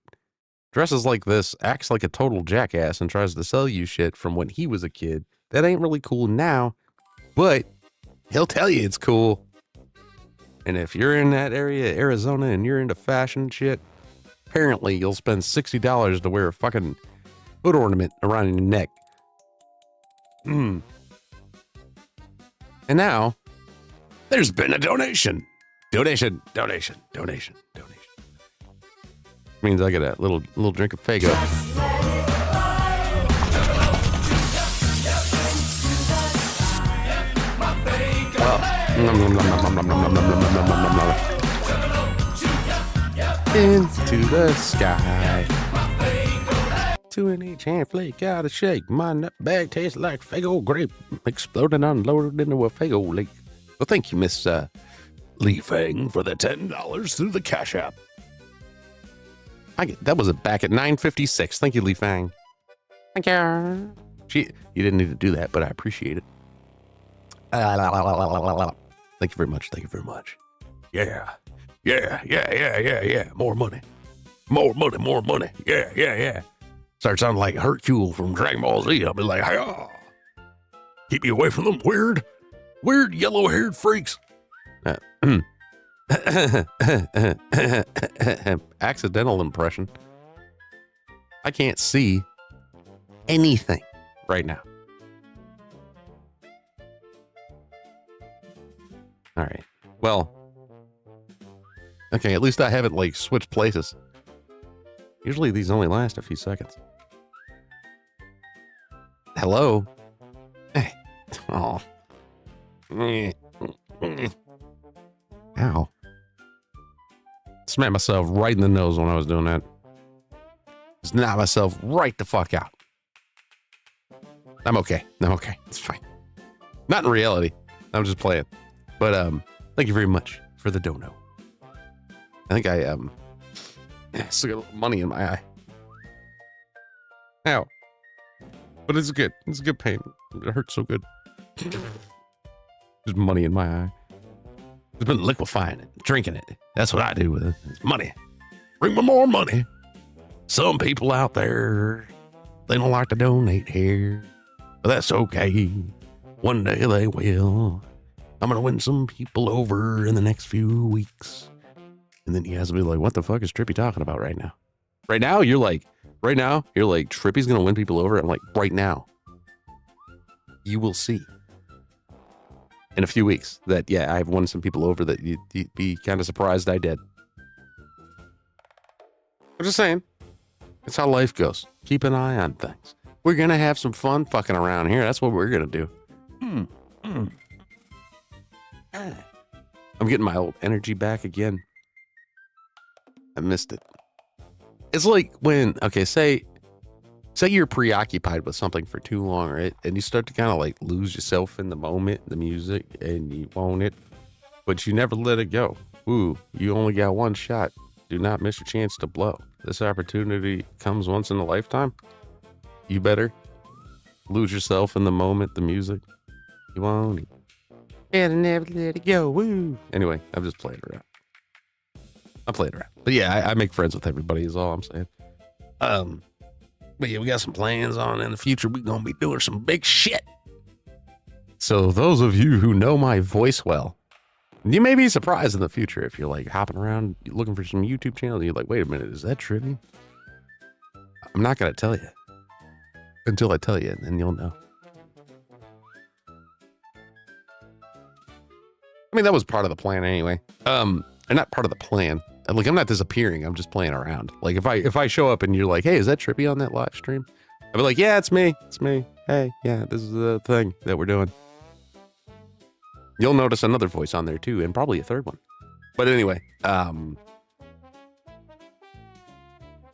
dresses like this, acts like a total jackass, and tries to sell you shit from when he was a kid. That ain't really cool now, but he'll tell you it's cool. And if you're in that area, Arizona, and you're into fashion shit, apparently you'll spend $60 to wear a fucking hood ornament around your neck. And now, there's been a donation. Donation. Means I get a little drink of Fago. Into the sky. 2 in each hand, flake, gotta shake. My nut bag tastes like Fago grape. Exploded, unloaded into a Fago lake. Well, thank you, Miss Lee Fang, for the $10 through the Cash App. That was back at 9:56. Thank you, Lee Fang. Thank you. You didn't need to do that, but I appreciate it. Thank you very much. Thank you very much. Yeah. More money. More money, more money. Yeah. Start sounding like Hercule from Dragon Ball Z. I'll be like, hi keep you away from them weird yellow-haired freaks. Accidental impression. I can't see anything right now. All right. Well, okay, at least I haven't like switched places. Usually these only last a few seconds. Hello? Hey. Oh. Ow. Smacked myself right in the nose when I was doing that. Just knocked myself right the fuck out. I'm okay. It's fine. Not in reality. I'm just playing. But thank you very much for the dono. I think I still got a little money in my eye. Ow. But it's good. It's a good pain. It hurts so good. There's money in my eye. I've been liquefying it, drinking it. That's what I do with it. It's money. Bring me more money. Some people out there, they don't like to donate here. But that's okay. One day they will. I'm going to win some people over in the next few weeks. And then you guys will be like, what the fuck is Trippy talking about right now? Right now, you're like, Trippy's going to win people over. I'm like, right now. You will see. In a few weeks that, yeah, I've won some people over that you'd be kind of surprised I did. I'm just saying. It's how life goes. Keep an eye on things. We're going to have some fun fucking around here. That's what we're going to do. I'm getting my old energy back again. I missed it. It's like when, okay, say you're preoccupied with something for too long, right? And you start to kind of like lose yourself in the moment, the music, and you want it, but you never let it go. Ooh, you only got one shot. Do not miss your chance to blow. This opportunity comes once in a lifetime. You better lose yourself in the moment, the music. You want it. And never let it go. Woo. Anyway, I'm just playing around. But yeah, I make friends with everybody is all I'm saying. But yeah, we got some plans on in the future. We're going to be doing some big shit. So those of you who know my voice well, you may be surprised in the future if you're like hopping around looking for some YouTube channels. You're like, wait a minute, is that Trippy? I'm not going to tell you until I tell you, and then you'll know. I mean, that was part of the plan anyway. And not part of the plan. Like, I'm not disappearing. I'm just playing around. Like, if I show up and you're like, hey, is that Trippy on that live stream? I'll be like, yeah, it's me. It's me. Hey, yeah, this is the thing that we're doing. You'll notice another voice on there too, and probably a third one. But anyway, I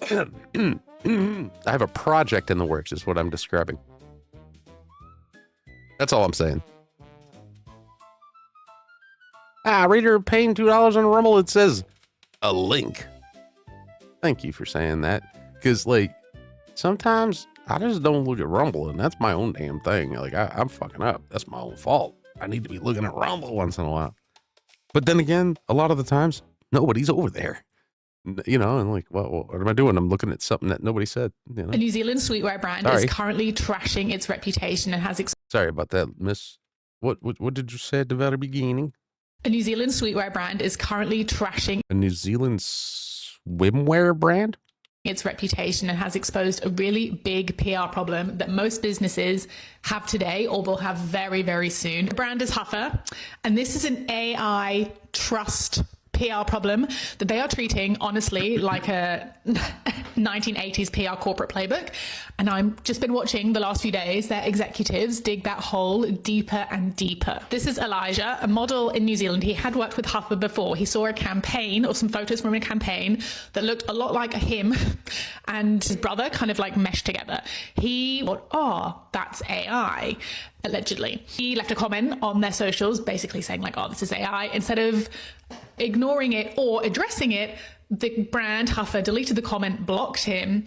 have a project in the works is what I'm describing. That's all I'm saying. Reader paying $2 on Rumble, it says a link. Thank you for saying that. Because, like, sometimes I just don't look at Rumble, and that's my own damn thing. Like, I'm fucking up. That's my own fault. I need to be looking at Rumble once in a while. But then again, a lot of the times, nobody's over there. You know, and like, what am I doing? I'm looking at something that nobody said. You know? A New Zealand streetwear brand is currently trashing its reputation and has... Sorry about that, miss. What did you say at the very beginning? A New Zealand streetwear brand is currently trashing... A New Zealand swimwear brand? Its reputation and has exposed a really big PR problem that most businesses have today or will have very, very soon. The brand is Huffer, and this is an AI trust PR problem that they are treating, honestly, like a 1980s PR corporate playbook. And I've just been watching the last few days, their executives dig that hole deeper and deeper. This is Elijah, a model in New Zealand. He had worked with Huffer before. He saw a campaign or some photos from a campaign that looked a lot like him and his brother kind of like meshed together. He thought, oh, that's AI. Allegedly. He left a comment on their socials basically saying like, oh, this is AI. Instead of ignoring it or addressing it, the brand Huffer deleted the comment, blocked him,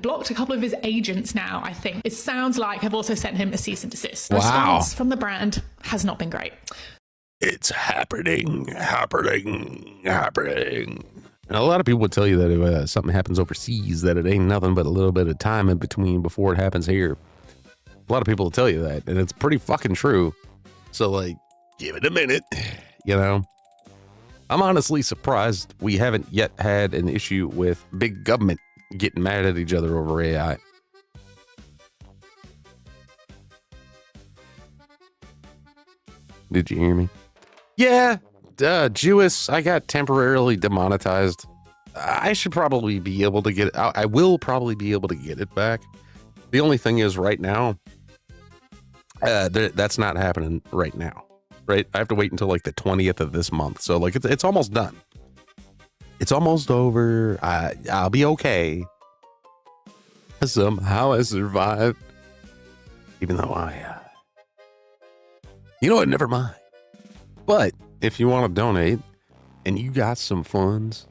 blocked a couple of his agents now, I think. It sounds like have also sent him a cease and desist. The response from the brand has not been great. It's happening. And a lot of people would tell you that if something happens overseas, that it ain't nothing but a little bit of time in between before it happens here. A lot of people will tell you that, and it's pretty fucking true. So, like, give it a minute, you know? I'm honestly surprised we haven't yet had an issue with big government getting mad at each other over AI. Did you hear me? Yeah, Jewess, I got temporarily demonetized. I should probably be able to get it. I will probably be able to get it back. The only thing is right now, that's not happening right now, right? I have to wait until like the 20th of this month. So like it's almost done. It's almost over. I'll be okay. Somehow I survived. Even though you know what? Never mind. But if you want to donate and you got some funds,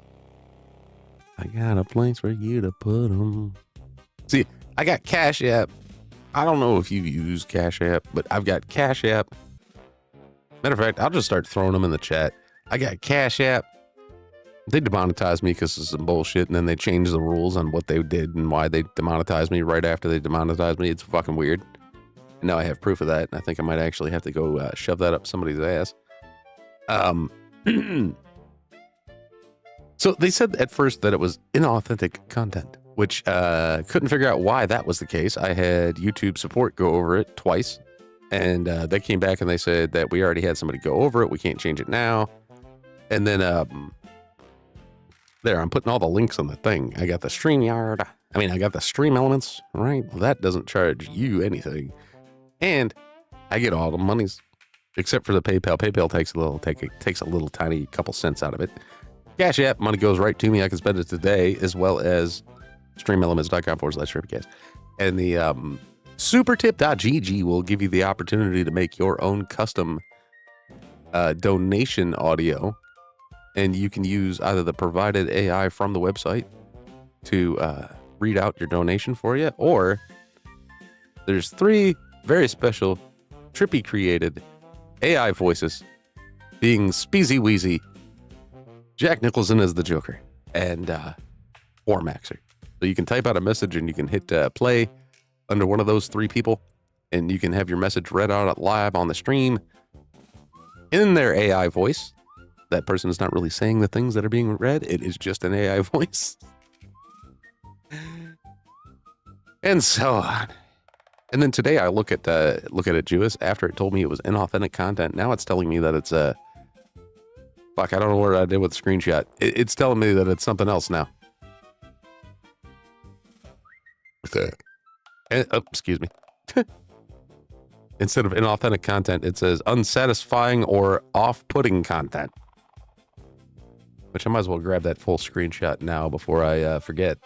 I got a place for you to put them. See, I got Cash App. I don't know if you use Cash App, but I've got Cash App. Matter of fact, I'll just start throwing them in the chat. I got Cash App. They demonetized me because of some bullshit, and then they changed the rules on what they did and why they demonetized me right after they demonetized me. It's fucking weird. And now I have proof of that, and I think I might actually have to go shove that up somebody's ass. So they said at first that it was inauthentic content, which couldn't figure out why that was the case. I had YouTube support go over it twice, and they came back and they said that we already had somebody go over it. We can't change it now. And then there, I'm putting all the links on the thing. I got the StreamYard. I got the Stream Elements, right? Well, that doesn't charge you anything. And I get all the monies, except for the PayPal. PayPal takes a little tiny couple cents out of it. Cash App, money goes right to me. I can spend it today, as well as streamelements.com/TrippyCast. And the supertip.gg will give you the opportunity to make your own custom donation audio. And you can use either the provided AI from the website to read out your donation for you, or there's 3 very special Trippy created AI voices, being Speezy Wheezy, Jack Nicholson as the Joker, and Warmaxer. So you can type out a message and you can hit play under one of those 3 people, and you can have your message read out live on the stream in their AI voice. That person is not really saying the things that are being read. It is just an AI voice. And so on. And then today I look at it, Jewess, after it told me it was inauthentic content. Now it's telling me that it's fuck, I don't know what I did with the screenshot. It's telling me that it's something else now. Excuse me. Instead of inauthentic content, it says unsatisfying or off-putting content. Which I might as well grab that full screenshot now before I forget.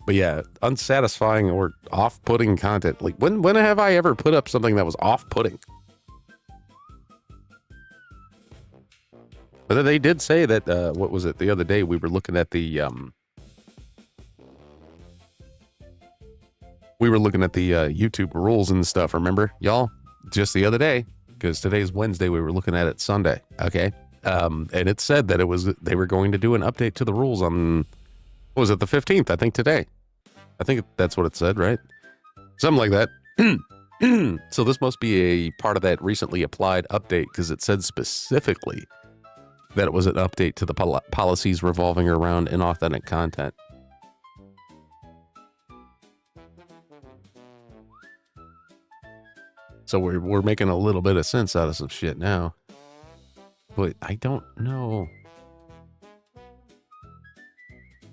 But yeah, unsatisfying or off-putting content. Like, when have I ever put up something that was off-putting? But they did say that, what was it? The other day we were looking at the, YouTube rules and stuff, remember, y'all? Just the other day, because today's Wednesday, we were looking at it Sunday, okay? And it said that they were going to do an update to the rules on, what was it, the 15th, I think today. I think that's what it said, right? Something like that. So this must be a part of that recently applied update, because it said specifically that it was an update to the policies revolving around inauthentic content. So we're making a little bit of sense out of some shit now. But I don't know.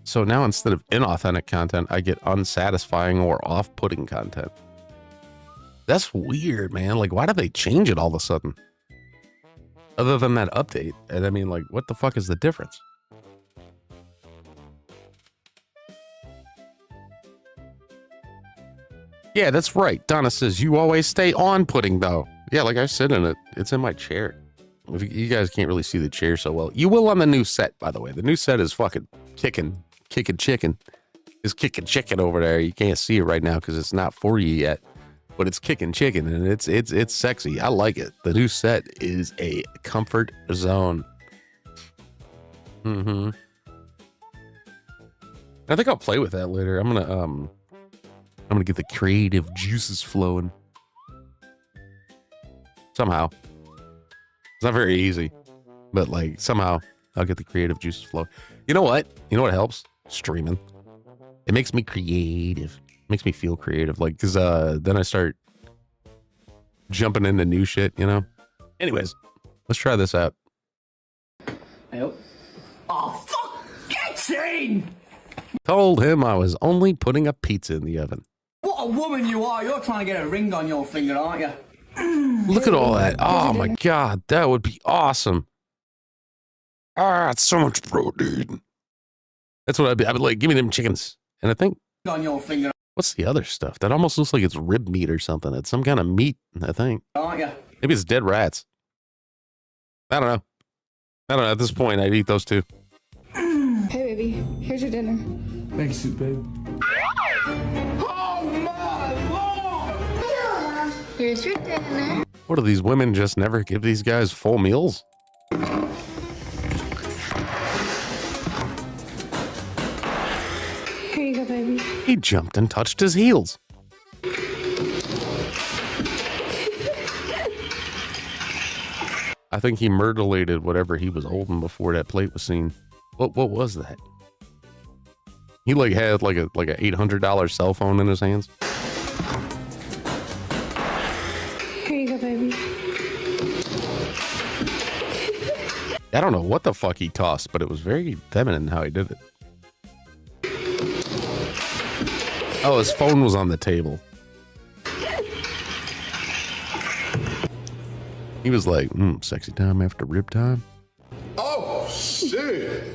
So now instead of inauthentic content, I get unsatisfying or off-putting content. That's weird, man. Like, why did they change it all of a sudden? Other than that update. And I mean, like, what the fuck is the difference? Yeah, that's right. Donna says, you always stay on putting, though. Yeah, like I sit in it. It's in my chair. You guys can't really see the chair so well. You will on the new set, by the way. The new set is fucking kicking chicken. It's kicking chicken over there. You can't see it right now because it's not for you yet. But it's kicking chicken, and it's sexy. I like it. The new set is a comfort zone. Mm-hmm. I think I'll play with that later. I'm gonna get the creative juices flowing. Somehow. It's not very easy, but like somehow I'll get the creative juices flowing. You know what? You know what helps? Streaming. It makes me creative. Makes me feel creative, like, because then I start jumping into new shit, you know. Anyways, let's try this out. Oh, fuck! Get seen! Told him I was only putting a pizza in the oven. What a woman you are! You're trying to get a ring on your finger, aren't you? Look at all that. Oh my god, that would be awesome. It's so much protein. That's what I'd be like, give me them chickens. And I think On your finger, what's the other stuff? That almost looks like it's rib meat or something. It's some kind of meat, I think. aren't you? Maybe it's dead rats. I don't know. At this point, I'd eat those too. Hey, baby. Here's your dinner. Thanks, babe. Oh my lord! Here's your dinner. What do these women just never give these guys full meals? Here you go, baby. He jumped and touched his heels. I think he murderlated whatever he was holding before that plate was seen. What was that? He like had like a $800 cell phone in his hands. Here you go, baby. I don't know what the fuck he tossed, but it was very feminine how he did it. Oh, his phone was on the table. He was like, sexy time after rib time. Oh, shit.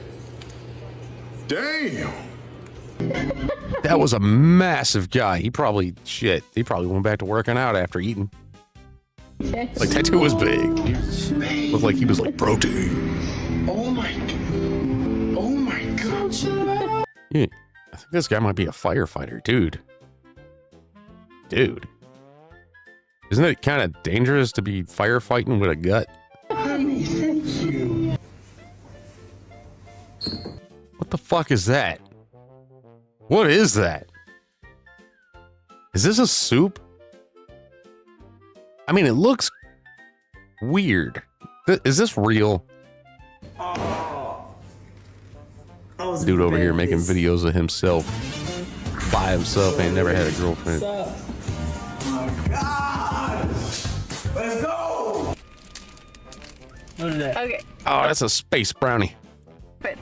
Damn. That was a massive guy. He probably went back to working out after eating. Like, that dude was big. He looked like he was like protein. Oh my god. Yeah, I think this guy might be a firefighter, dude. Isn't it kind of dangerous to be firefighting with a gut? Honey, thank you. What the fuck is that? What is that? Is this a soup? I mean, it looks weird. Is this real? Dude over here making videos of himself by himself. Ain't never had a girlfriend. Let's go! What is that? Okay. Oh, that's a space brownie. But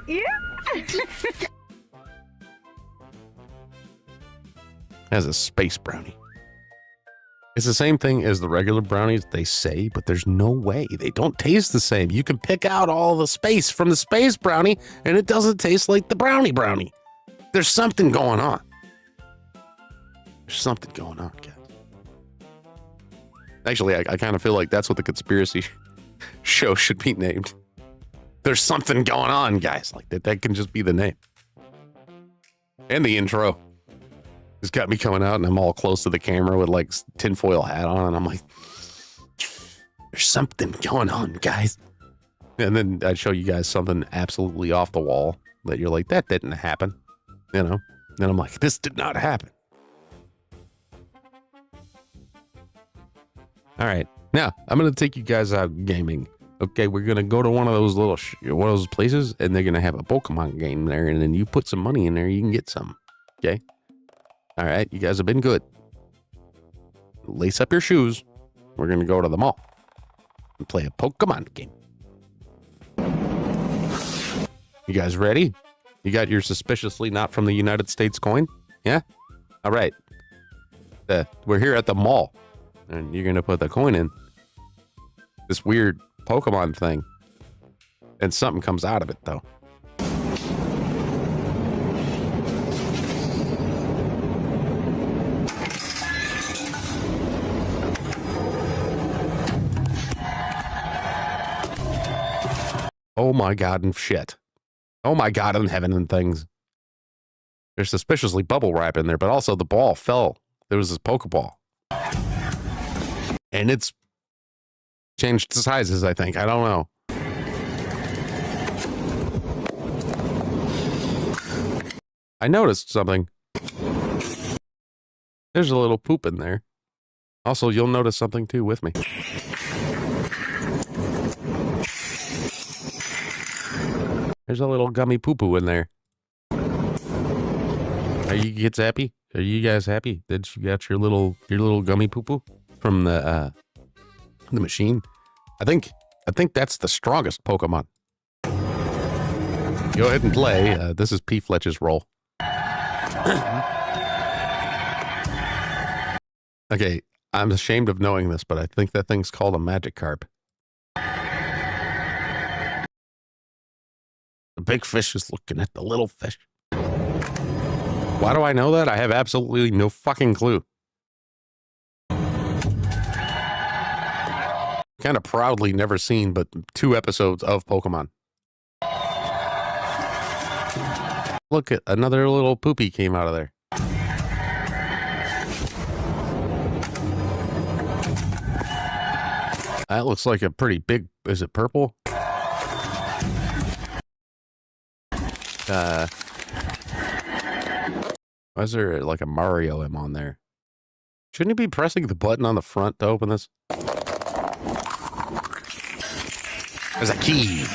yeah. That's a space brownie. It's the same thing as the regular brownies, they say, but there's no way. They don't taste the same. You can pick out all the space from the space brownie, and it doesn't taste like the brownie. There's something going on. There's something going on, guys. Actually, I kind of feel like that's what the conspiracy show should be named. There's something going on, guys. Like that can just be the name. And the intro. It's got me coming out and I'm all close to the camera with like tinfoil hat on and I'm like, there's something going on, guys. And then I'd show you guys something absolutely off the wall that you're like, that didn't happen. You know? And I'm like, this did not happen. All right, now I'm gonna take you guys out gaming. Okay, we're gonna go to one of those little one of those places, and they're gonna have a Pokemon game there, and then you put some money in there, you can get some. Okay. All right, you guys have been good. Lace up your shoes. We're gonna go to the mall and play a Pokemon game. You guys ready? You got your suspiciously not from the United States coin? Yeah. All right. We're here at the mall. And you're going to put the coin in this weird Pokemon thing. And something comes out of it, though. Oh my God and shit. Oh my God in heaven and things. There's suspiciously bubble wrap in there, but also the ball fell. There was this Pokeball. And it's changed sizes, I think. I don't know. I noticed something. There's a little poop in there. Also, you'll notice something too with me. There's a little gummy poo-poo in there. Are you kids happy? Are you guys happy that you got your little gummy poo-poo from the machine? I think that's the strongest Pokemon. Go ahead and play. This is P. Fletch's role. Okay, I'm ashamed of knowing this, but I think that thing's called a Magikarp. The big fish is looking at the little fish. Why do I know that? I have absolutely no fucking clue. Kind of proudly never seen but 2 episodes of Pokemon. Look at another little poopy came out of there. That looks like a pretty big, is it purple? Why is there like a Mario M on there? Shouldn't you be pressing the button on the front to open this? There's a key.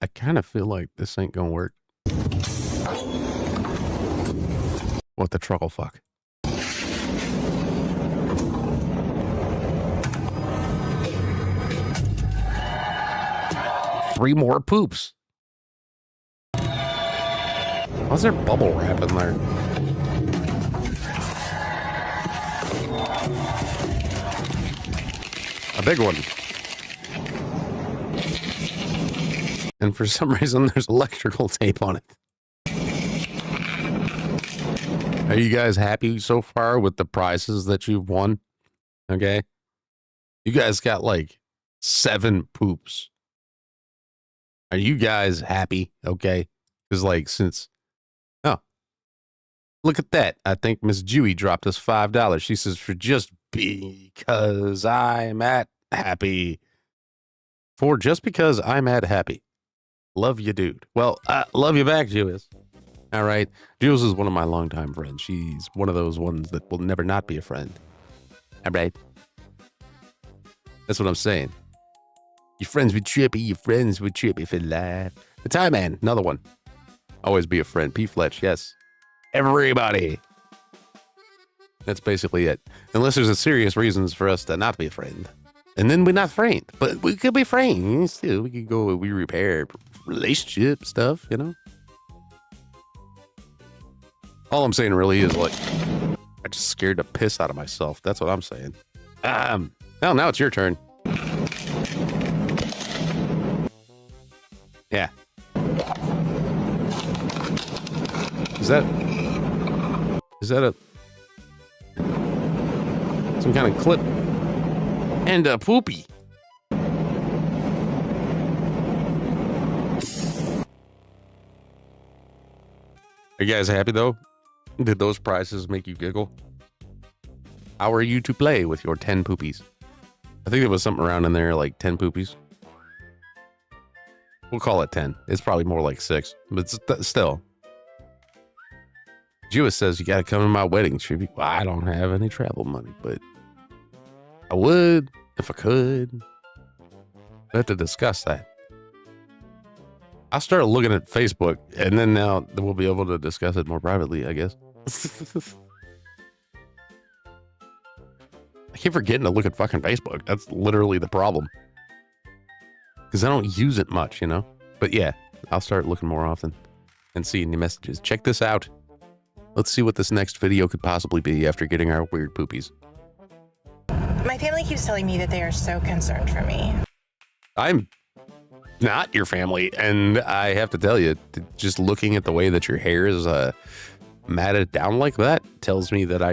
I kind of feel like this ain't gonna work. What the truckle fuck? 3 more poops. Why's there bubble wrap in there? A big one. And for some reason, there's electrical tape on it. Are you guys happy so far with the prizes that you've won? Okay. You guys got like 7 poops. Are you guys happy? Okay. Because like since... Oh. Look at that. I think Miss Dewey dropped us $5. She says, for just because I'm at happy. For just because I'm at happy. Love you, dude. Well, love you back, Jules. All right. Jules is one of my longtime friends. She's one of those ones that will never not be a friend. All right. That's what I'm saying. You're friends with Trippy. You're friends with Trippy for life. The Tie Man, another one. Always be a friend. P. Fletch, yes. Everybody. That's basically it. Unless there's a serious reasons for us to not be a friend. And then we're not friends. But we could be friends still. We could go, we repair relationship stuff, you know? All I'm saying really is like, I just scared the piss out of myself. That's what I'm saying. Now it's your turn. Yeah. Is that a some kind of clip? And a poopy. Are you guys happy though? Did those prizes make you giggle? How are you to play with your 10 poopies? I think there was something around in there like 10 poopies. We'll call it 10. It's probably more like 6, but still. Jewess says you gotta come to my wedding tribute. Well, I don't have any travel money, but I would if I could. We have to discuss that. I'll start looking at Facebook, and then now we'll be able to discuss it more privately, I guess. I keep forgetting to look at fucking Facebook. That's literally the problem. Because I don't use it much, you know? But yeah, I'll start looking more often and seeing the messages. Check this out. Let's see what this next video could possibly be after getting our weird poopies. My family keeps telling me that they are so concerned for me. I'm not your family, and I have to tell you, just looking at the way that your hair is matted down like that tells me that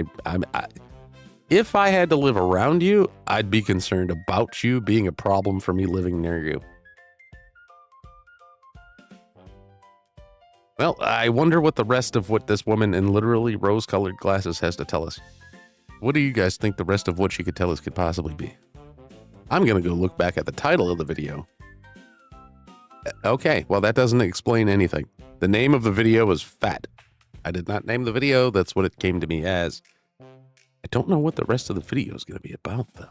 if I had to live around you, I'd be concerned about you being a problem for me living near you. Well, I wonder what the rest of what this woman in literally rose-colored glasses has to tell us. What do you guys think the rest of what she could tell us could possibly be? I'm going to go look back at the title of the video. Okay, well, that doesn't explain anything. The name of the video was Fat. I did not name the video. That's what it came to me as. I don't know what the rest of the video is going to be about, though.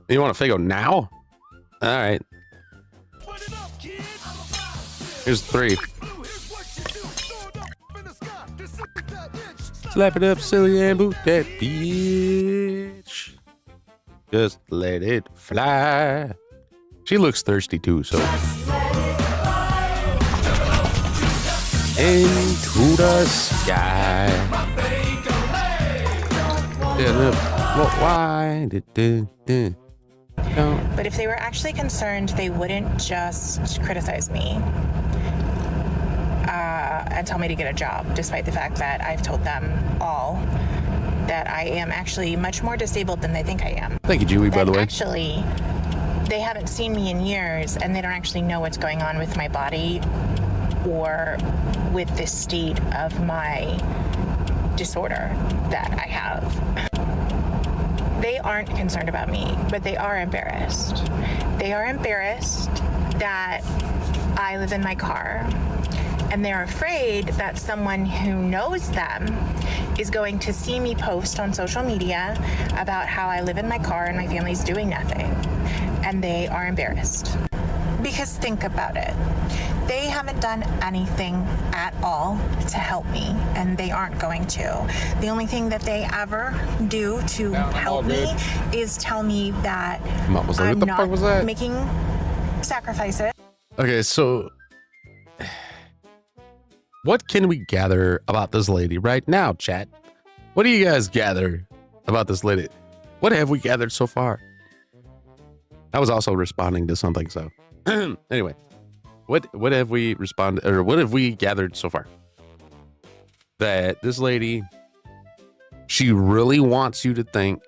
You want to figure now? All right. Here's 3. Slap it up, silly, and boot that bitch. Just let it fly. She looks thirsty too, so. Into the sky. Why did But if they were actually concerned, they wouldn't just criticize me and tell me to get a job, despite the fact that I've told them all that I am actually much more disabled than they think I am. Thank you, Julie, by the way. Actually, they haven't seen me in years, and they don't actually know what's going on with my body or with the state of my disorder that I have. They aren't concerned about me, but they are embarrassed. They are embarrassed that I live in my car, and they're afraid that someone who knows them is going to see me post on social media about how I live in my car and my family's doing nothing. And they are embarrassed. Because think about it. They haven't done anything at all to help me, and they aren't going to. The only thing that they ever do to help me is tell me that I'm not making sacrifices. Okay, so what can we gather about this lady right now, chat? What do you guys gather about this lady? What have we gathered so far? I was also responding to something, so anyway, what have we responded, or what have we gathered so far? That this lady, she really wants you to think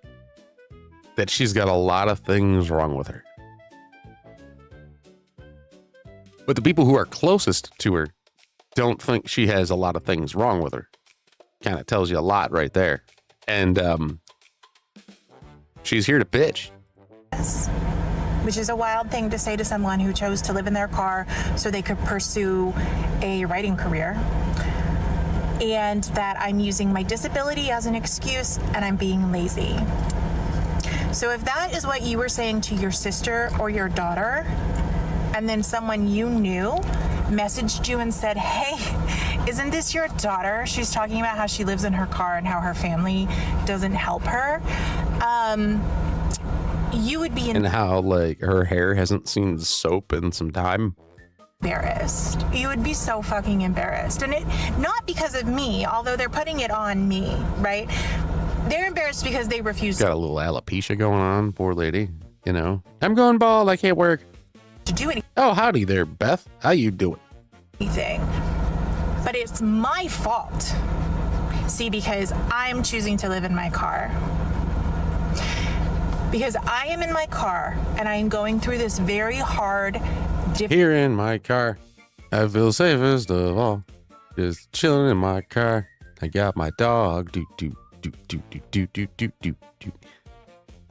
that she's got a lot of things wrong with her. But the people who are closest to her don't think she has a lot of things wrong with her. Kind of tells you a lot right there. And she's here to bitch. Which is a wild thing to say to someone who chose to live in their car so they could pursue a writing career. And that I'm using my disability as an excuse and I'm being lazy. So if that is what you were saying to your sister or your daughter, and then someone you knew messaged you and said, hey, isn't this your daughter? She's talking about how she lives in her car and how her family doesn't help her. You would be and how like her hair hasn't seen soap in some time. Embarrassed. You would be so fucking embarrassed. And it not because of me, although they're putting it on me, right? They're embarrassed because they refuse got a little alopecia going on, poor lady. You know, I'm going bald, I can't work to do anything. Oh, howdy there, Beth. How you doing? But it's my fault. See, because I'm choosing to live in my car. Because I am in my car and I am going through this very hard. Here in my car, I feel safest of all. Just chilling in my car. I got my dog. Do do do do do do do do do do.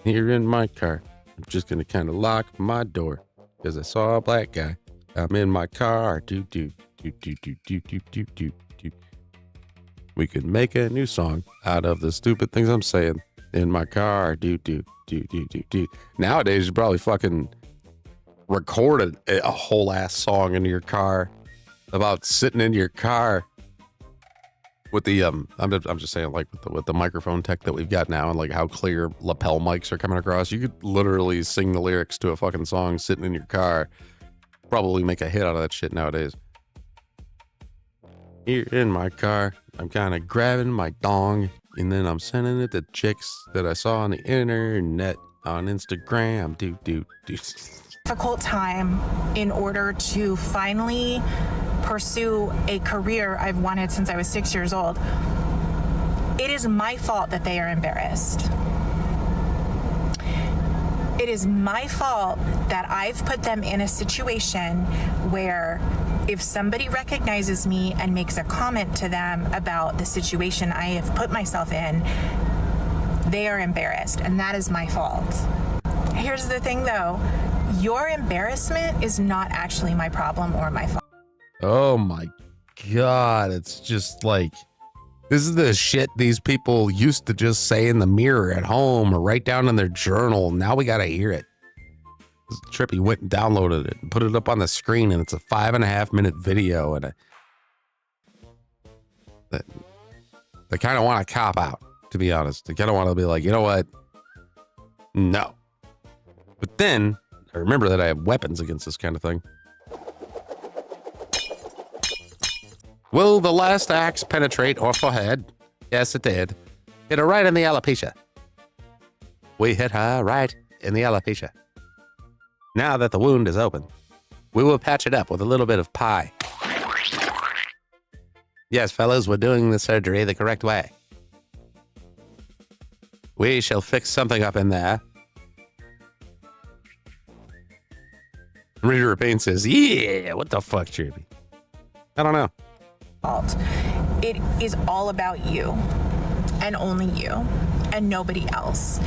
Here in my car, I'm just gonna kind of lock my door because I saw a black guy. I'm in my car. Do do do do do do do do do do. We could make a new song out of the stupid things I'm saying. In my car. Do do. Nowadays, you probably fucking recorded a whole ass song in your car about sitting in your car with the I'm just saying, like with the microphone tech that we've got now and like how clear lapel mics are coming across. You could literally sing the lyrics to a fucking song sitting in your car. Probably make a hit out of that shit nowadays. Here in my car, I'm kind of grabbing my dong. And then I'm sending it to chicks that I saw on the internet, on Instagram. Do. Difficult time in order to finally pursue a career I've wanted since I was 6 years old. It is my fault that they are embarrassed. It is my fault that I've put them in a situation where if somebody recognizes me and makes a comment to them about the situation I have put myself in, they are embarrassed, and that is my fault. Here's the thing though, your embarrassment is not actually my problem or my fault. Oh my God, it's just like, this is the shit these people used to just say in the mirror at home or write down in their journal. Now we gotta hear it. Trippy went and downloaded it and put it up on the screen, and it's a 5.5 minute video, and they kind of want to cop out, to be honest. They kind of want to be like, you know what? No. But then I remember that I have weapons against this kind of thing. Will the last axe penetrate her forehead? Yes, it did. Hit her right in the alopecia. We hit her right in the alopecia. Now that the wound is open, we will patch it up with a little bit of pie. Yes, fellas, we're doing the surgery the correct way. We shall fix something up in there. Reader of Pain says, yeah, what the fuck, Trippy? I don't know. It is all about you and only you and nobody else.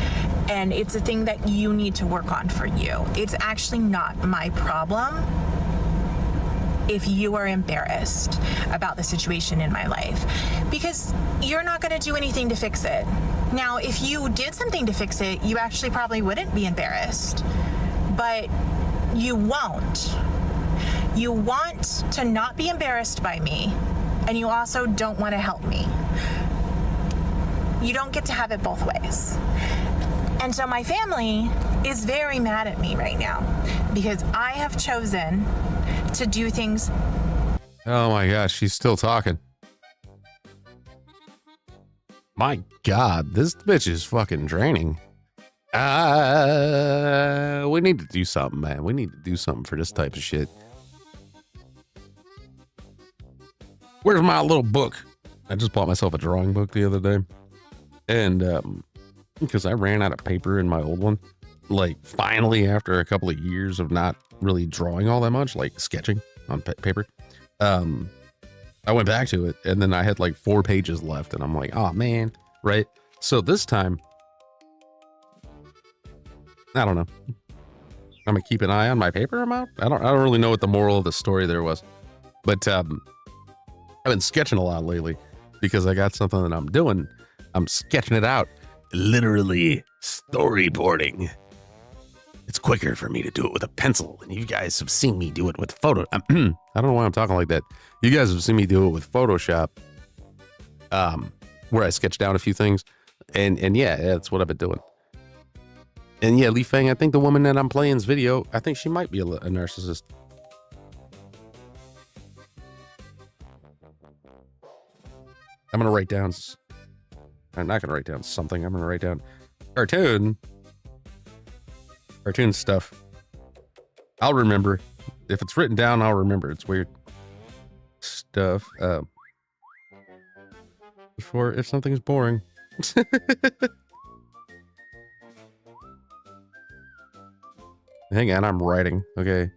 And it's a thing that you need to work on for you. It's actually not my problem if you are embarrassed about the situation in my life, because you're not going to do anything to fix it. Now, if you did something to fix it, you actually probably wouldn't be embarrassed, but you won't. You want to not be embarrassed by me, and you also don't want to help me. You don't get to have it both ways. And so my family is very mad at me right now because I have chosen to do things. Oh my gosh, she's still talking. My God, this bitch is fucking draining. We need to do something, man. We need to do something for this type of shit. Where's my little book? I just bought myself a drawing book the other day. And because I ran out of paper in my old one, like finally after a couple of years of not really drawing all that much, like sketching on paper, I went back to it, and then I had like 4 pages left, and I'm like, oh man, right? So this time, I don't know. I'm gonna keep an eye on my paper amount. I don't really know what the moral of the story there was, but I've been sketching a lot lately because I got something that I'm doing. I'm sketching it out, literally storyboarding. It's quicker for me to do it with a pencil, and you guys have seen me do it with photo. I don't know why I'm talking like that. You guys have seen me do it with Photoshop, where I sketch down a few things, and yeah, that's what I've been doing. And yeah, Lee Fang, I think the woman that I'm playing's video, I think she might be a narcissist. I'm gonna write down. I'm not gonna write down something. I'm gonna write down cartoon stuff. I'll remember. If it's written down, I'll remember. It's weird stuff. Before, if something's boring. Hang on, I'm writing. Okay.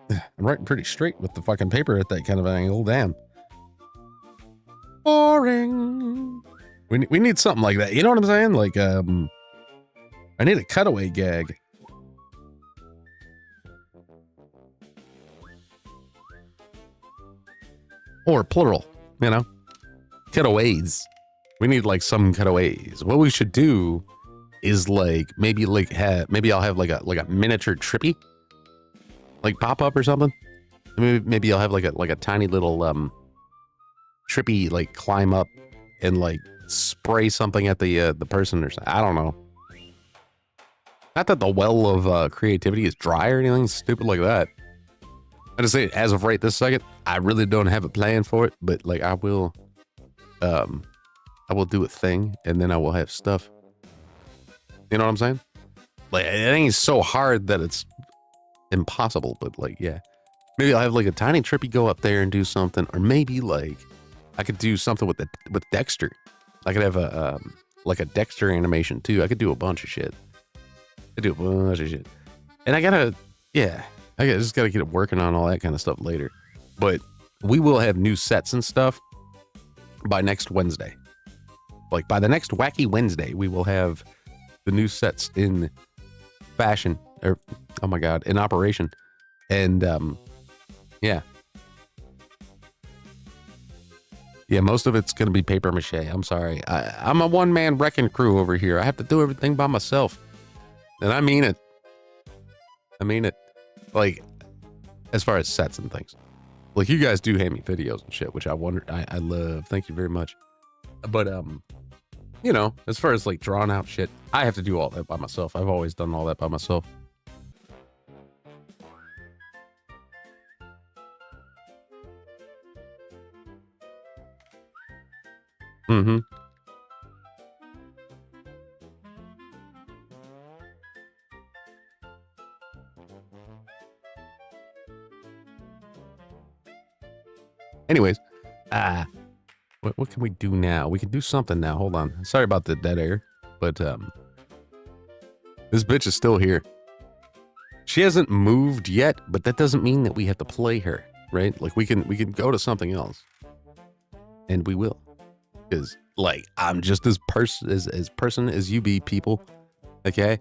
I'm writing pretty straight with the fucking paper at that kind of angle. Damn. Boring. We need something like that. You know what I'm saying? Like, I need a cutaway gag. Or plural, you know? Cutaways. We need like some cutaways. What we should do is like maybe I'll have like a miniature Trippy like pop up or something. Maybe I'll have like a tiny little Trippy like climb up and like spray something at the person or something. I don't know. Not that the well of creativity is dry or anything stupid like that. I just say, as of right this second, I really don't have a plan for it, but like I will do a thing, and then I will have stuff. You know what I'm saying? Like, it ain't so hard that it's impossible, but like, yeah. Maybe I'll have like a tiny Trippy go up there and do something, or maybe like I could do something with Dexter. I could have a like a Dexter animation too. I could do a bunch of shit. And I just gotta get working on all that kind of stuff later. But we will have new sets and stuff by next Wednesday. Like by the next Whacky Wednesday, we will have the new sets in fashion, or oh my god, in operation. And yeah, most of it's gonna be paper mache. I'm sorry, I'm a one-man wrecking crew over here. I have to do everything by myself, and I mean it. Like, as far as sets and things, like you guys do hand me videos and shit, which I love. Thank you very much. But you know, as far as like drawn out shit, I have to do all that by myself. I've always done all that by myself. Mm-hmm. Anyways, what can we do now? We can do something now. Hold on. Sorry about the dead air, but this bitch is still here. She hasn't moved yet, but that doesn't mean that we have to play her, right? Like we can go to something else, and we will, because like I'm just as person as you be, people, okay?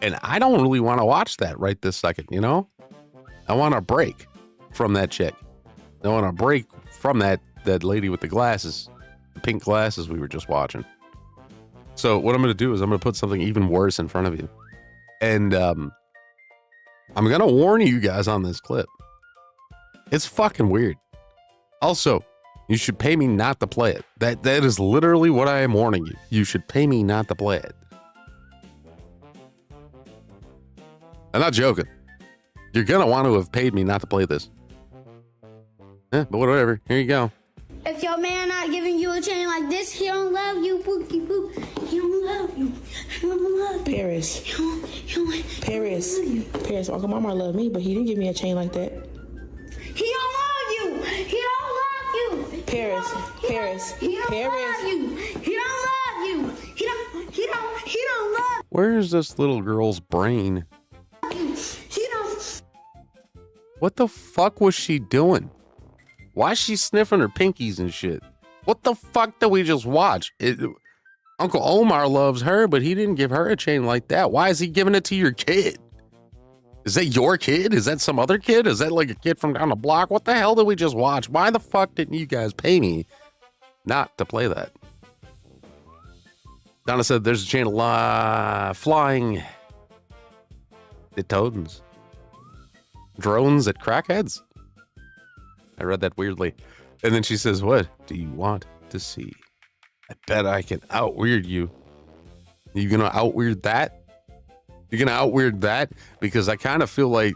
And I don't really want to watch that right this second, you know? I want a break from that chick. I want a break from that lady with the glasses, the pink glasses we were just watching. So what I'm going to do is I'm going to put something even worse in front of you. And I'm going to warn you guys on this clip. It's fucking weird. Also, you should pay me not to play it. That is literally what I am warning you. You should pay me not to play it. I'm not joking. You're going to want to have paid me not to play this. But whatever. Here you go. If your man not giving you a chain like this, he don't love you, Bookie Boo. He don't love you. He don't love you. Paris. Paris, Uncle Mama loved me, but he didn't give me a chain like that. He don't love you. He don't love you. Paris. He don't love you. He don't love you. He don't love Where is this little girl's brain? you. He don't. What the fuck was she doing? Why is she sniffing her pinkies and shit? What the fuck did we just watch? Uncle Omar loves her, but he didn't give her a chain like that. Why is he giving it to your kid? Is that your kid? Is that some other kid? Is that like a kid from down the block? What the hell did we just watch? Why the fuck didn't you guys pay me not to play that? Donna said there's a chain of flying the toads. Drones at crackheads? I read that weirdly. And then she says, what do you want to see? I bet I can out-weird you. You gonna out-weird that? You're gonna out-weird that? Because I kind of feel like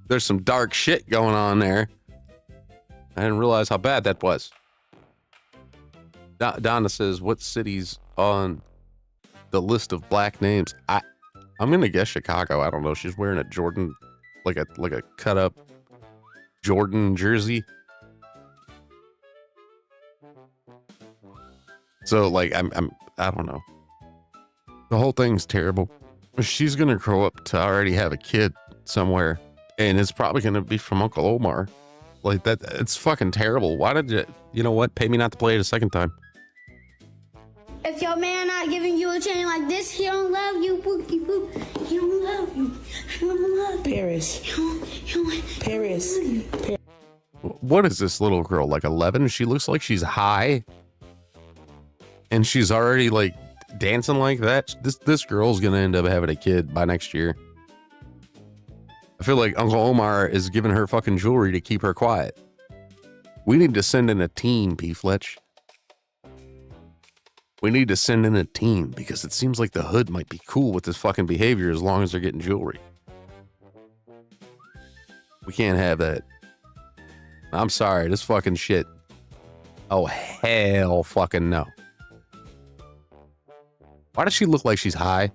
there's some dark shit going on there. I didn't realize how bad that was. Donna says, what city's on the list of black names? I'm gonna guess Chicago. I don't know. She's wearing a Jordan, like a cut-up Jordan jersey. So like I don't know. The whole thing's terrible. She's gonna grow up to already have a kid somewhere, and it's probably gonna be from Uncle Omar. Like that, it's fucking terrible. Why did you know what? Pay me not to play it a second time. If your man not giving you a chain like this, he don't love you, Bookie Boo. He don't love you. He don't love you. Paris. What is this little girl? Like 11? She looks like she's high, and she's already like dancing like that. This girl's gonna end up having a kid by next year. I feel like Uncle Omar is giving her fucking jewelry to keep her quiet. We need to send in a team, P. Fletch. We need to send in a team because it seems like the hood might be cool with this fucking behavior as long as they're getting jewelry. We can't have that. I'm sorry, this fucking shit. Oh, hell fucking no. Why does she look like she's high?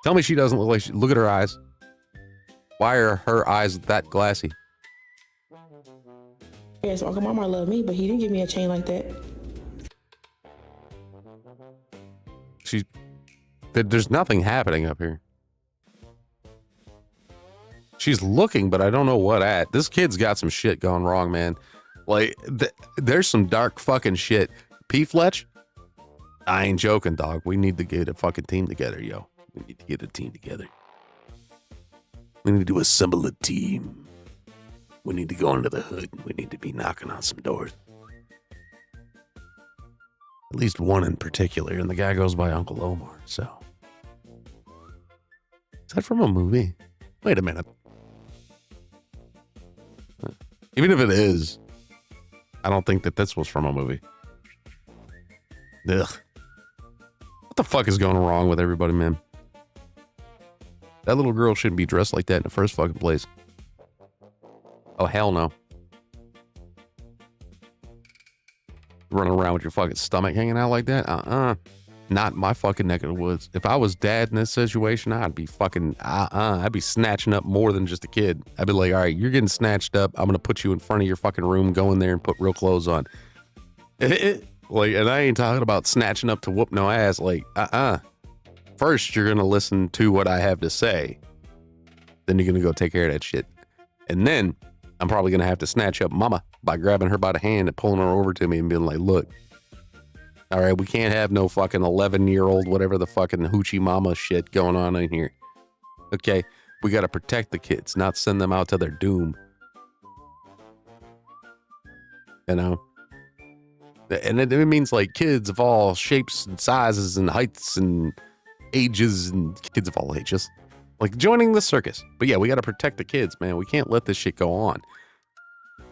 Tell me she doesn't look like look at her eyes. Why are her eyes that glassy? Yes, Uncle Mama loved me, but he didn't give me a chain like that. There's nothing happening up here. She's looking, but I don't know what at. This kid's got some shit going wrong, man. Like, there's some dark fucking shit. P. Fletch, I ain't joking, dog. We need to get a fucking team together, yo. We need to get a team together. We need to assemble a team. We need to go into the hood. We need to be knocking on some doors. At least one in particular, and the guy goes by Uncle Omar, so. Is that from a movie? Wait a minute. Even if it is, I don't think that this was from a movie. Ugh. What the fuck is going wrong with everybody, man? That little girl shouldn't be dressed like that in the first fucking place. Oh, hell no. Running around with your fucking stomach hanging out like that? Not in my fucking neck of the woods. If I was dad in this situation, I'd be fucking, I'd be snatching up more than just a kid. I'd be like, all right, you're getting snatched up. I'm going to put you in front of your fucking room, go in there and put real clothes on. Like, and I ain't talking about snatching up to whoop no ass. Like, First, you're going to listen to what I have to say. Then you're going to go take care of that shit. And then I'm probably going to have to snatch up mama by grabbing her by the hand and pulling her over to me and being like, look, all right, we can't have no fucking 11-year-old, whatever the fucking hoochie mama shit going on in here. Okay, we got to protect the kids, not send them out to their doom. You know? And it means like kids of all shapes and sizes and heights and ages and kids of all ages. Like joining the circus. But yeah, we got to protect the kids, man. We can't let this shit go on.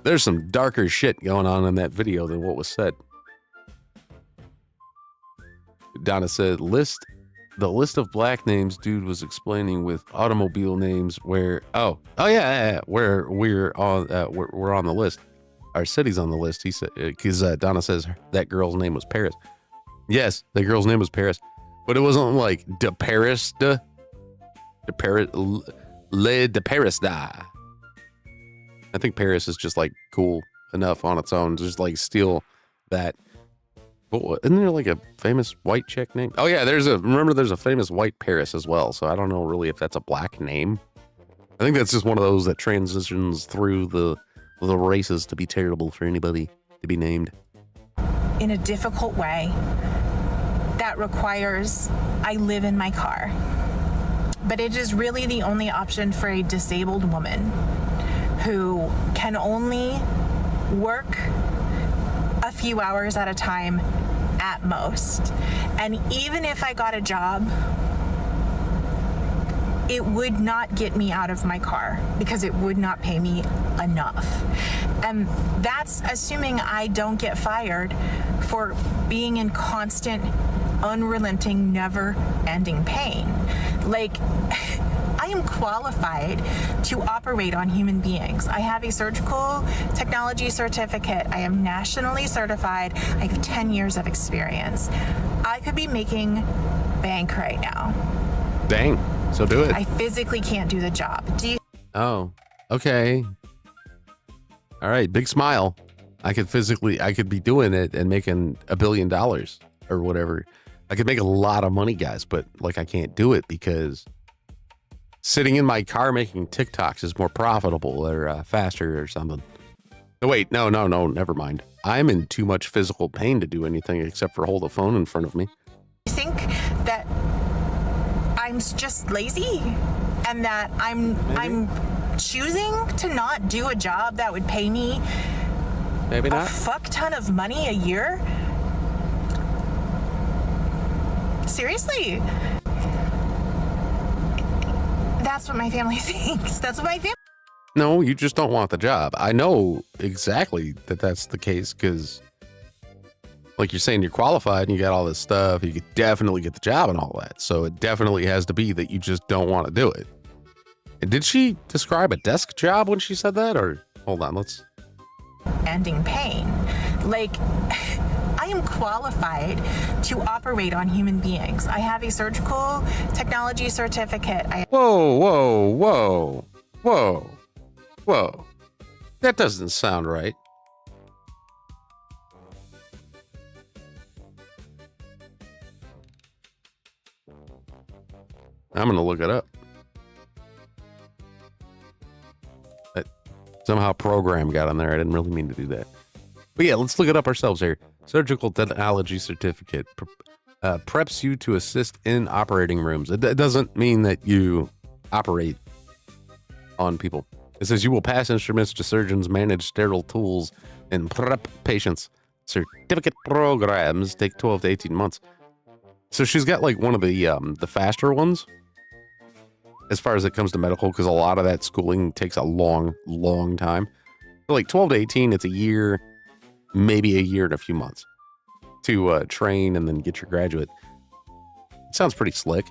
There's some darker shit going on in that video than what was said. Donna said, the list of black names dude was explaining with automobile names where, where we're on the list. Our city's on the list. He said, because Donna says that girl's name was Paris. Yes, that girl's name was Paris, but it wasn't like de Paris, de Paris, le de Paris da. I think Paris is just like cool enough on its own to just like steal that. But isn't there like a famous white chick name? Oh yeah, there's a famous white Paris as well. So I don't know really if that's a black name. I think that's just one of those that transitions through the races to be terrible for anybody to be named. In a difficult way that requires I live in my car. But it is really the only option for a disabled woman who can only work a few hours at a time at most. And even if I got a job, it would not get me out of my car because it would not pay me enough. And that's assuming I don't get fired for being in constant, unrelenting, never-ending pain. Like, I am qualified to operate on human beings. I have a surgical technology certificate. I am nationally certified. I have 10 years of experience. I could be making bank right now. Dang. So do it. I physically can't do the job. Oh, okay. All right. Big smile. I could be doing it and making $1 billion or whatever. I could make a lot of money, guys, but like I can't do it because sitting in my car making TikToks is more profitable or faster or something. No, wait, no, never mind. I'm in too much physical pain to do anything except for hold a phone in front of me. I think that I'm just lazy and that I'm choosing to not do a job that would pay me maybe not a fuck ton of money a year. Seriously. That's what my family thinks. That's what my family. No, you just don't want the job. I know exactly that that's the case because, like you're saying, you're qualified and you got all this stuff. You could definitely get the job and all that. So it definitely has to be that you just don't want to do it. And did she describe a desk job when she said that? Or hold on, let's. Ending pain. Like, I am qualified to operate on human beings. I have a surgical technology certificate. Whoa. Whoa. Whoa. That doesn't sound right. I'm going to look it up. Somehow program got on there. I didn't really mean to do that. But yeah, let's look it up ourselves here. Surgical technology certificate preps you to assist in operating rooms. It doesn't mean that you operate on people. It says you will pass instruments to surgeons, manage sterile tools, and prep patients. Certificate programs take 12 to 18 months. So she's got like one of the faster ones as far as it comes to medical, because a lot of that schooling takes a long, long time. So like 12 to 18, it's a year, maybe a year and a few months to train and then get your graduate. It sounds pretty slick.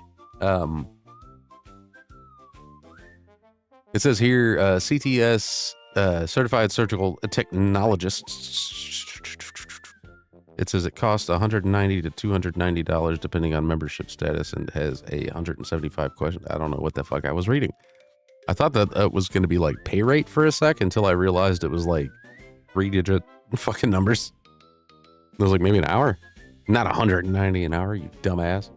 It says here, CTS, certified surgical technologists. It says it costs $190 to $290 depending on membership status and has a 175 question. I don't know what the fuck I was reading. I thought that it was going to be like pay rate for a sec until I realized it was like 3-digit fucking numbers. It was like maybe an hour, not 190 an hour, you dumbass.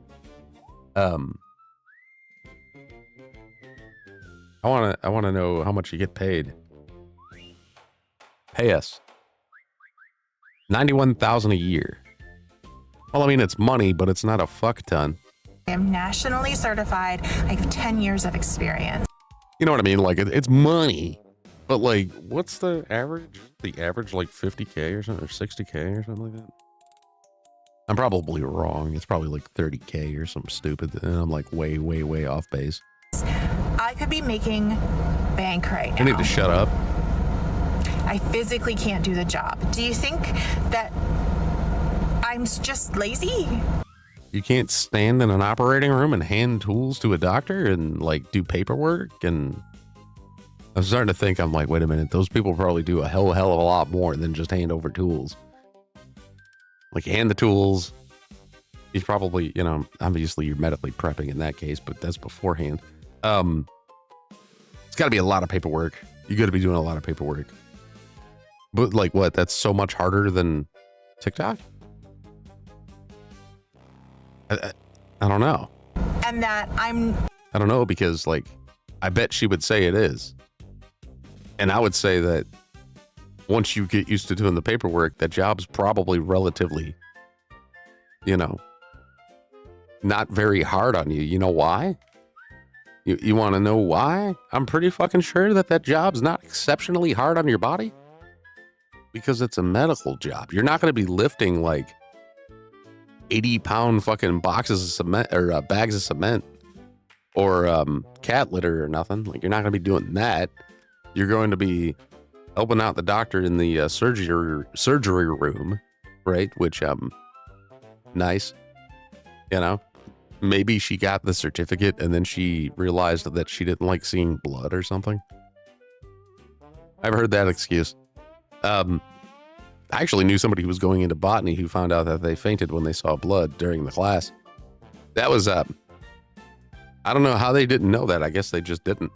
I want to know how much you get paid. Pay us. $91,000 a year. Well, I mean, it's money, but it's not a fuck ton. I am nationally certified. I have 10 years of experience. You know what I mean? Like, it's money, but like, what's the average? The average, like 50K or something, or 60K or something like that? I'm probably wrong. It's probably like 30K or something stupid, and I'm like way, way, way off base. I could be making bank right now. I need to shut up. I physically can't do the job. Do you think that I'm just lazy? You can't stand in an operating room and hand tools to a doctor and like do paperwork? And I'm starting to think, I'm like, wait a minute, those people probably do a hell of a lot more than just hand over tools. Like hand the tools. He's probably, you know, obviously you're medically prepping in that case, but that's beforehand. It's got to be a lot of paperwork. You got to be doing a lot of paperwork. But like what? That's so much harder than TikTok? I don't know. And that I don't know, because like I bet she would say it is. And I would say that once you get used to doing the paperwork, that job's probably relatively, you know, not very hard on you. You know why? You want to know why? I'm pretty fucking sure that job's not exceptionally hard on your body. Because it's a medical job. You're not going to be lifting like 80-pound fucking boxes of cement or bags of cement or cat litter or nothing. Like, you're not going to be doing that. You're going to be helping out the doctor in the surgery room, right? Which nice, you know. Maybe she got the certificate and then she realized that she didn't like seeing blood or something. I've heard that excuse. I actually knew somebody who was going into botany who found out that they fainted when they saw blood during the class. That was, I don't know how they didn't know that. I guess they just didn't.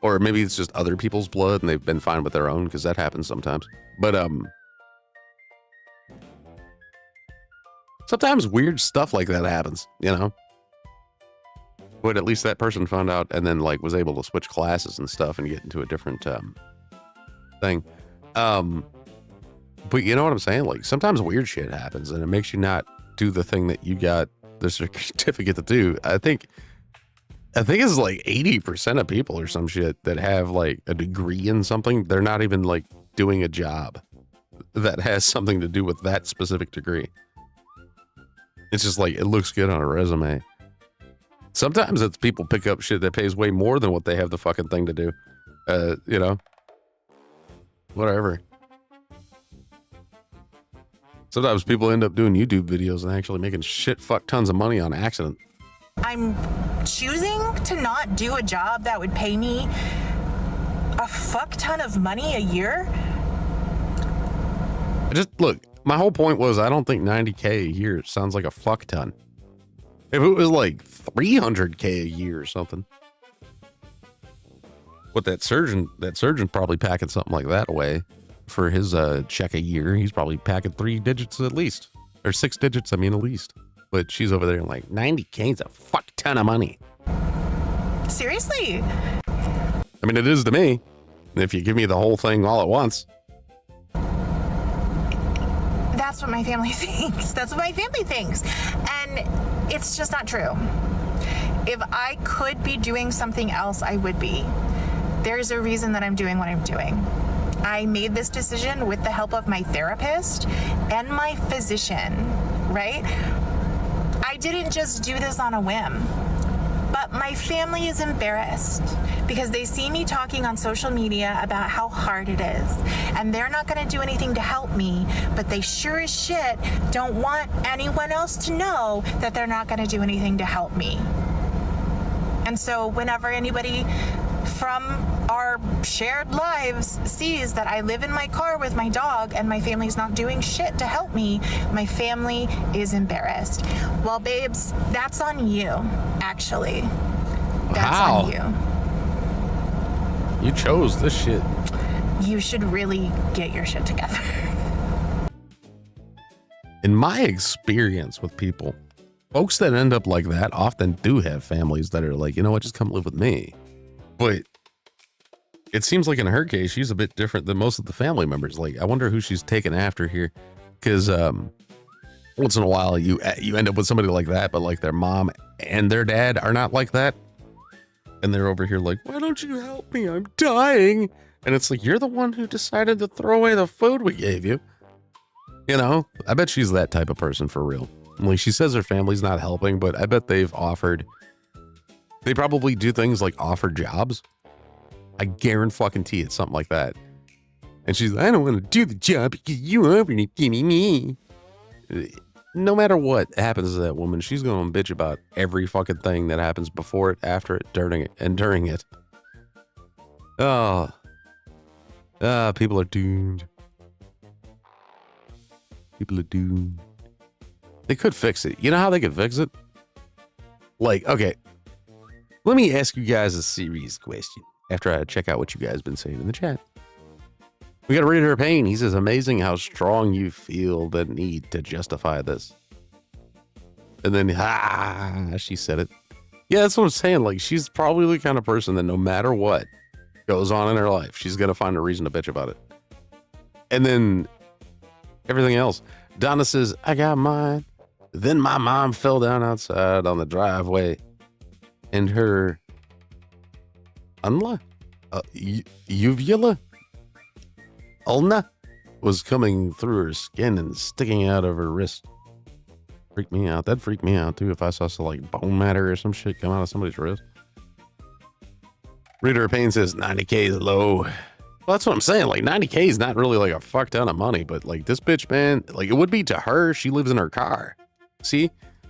Or maybe it's just other people's blood and they've been fine with their own, because that happens sometimes. But, sometimes weird stuff like that happens, you know? But at least that person found out and then like was able to switch classes and stuff and get into a different, thing. But you know what I'm saying? Like, sometimes weird shit happens and it makes you not do the thing that you got the certificate to do. I think it's like 80% of people or some shit that have like a degree in something, they're not even like doing a job that has something to do with that specific degree. It's just like, it looks good on a resume. Sometimes it's people pick up shit that pays way more than what they have the fucking thing to do. You know, whatever. Sometimes people end up doing YouTube videos and actually making shit fuck tons of money on accident. I'm choosing to not do a job that would pay me a fuck ton of money a year. Look, my whole point was, I don't think 90K a year sounds like a fuck ton. If it was like 300K a year or something, What that surgeon's probably packing something like that away for his check a year. He's probably packing 3 digits at least, or 6 digits. I mean, at least. But she's over there like 90K is a fuck ton of money. Seriously? I mean, it is to me. If you give me the whole thing all at once. That's what my family thinks. That's what my family thinks. And it's just not true. If I could be doing something else, I would be. There's a reason that I'm doing what I'm doing. I made this decision with the help of my therapist and my physician, right? I didn't just do this on a whim. But my family is embarrassed because they see me talking on social media about how hard it is. And they're not going to do anything to help me, but they sure as shit don't want anyone else to know that they're not going to do anything to help me. And so whenever anybody from our shared lives sees that I live in my car with my dog and my family's not doing shit to help me, my family is embarrassed. Well, babes, that's on you, actually. That's on you. You chose this shit. You should really get your shit together. In my experience with people, folks that end up like that often do have families that are like, you know what, just come live with me. But it seems like in her case, she's a bit different than most of the family members. Like, I wonder who she's taken after here. Because once in a while, you end up with somebody like that, but like their mom and their dad are not like that. And they're over here like, why don't you help me? I'm dying. And it's like, you're the one who decided to throw away the food we gave you. You know, I bet she's that type of person for real. Like, she says her family's not helping, but I bet they probably do things like offer jobs. I guarantee it's something like that. And she's like, I don't want to do the job because you are going to give me. No matter what happens to that woman, she's going to bitch about every fucking thing that happens before it, after it, during it. People are doomed. People are doomed. They could fix it. You know how they could fix it? Like, okay, let me ask you guys a serious question after I check out what you guys been saying in the chat. We got a reader of pain. He says, amazing how strong you feel the need to justify this. And then, she said it. Yeah, that's what I'm saying. Like, she's probably the kind of person that no matter what goes on in her life, she's going to find a reason to bitch about it. And then everything else. Donna says, I got mine. Then my mom fell down outside on the driveway and her uvula ulna was coming through her skin and sticking out of her wrist. Freaked me out. That'd freak me out too if I saw some like bone matter or some shit come out of somebody's wrist. Reader of Pain says 90K is low. Well, that's what I'm saying. Like 90K is not really like a fuck ton of money, but like this bitch, man, like it would be to her. She lives in her car. See,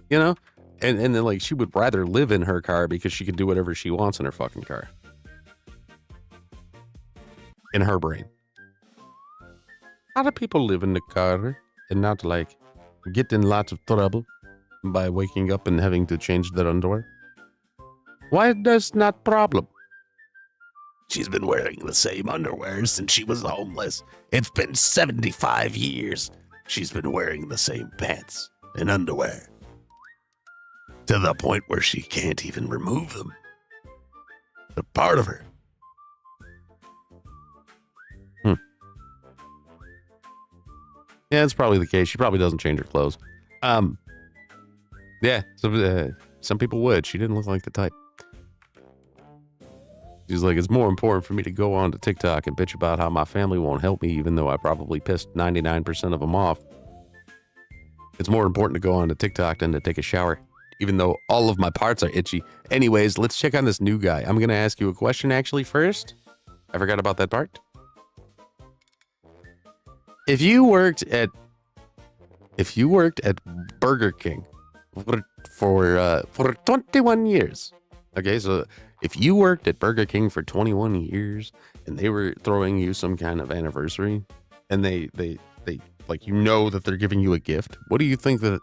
you know, and then like she would rather live in her car because she can do whatever she wants in her fucking car. In her brain. How do people live in the car and not like get in lots of trouble by waking up and having to change their underwear? Why does not problem? She's been wearing the same underwear since she was homeless. It's been 75 years. She's been wearing the same pants and underwear. To the point where she can't even remove them. They're part of her. Yeah, it's probably the case. She probably doesn't change her clothes. Yeah, some people would. She didn't look like the type. She's like, it's more important for me to go on to TikTok and bitch about how my family won't help me, even though I probably pissed 99% of them off. It's more important to go on to TikTok than to take a shower, even though all of my parts are itchy. Anyways, let's check on this new guy. I'm going to ask you a question actually first. I forgot about that part. If you worked at Burger King for 21 years, okay, so if you worked at Burger King for 21 years and they were throwing you some kind of anniversary and they like, you know that they're giving you a gift, what do you think that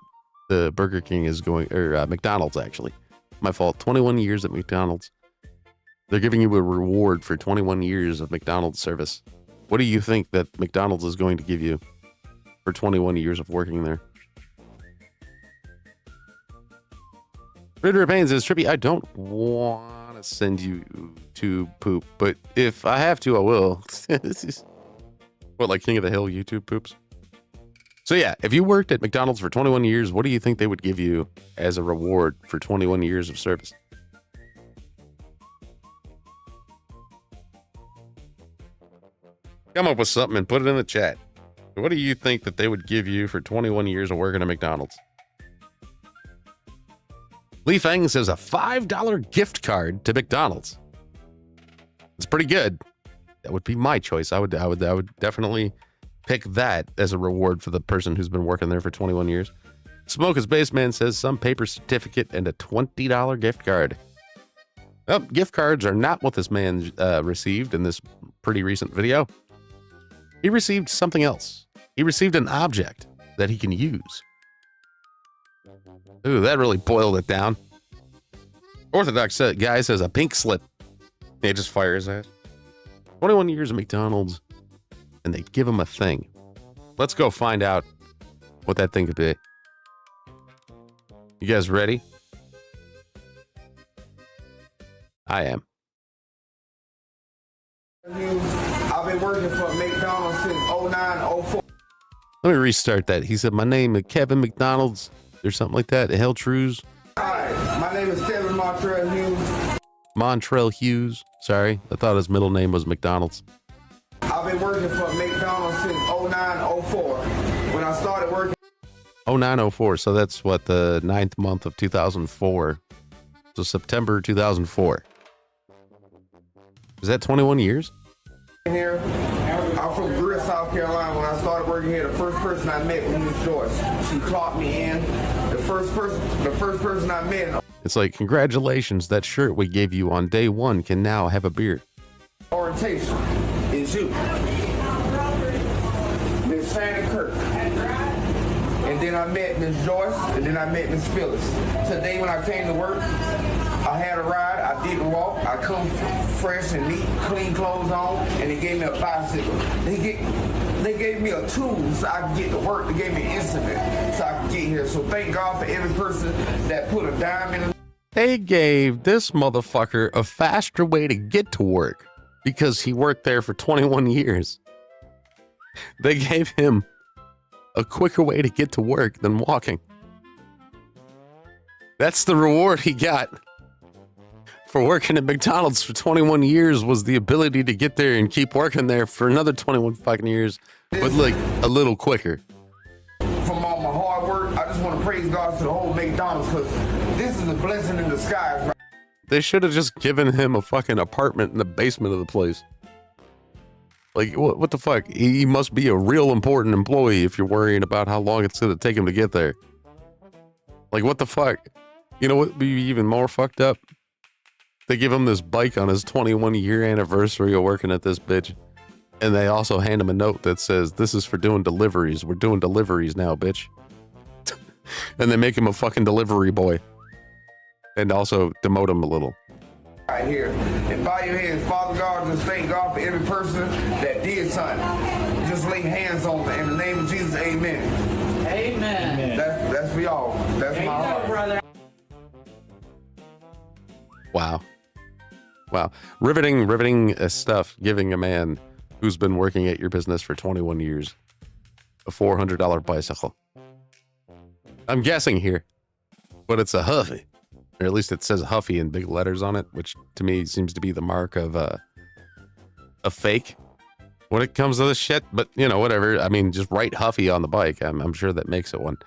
the Burger King is going, or McDonald's actually, my fault, 21 years at McDonald's, They're giving you a reward for 21 years of McDonald's service. What do you think that McDonald's is going to give you for 21 years of working there? Ritter Payne says, Trippy, I don't want to send you to poop, but if I have to, I will. What, like King of the Hill YouTube poops? So yeah, if you worked at McDonald's for 21 years, what do you think they would give you as a reward for 21 years of service? Come up with something and put it in the chat. What do you think that they would give you for 21 years of working at McDonald's? Lee Fang says a $5 gift card to McDonald's. It's pretty good. That would be my choice. I would definitely pick that as a reward for the person who's been working there for 21 years. Smoke as Baseman says some paper certificate and a $20 gift card. Well, gift cards are not what this man received in this pretty recent video. He received something else. He received an object that he can use. Ooh, that really boiled it down. Orthodox guy says a pink slip. They just fire his ass. 21 years of McDonald's, and they give him a thing. Let's go find out what that thing could be. You guys ready? I am. I've been working for McDonald's since 09, 04. Let me restart that. He said, my name is Kevin McDonald's or something like that. Hell Trues. Hi, my name is Kevin Montrell Hughes. Montrell Hughes. Sorry, I thought his middle name was McDonald's. I've been working for McDonald's since 09, 04. When I started working. 0904. So that's what, the 9th month of 2004. So September 2004. Is that 21 years? Here, I'm from Greer, South Carolina. When I started working here, the first person I met was Miss Joyce. She clocked me in. The first person I met. It's like, congratulations, that shirt we gave you on day one can now have a beard. Orientation is you, Miss Fanny Kirk. And then I met Miss Joyce, and then I met Miss Phyllis. Today when I came to work, I had a ride, I didn't walk, I come fresh and neat, clean clothes on, and they gave me a bicycle. They gave me a tool so I could get to work. They gave me an instrument so I could get here. So thank God for every person that put a dime in. They gave this motherfucker a faster way to get to work because he worked there for 21 years. They gave him a quicker way to get to work than walking. That's the reward he got for working at McDonald's for 21 years, was the ability to get there and keep working there for another 21 fucking years, but like a little quicker. From all my hard work, I just want to praise God to the whole McDonald's, because this is a blessing in disguise. Right? They should have just given him a fucking apartment in the basement of the place. Like, what the fuck? He must be a real important employee if you're worrying about how long it's going to take him to get there. Like, what the fuck? You know what would be even more fucked up? They give him this bike on his 21-year anniversary of working at this bitch. And they also hand him a note that says, this is for doing deliveries. We're doing deliveries now, bitch. And they make him a fucking delivery boy. And also demote him a little. Right here. And bow your heads, Father God, just thank God for every person that did something. Just lay hands on them. In the name of Jesus, amen. Amen. That's for y'all. That's my heart. Brother. Wow. Wow. Riveting stuff, giving a man who's been working at your business for 21 years a $400 bicycle. I'm guessing here, but it's a Huffy. Or at least it says Huffy in big letters on it, which to me seems to be the mark of a fake when it comes to this shit. But, you know, whatever. I mean, just write Huffy on the bike. I'm sure that makes it one.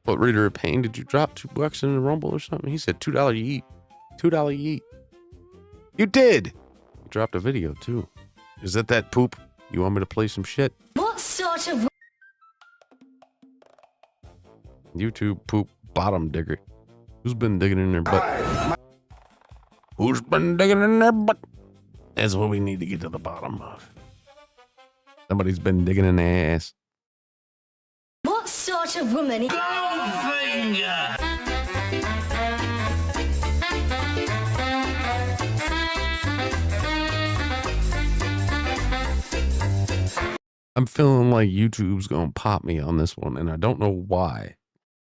What, Reader of Pain, did you drop $2 in the Rumble or something? He said $2 yeet. $2 yeet. You did! You dropped a video, too. Is that poop? You want me to play some shit? What sort of... YouTube poop bottom digger. Who's been digging in their butt? Who's been digging in their butt? That's what we need to get to the bottom of. Somebody's been digging in their ass. What sort of woman... Goldfinger! I'm feeling like YouTube's gonna pop me on this one, and I don't know why.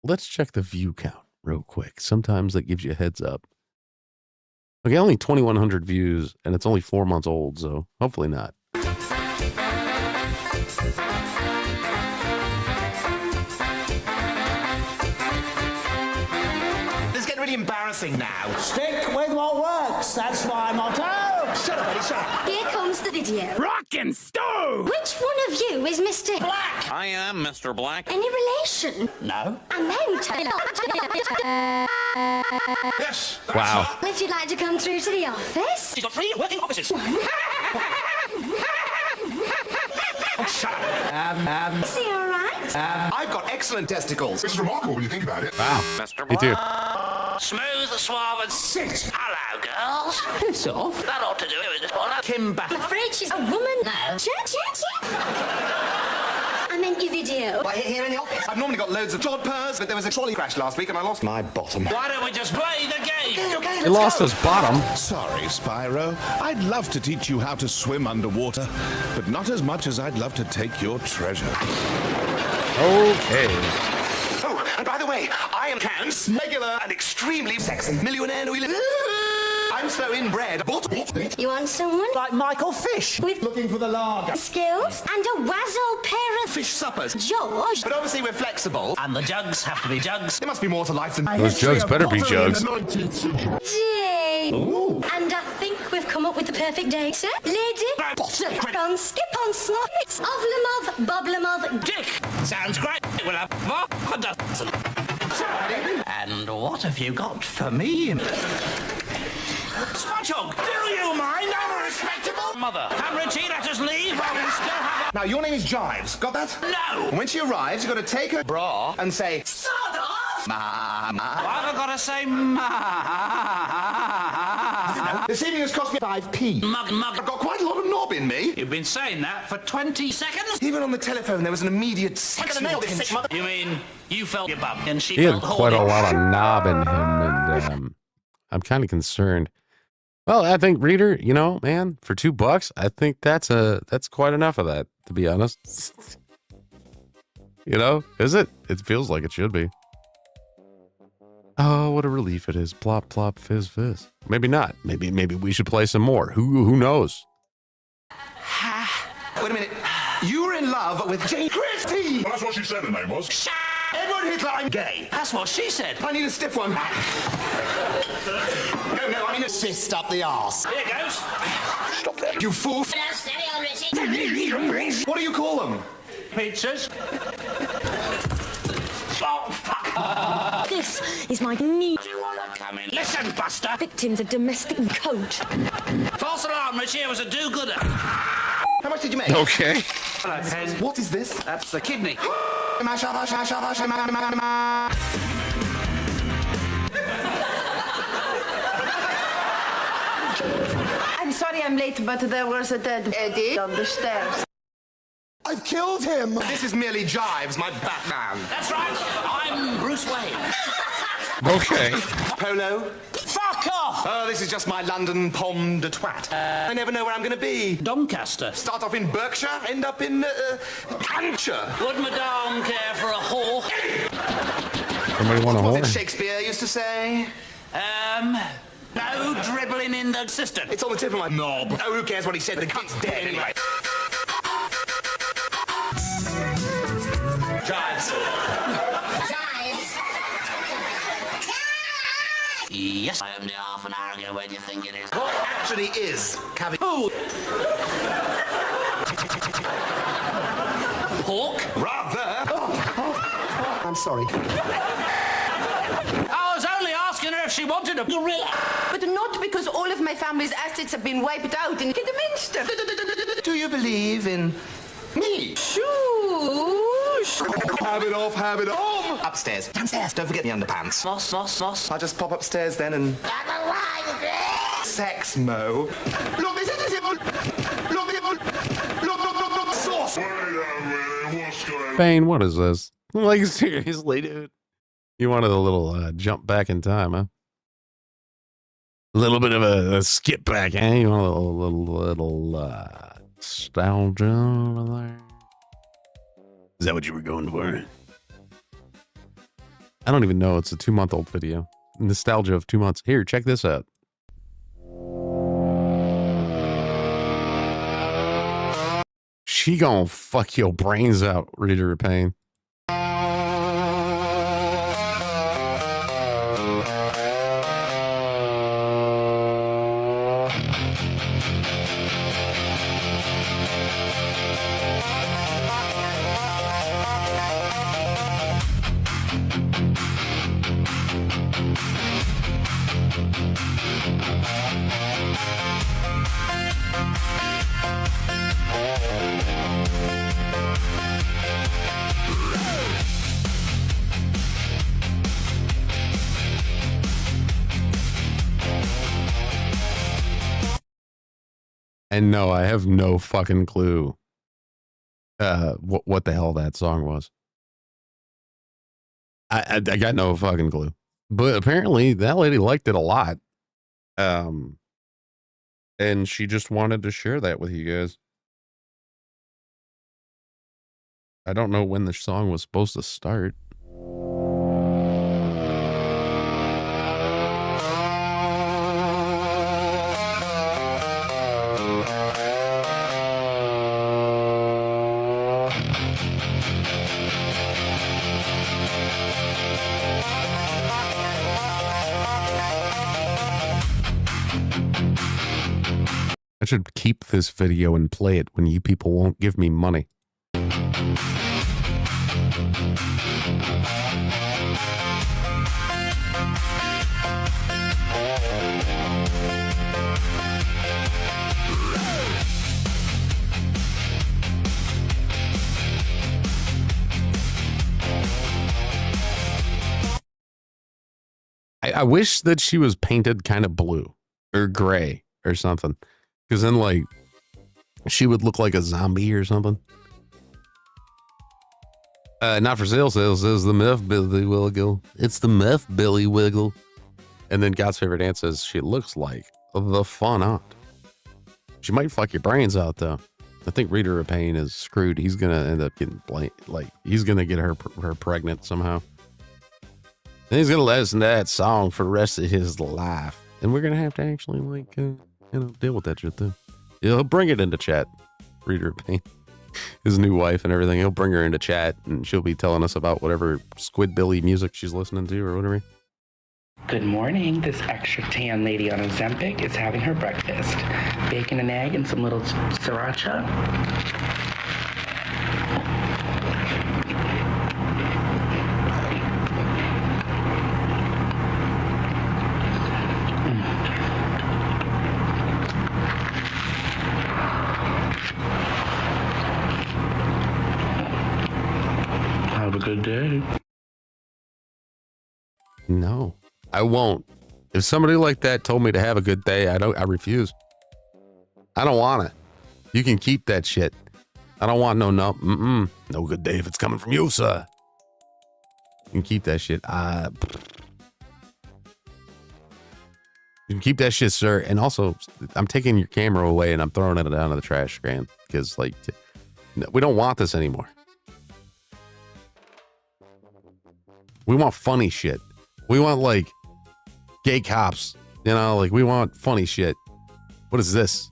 Let's check the view count real quick. Sometimes that gives you a heads up. Okay, only 2,100 views, and it's only 4 months old, so hopefully not. This is getting really embarrassing now. Stick with what works. That's my motto. Shut up, Eddie. Shut up. Here comes the video. Rockin' stove. Which one of you is Mr. Black? I am Mr. Black. Any relation? No. And then Yes. Wow. if you'd like to come through to the office. She's got 3 working offices. Oh, shut up. See, all right? I've got excellent testicles. It's remarkable when you think about it. Wow. Mr. Me too. Smooth, suave, and sit. Hello, girls. Piss off. That ought to do it, this one. Kim I'm afraid she's a woman. No. I meant your video. Right here in the office. I've normally got loads of jodhpurs, but there was a trolley crash last week and I lost my bottom. Why don't we just play the game? Okay, He lost his bottom. Sorry, Spyro. I'd love to teach you how to swim underwater, but not as much as I'd love to take your treasure. Okay. Oh, and by the way, I am Can's regular and extremely sexy millionaire. I'm so inbred. You want someone? Like Michael Fish. With looking for the lager. skills and a wazzle pair of Fish suppers. George. But obviously we're flexible. And the jugs have to be jugs. There must be more to life than Those jugs better be jugs. Jay. Ooh. And I think we've come up with the perfect date, sir. Lady. On skip on slop. Ovlemov, Boblemov. Dick! Sounds great. We'll have half a dozen. And what have you got for me? Spudgehog, do you mind? I'm a respectable mother. Can Richie let us leave while we still have Now, your name is Jives. Got that? No! And when she arrives, you've got to take her bra and say, sod off? Mama. Why have I got to say ma? This evening has cost me 5p. Mug. I've got quite a lot of knob in me. You've been saying that for 20 seconds? Even on the telephone, there was an immediate sexual tension. You mean you felt your bum and she He had felt quite a horny? lot of knob in him, and I'm kind of concerned. Well, I think, reader, you know, man, for $2, I think that's quite enough of that, to be honest. You know, is it? It feels like it should be. Oh, what a relief it is. Plop, plop, fizz, fizz. Maybe not. Maybe we should play some more. Who knows? Wait a minute. You were in love with Jane Christie. That's what she said her name was. Edward Hitler, I'm gay. That's what she said. I need a stiff one. No, I mean a fist up the arse. Here goes. Stop there. You fool. Steady on, Richie. What do you call them? Pizzas. This is my knee. Do you want to come in? Listen, Buster. Victims of domestic coat. False alarm, Richie. It was a do-gooder. How much did you make? Okay. Hello, Pen. What is this? That's the kidney. I'm sorry I'm late, but there was a dead Eddie on the stairs. I've killed him. This is merely Jives, my Batman. That's right. I'm Bruce Wayne. Okay. Polo. Fuck off! Oh, this is just my London pomme de twat. I never know where I'm going to be. Doncaster. Start off in Berkshire, end up in Hampshire. Would Madame care for a whore? Somebody want a What did whore? Shakespeare used to say? No dribbling in the cistern. It's on the tip of my knob. Oh, who cares what he said? The cunt's dead anyway. Jives. Yes, I am the half an hour ago. Where do you think it is? What actually is caviar? Ooh. Pork? Rather. I'm sorry. I was only asking her if she wanted a gorilla. But not because all of my family's assets have been wiped out in Kidderminster. Do you believe in me? Shoosh. Have it off, have it off. Upstairs. Downstairs. Don't forget the underpants. Sauce. I'll just pop upstairs then and... Sex, Mo. Look, this is it. Look, sauce. Wait a minute, what's going on? Bane, what is this? Like, seriously, dude. You wanted a little jump back in time, huh? A little bit of a skip back, eh? You want a little nostalgia over there? Is that what you were going for? I don't even know. It's a 2-month-old video. Nostalgia of 2 months. Here, check this out. She gonna fuck your brains out, Reader of Pain. And no, I have no fucking clue what the hell that song was. I got no fucking clue. But apparently that lady liked it a lot. And she just wanted to share that with you guys. I don't know when the song was supposed to start. I should keep this video and play it when you people won't give me money. I wish that she was painted kind of blue or gray or something. Because then, like, she would look like a zombie or something. Not for sale, says the Meth Billy Wiggle. It's the Meth Billy Wiggle. And then God's Favorite Aunt says she looks like the fun aunt. She might fuck your brains out, though. I think Reader of Pain is screwed. He's going to end up getting he's going to get her pregnant somehow. And he's going to listen to that song for the rest of his life. And we're going to have to actually, like, deal with that shit, too. He'll bring it into chat. Reader of Pain. His new wife and everything. He'll bring her into chat, and she'll be telling us about whatever Squidbilly music she's listening to or whatever. Good morning. This extra tan lady on Ozempic is having her breakfast. Bacon and egg and some little sriracha. Have a good day. No, I won't. If somebody like that told me to have a good day, I refuse. I don't want it. You can keep that shit. I don't want no good day if it's coming from you, sir. You can keep that shit. You can keep that shit, sir. And also, I'm taking your camera away and I'm throwing it down to the trash can because, like, we don't want this anymore. We want funny shit. We want, like, gay cops. You know, like, we want funny shit. What is this?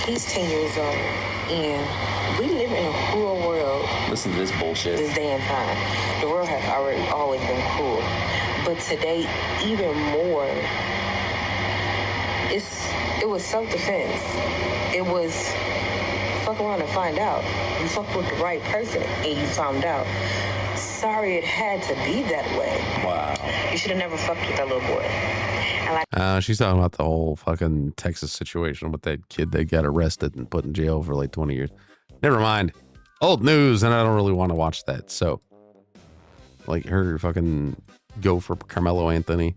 He's 10 years old, and we live in a cruel world. Listen to this bullshit. This day and time. The world has always been cruel. But today, even more, it was self-defense. It was fuck around and find out. You fucked with the right person, and you found out. Sorry it had to be that way. Wow. You should have never fucked with that little boy. She's talking about the whole fucking Texas situation with that kid that got arrested and put in jail for like 20 years. Never mind. Old news, and I don't really want to watch that. So, like, her fucking go for Carmelo Anthony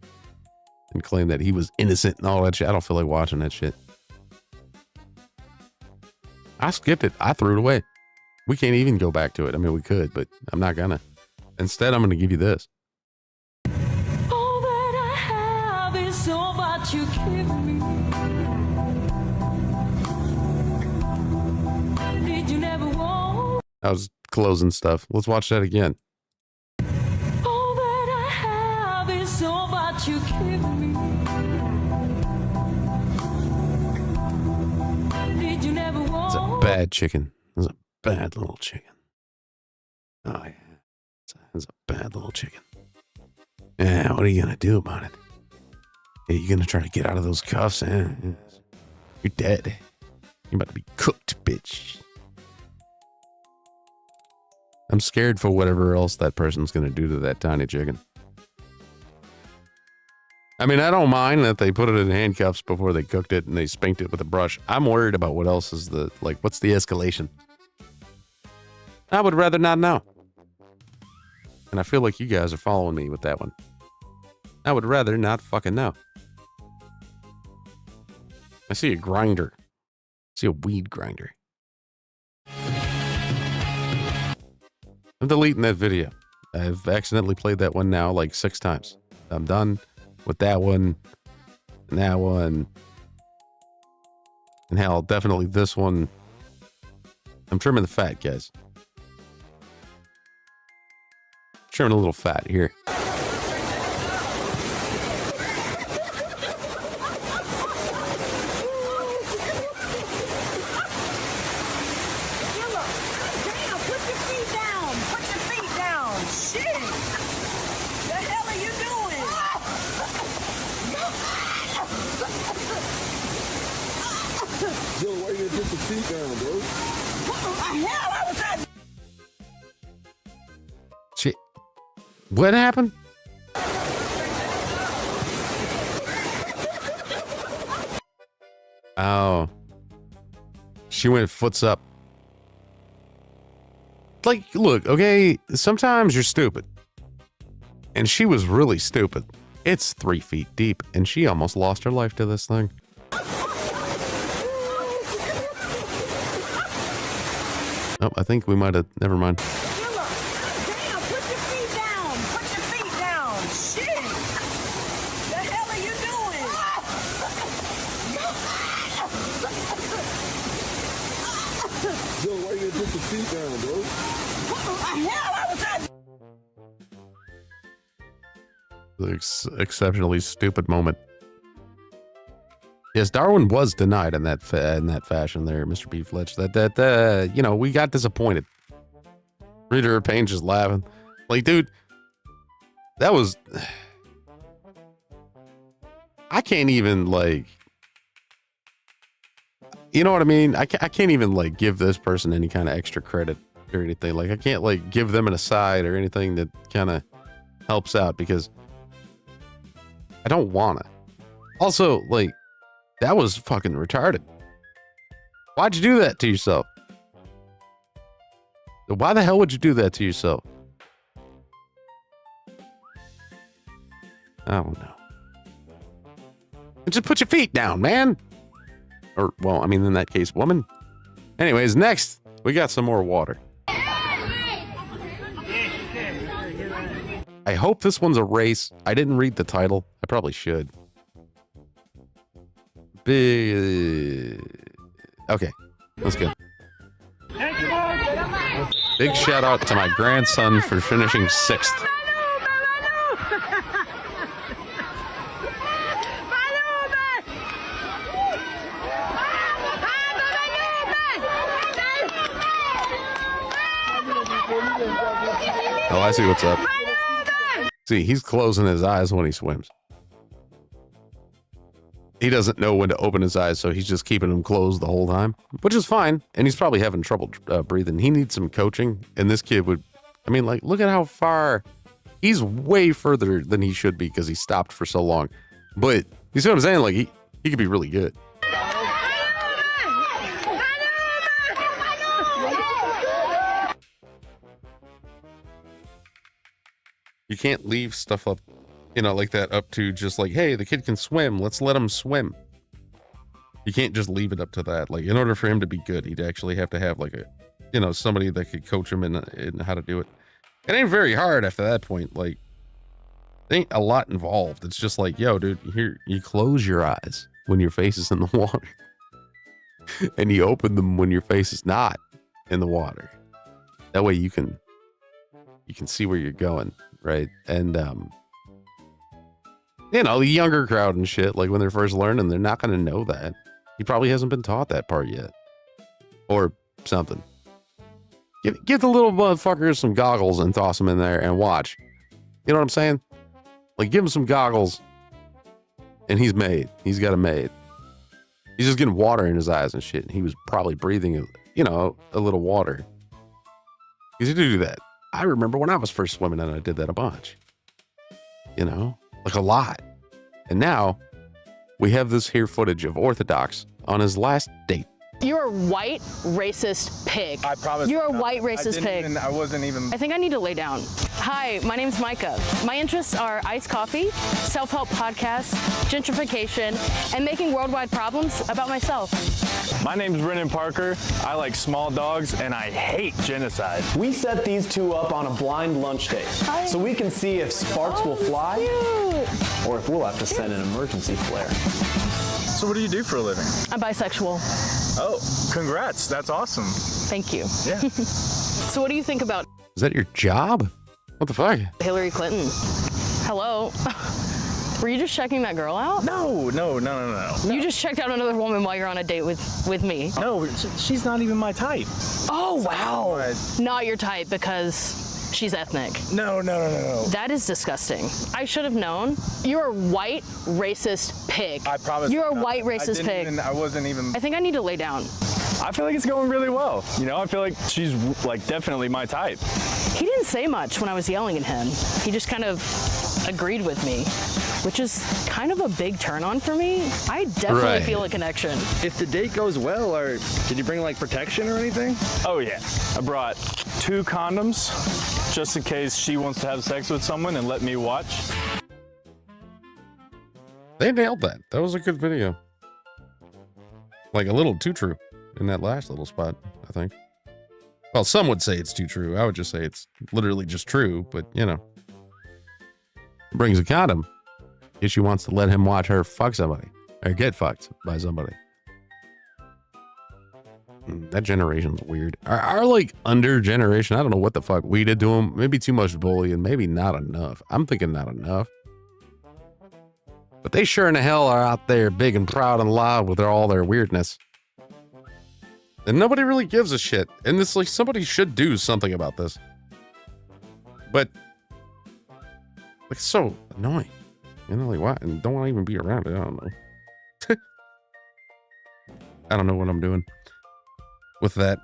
and claim that he was innocent and all that shit. I don't feel like watching that shit. I skipped it. I threw it away. We can't even go back to it. I mean, we could, but I'm not gonna. Instead, I'm gonna give you this. All that I have is all that you give me. Did you never want I was closing stuff. Let's watch that again. All that I have is all that you give me. Did you never It's a want? bad chicken. It's a bad little chicken. Oh, yeah. It's a bad little chicken. Yeah, what are you going to do about it? Are you going to try to get out of those cuffs? You're dead. You're about to be cooked, bitch. I'm scared for whatever else that person's going to do to that tiny chicken. I mean, I don't mind that they put it in handcuffs before they cooked it and they spanked it with a brush. I'm worried about what else is what's the escalation? I would rather not know. And I feel like you guys are following me with that one. I would rather not fucking know. I see a grinder. I see a weed grinder. I'm deleting that video. I've accidentally played that one now like 6 times. I'm done with that one and that one. And hell, definitely this one. I'm trimming the fat, guys. Trimming a little fat here. Yo, why you put your feet down, bro? What the hell? I was at. Shit. What happened? Oh. She went foots up. Like, look, okay, sometimes you're stupid. And she was really stupid. It's 3 feet deep, and she almost lost her life to this thing. Oh, I think we might have. Never mind. Damn, put your feet down. Put your feet down. Shit. The hell are you doing? Yo, why you put your feet down, bro? What the hell? I was at. Exceptionally stupid moment. Yes, Darwin was denied in that fashion there, Mr. B. Fletch. That you know, we got disappointed. Reader Payne just laughing. Like, dude, that was... I can't even, like... You know what I mean? I can't even, like, give this person any kind of extra credit or anything. Like, I can't, like, give them an aside or anything that kind of helps out because I don't want to. Also, like, that was fucking retarded. Why'd you do that to yourself? Why the hell would you do that to yourself? I don't know. Just put your feet down, man. Or, well, I mean, in that case, woman. Anyways, next, we got some more water. I hope this one's a race. I didn't read the title. I probably should. Okay, let's go. Big shout out to my grandson for finishing 6th. Oh, I see what's up. See, he's closing his eyes when he swims. He doesn't know when to open his eyes, so he's just keeping them closed the whole time, which is fine. And he's probably having trouble breathing. He needs some coaching. And this kid would, I mean, like, look at how far. He's way further than he should be because he stopped for so long. But you see what I'm saying? Like, he could be really good. You can't leave stuff up, you know, like that up to just like, hey, the kid can swim. Let's let him swim. You can't just leave it up to that. Like, in order for him to be good, he'd actually have to have like a, you know, somebody that could coach him in how to do it. It ain't very hard after that point. Like, there ain't a lot involved. It's just like, yo, dude, here, you close your eyes when your face is in the water. And you open them when your face is not in the water. That way you can see where you're going, right? And you know, the younger crowd and shit, like when they're first learning, they're not going to know that. He probably hasn't been taught that part yet, or something. Give the little motherfuckers some goggles and toss them in there and watch. You know what I'm saying? Like, give him some goggles, and he's made. He's got it made. He's just getting water in his eyes and shit. And he was probably breathing, you know, a little water. Because you do that. I remember when I was first swimming, and I did that a bunch. You know, like a lot. And now we have this here footage of Orthodox on his last date. You're a white racist pig. I promise. You're a white racist pig. I wasn't even. I think I need to lay down. Hi, my name's Micah. My interests are iced coffee, self-help podcasts, gentrification, and making worldwide problems about myself. My name's Brennan Parker. I like small dogs and I hate genocide. We set these two up on a blind lunch date so we can see if sparks will fly or if we'll have to send an emergency flare. So what do you do for a living? I'm bisexual. Oh, congrats. That's awesome. Thank you. Yeah. So what do you think about Is that your job? What the fuck? Hillary Clinton? Hello? Were you just checking that girl out? No. You just checked out another woman while you're on a date with me. No, she's not even my type. Oh, wow. Not your type because she's ethnic. No. That is disgusting. I should have known. You're a white racist pig. I promise. You're a white racist pig. I wasn't even. I think I need to lay down. I feel like it's going really well. You know, I feel like she's like definitely my type. He didn't say much when I was yelling at him. He just kind of agreed with me, which is kind of a big turn on for me. I definitely feel a connection. If the date goes well, or did you bring like protection or anything? Oh yeah, I brought 2 condoms just in case she wants to have sex with someone and let me watch. They nailed that. That was a good video. Like a little too true in that last little spot, I think. Well, some would say it's too true. I would just say it's literally just true, but you know. Brings a condom. If she wants to let him watch her fuck somebody or get fucked by somebody. That generation's weird. Our like under generation, I don't know what the fuck we did to them. Maybe too much bullying, maybe not enough. I'm thinking not enough. But they sure in the hell are out there big and proud and loud with all their weirdness. And nobody really gives a shit. And it's like somebody should do something about this. But like, it's so annoying. You know, like what? And don't want to even be around it. I don't know. I don't know what I'm doing with that.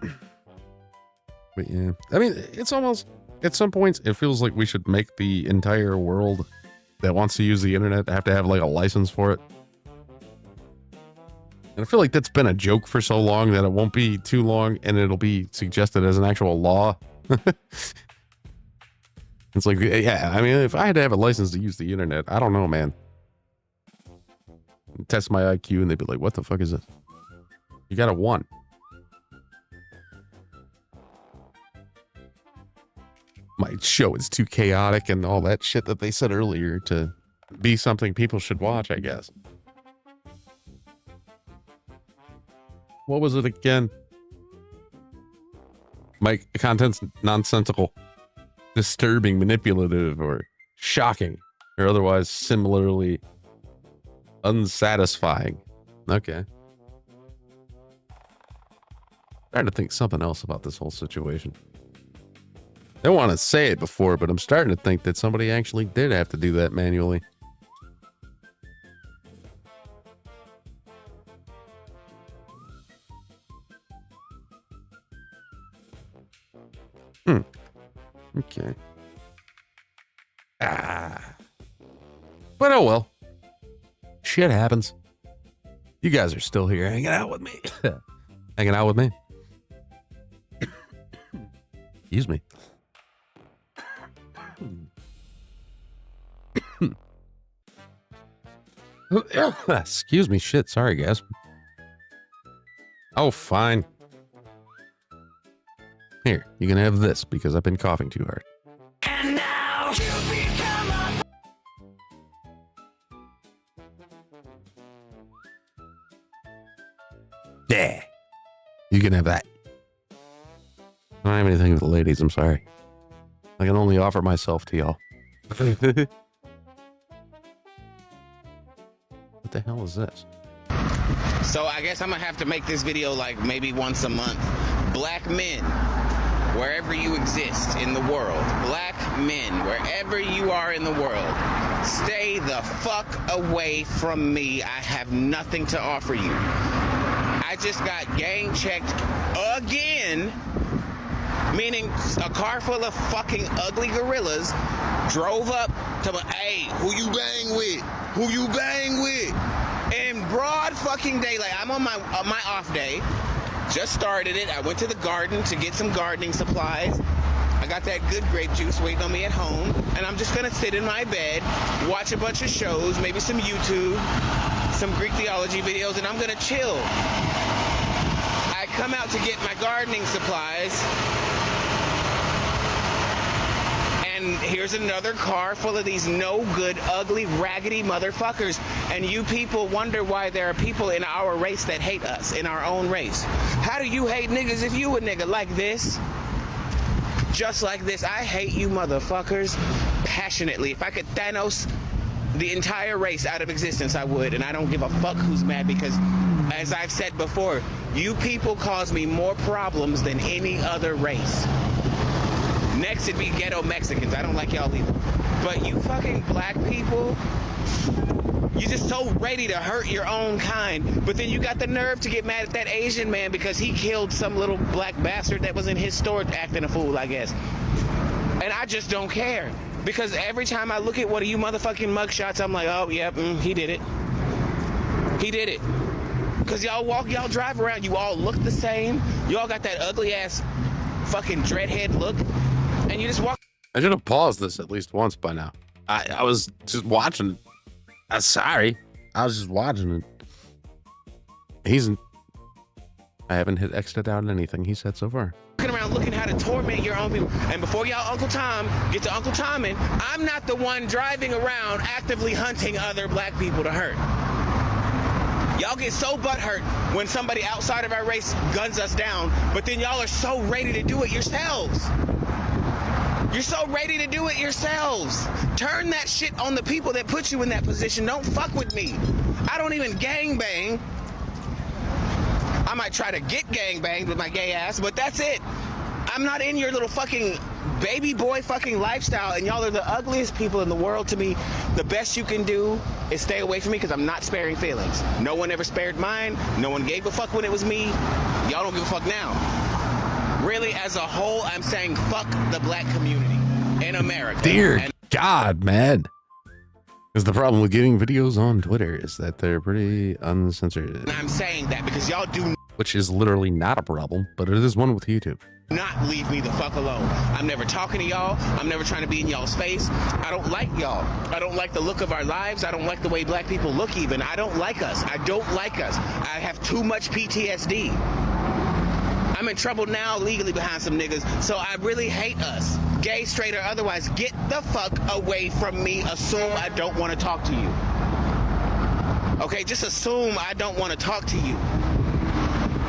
But yeah, I mean, it's almost at some points it feels like we should make the entire world that wants to use the internet have to have like a license for it. And I feel like that's been a joke for so long that it won't be too long and it'll be suggested as an actual law. It's like, yeah, I mean, if I had to have a license to use the internet, I don't know, man. Test my IQ and they'd be like, what the fuck is this? You got a 1. Might show it's too chaotic and all that shit that they said earlier to be something people should watch, I guess. What was it again? My content's nonsensical, disturbing, manipulative, or shocking, or otherwise similarly unsatisfying. Okay. Trying to think something else about this whole situation. I don't want to say it before, but I'm starting to think that somebody actually did have to do that manually. Okay. But oh well. Shit happens. You guys are still here hanging out with me. Hanging out with me. Excuse me. Excuse me. Shit. Sorry, guys. Oh, fine. Here, you can have this because I've been coughing too hard. And now you become a... Yeah. You can have that. I don't have anything with the ladies, I'm sorry. I can only offer myself to y'all. What the hell is this? So I guess I'm gonna have to make this video like maybe once a month. Black men, wherever you exist in the world, black men, wherever you are in the world, stay the fuck away from me. I have nothing to offer you. I just got gang checked again, meaning a car full of fucking ugly gorillas drove up to me, hey, who you bang with? Who you bang with? In broad fucking daylight. I'm on my off day. Just started it. I went to the garden to get some gardening supplies. I got that good grape juice waiting on me at home, and I'm just gonna sit in my bed, watch a bunch of shows, maybe some YouTube, some Greek theology videos, and I'm gonna chill. I come out to get my gardening supplies, and here's another car full of these no good, ugly, raggedy motherfuckers. And you people wonder why there are people in our race that hate us, in our own race. How do you hate niggas if you a nigga like this? Just like this. I hate you motherfuckers passionately. If I could Thanos the entire race out of existence, I would. And I don't give a fuck who's mad, because as I've said before, you people cause me more problems than any other race. Next it'd be ghetto Mexicans. I don't like y'all either. But you fucking black people, you're just so ready to hurt your own kind. But then you got the nerve to get mad at that Asian man because he killed some little black bastard that was in his store acting a fool, I guess. And I just don't care. Because every time I look at one of you motherfucking mugshots, I'm like, oh, yeah, he did it. He did it. Because y'all drive around, you all look the same. You all got that ugly ass fucking dreadhead look. And you just walk. I should have paused this at least once by now. I was just watching. Sorry. I was just watching it. I haven't hit exit out on anything he said so far. Walking around looking how to torment your own people. And before y'all Uncle Tom get to Uncle Tomming, I'm not the one driving around actively hunting other black people to hurt. Y'all get so butthurt when somebody outside of our race guns us down, but then y'all are so ready to do it yourselves. You're so ready to do it yourselves. Turn that shit on the people that put you in that position. Don't fuck with me. I don't even gangbang. I might try to get gangbanged with my gay ass, but that's it. I'm not in your little fucking baby boy fucking lifestyle, and y'all are the ugliest people in the world to me. The best you can do is stay away from me, because I'm not sparing feelings. No one ever spared mine. No one gave a fuck when it was me. Y'all don't give a fuck now. Really, as a whole, I'm saying fuck the black community in America. Dear God, man. Because the problem with getting videos on Twitter is that they're pretty uncensored. And I'm saying that because y'all do, which is literally not a problem, but it is one with YouTube. Not leave me the fuck alone. I'm never talking to y'all. I'm never trying to be in y'all's face. I don't like y'all. I don't like the look of our lives. I don't like the way black people look even. I don't like us. I don't like us. I have too much PTSD. I'm in trouble now legally behind some niggas, so I really hate us. Gay, straight, or otherwise, get the fuck away from me. Assume I don't want to talk to you. Okay, just assume I don't want to talk to you.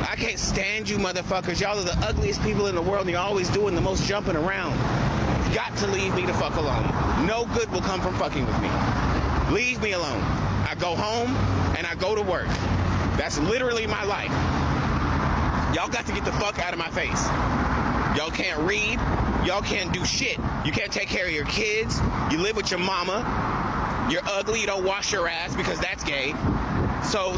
I can't stand you motherfuckers. Y'all are the ugliest people in the world, and you're always doing the most jumping around. Got to leave me the fuck alone. No good will come from fucking with me. Leave me alone. I go home, and I go to work. That's literally my life. Y'all got to get the fuck out of my face. Y'all can't read. Y'all can't do shit. You can't take care of your kids. You live with your mama. You're ugly. You don't wash your ass because that's gay. So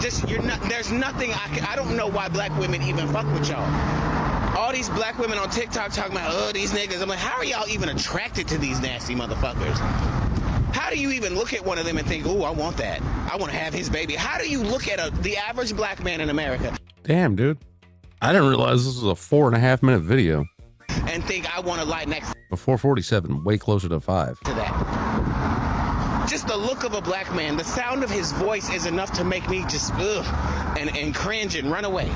just there's nothing I don't know why black women even fuck with y'all. All these black women on TikTok talking about, oh, these niggas. I'm like, how are y'all even attracted to these nasty motherfuckers? How do you even look at one of them and think, oh, I want that. I want to have his baby. How do you look at the average black man in America? Damn, dude. I didn't realize this was a 4.5-minute video. And think I want to lie next A 4:47, way closer to 5. to that. Just the look of a black man, the sound of his voice is enough to make me just and cringe and run away.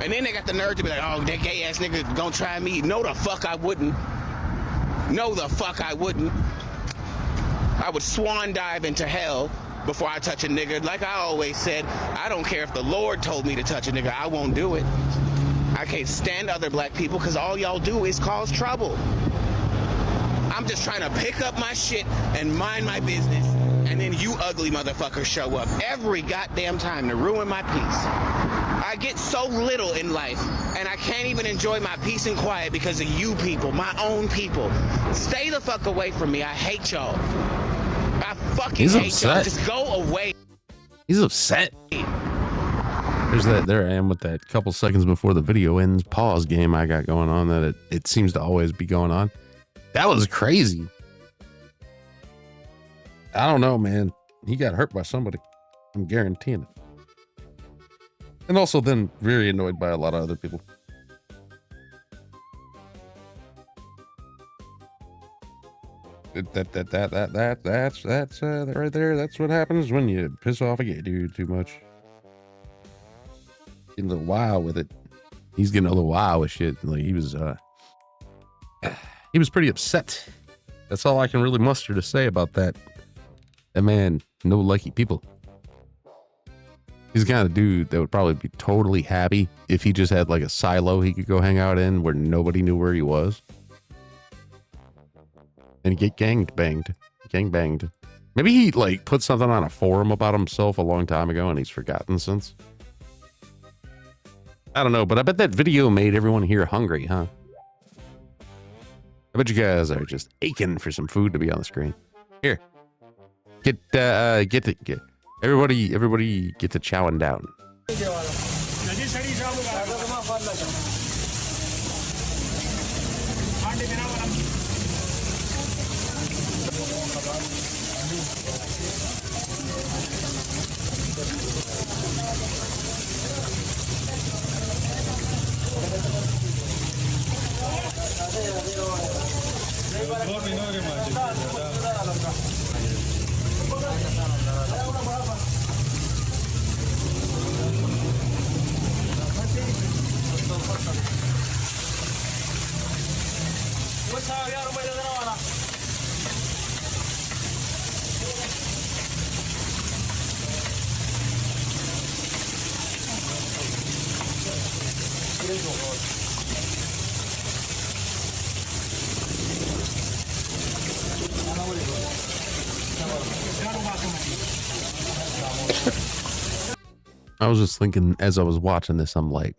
And then they got the nerve to be like, oh, that gay ass nigga gonna try me. No the fuck I wouldn't. No the fuck I wouldn't. I would swan dive into hell before I touch a nigga. Like I always said, I don't care if the Lord told me to touch a nigga, I won't do it. I can't stand other black people because all y'all do is cause trouble. I'm just trying to pick up my shit and mind my business, and then you ugly motherfuckers show up every goddamn time to ruin my peace. I get so little in life, and I can't even enjoy my peace and quiet because of you people, my own people. Stay the fuck away from me. I hate y'all. I fucking hate y'all. Just go away. He's upset. There's that. There I am with that couple seconds before the video ends pause game I got going on that it seems to always be going on. That was crazy. I don't know, man. He got hurt by somebody. I'm guaranteeing it. And also then very annoyed by a lot of other people. That's that right there. That's what happens when you piss off a gay dude too much. Getting a little wild with it. He's getting a little wild with shit. Like he was pretty upset. That's all I can really muster to say about that. That man, no lucky people. He's the kind of dude that would probably be totally happy if he just had like a silo he could go hang out in where nobody knew where he was. And get gang banged. Maybe he like put something on a forum about himself a long time ago and he's forgotten since. I don't know, but I bet that video made everyone here hungry, huh? I bet you guys are just aching for some food to be on the screen. Here. Get everybody get to chowing down. I was just thinking as I was watching this, I'm like,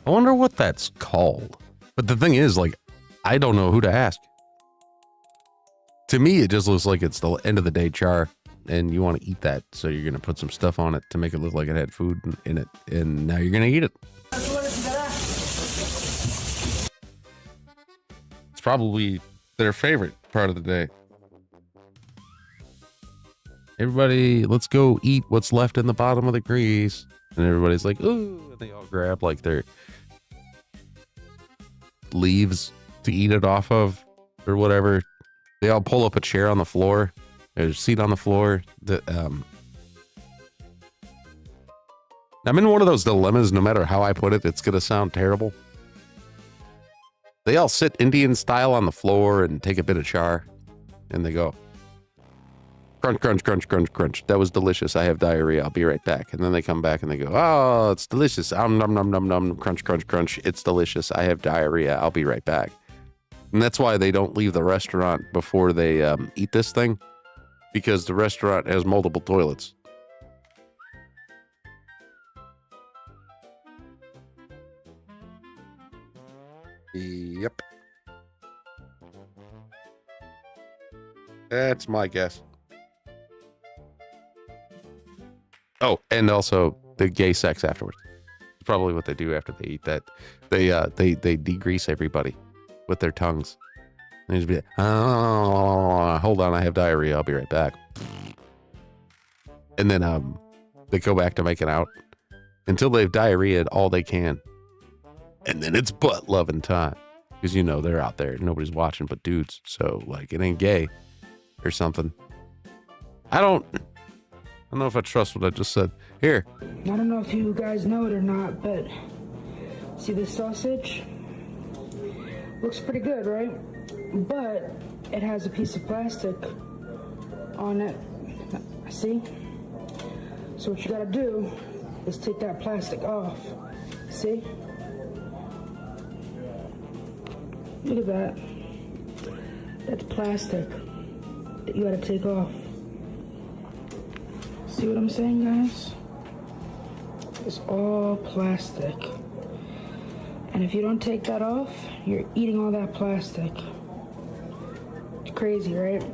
I wonder what that's called. But the thing is, like, I don't know who to ask. To me, it just looks like it's the end of the day char and you want to eat that. So you're going to put some stuff on it to make it look like it had food in it. And now you're going to eat it. It's probably their favorite part of the day. Everybody, let's go eat what's left in the bottom of the grease. And everybody's like, ooh, and they all grab like their leaves to eat it off of or whatever. They all pull up a chair on the floor. There's a seat on the floor. I'm in one of those dilemmas. No matter how I put it, it's going to sound terrible. They all sit Indian style on the floor and take a bit of char. And they go, crunch, crunch, crunch, crunch, crunch. That was delicious. I have diarrhea. I'll be right back. And then they come back and they go, oh, it's delicious. Nom, nom, nom, nom. Crunch, crunch, crunch. It's delicious. I have diarrhea. I'll be right back. And that's why they don't leave the restaurant before they eat this thing. Because the restaurant has multiple toilets. Yep. That's my guess. Oh, and also the gay sex afterwards. It's probably what they do after they eat that. They degrease everybody with their tongues. And they just be like, oh, hold on, I have diarrhea. I'll be right back. And then they go back to making out until they've diarrheaed all they can. And then it's butt loving time. Because, you know, they're out there. Nobody's watching but dudes. So, like, it ain't gay or something. I don't know if I trust what I just said. Here. I don't know if you guys know it or not, but see this sausage? Looks pretty good, right? But it has a piece of plastic on it. See? So what you gotta do is take that plastic off. See? Look at that. That's plastic that you gotta take off. See what I'm saying, guys? It's all plastic. And if you don't take that off, you're eating all that plastic. It's crazy, right?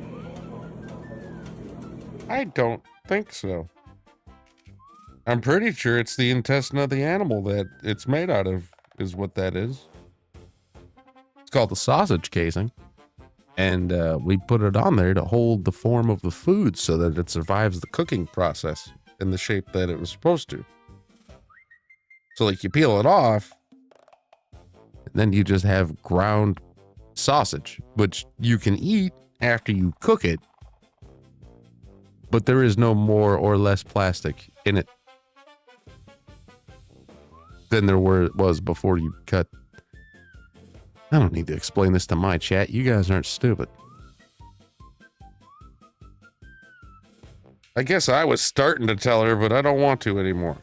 I don't think so. I'm pretty sure it's the intestine of the animal that it's made out of, is what that is. It's called the sausage casing. And we put it on there to hold the form of the food so that it survives the cooking process in the shape that it was supposed to. So like you peel it off, and then you just have ground sausage, which you can eat after you cook it, but there is no more or less plastic in it than there was before you cut. I don't need to explain this to my chat. You guys aren't stupid. I guess I was starting to tell her, but I don't want to anymore.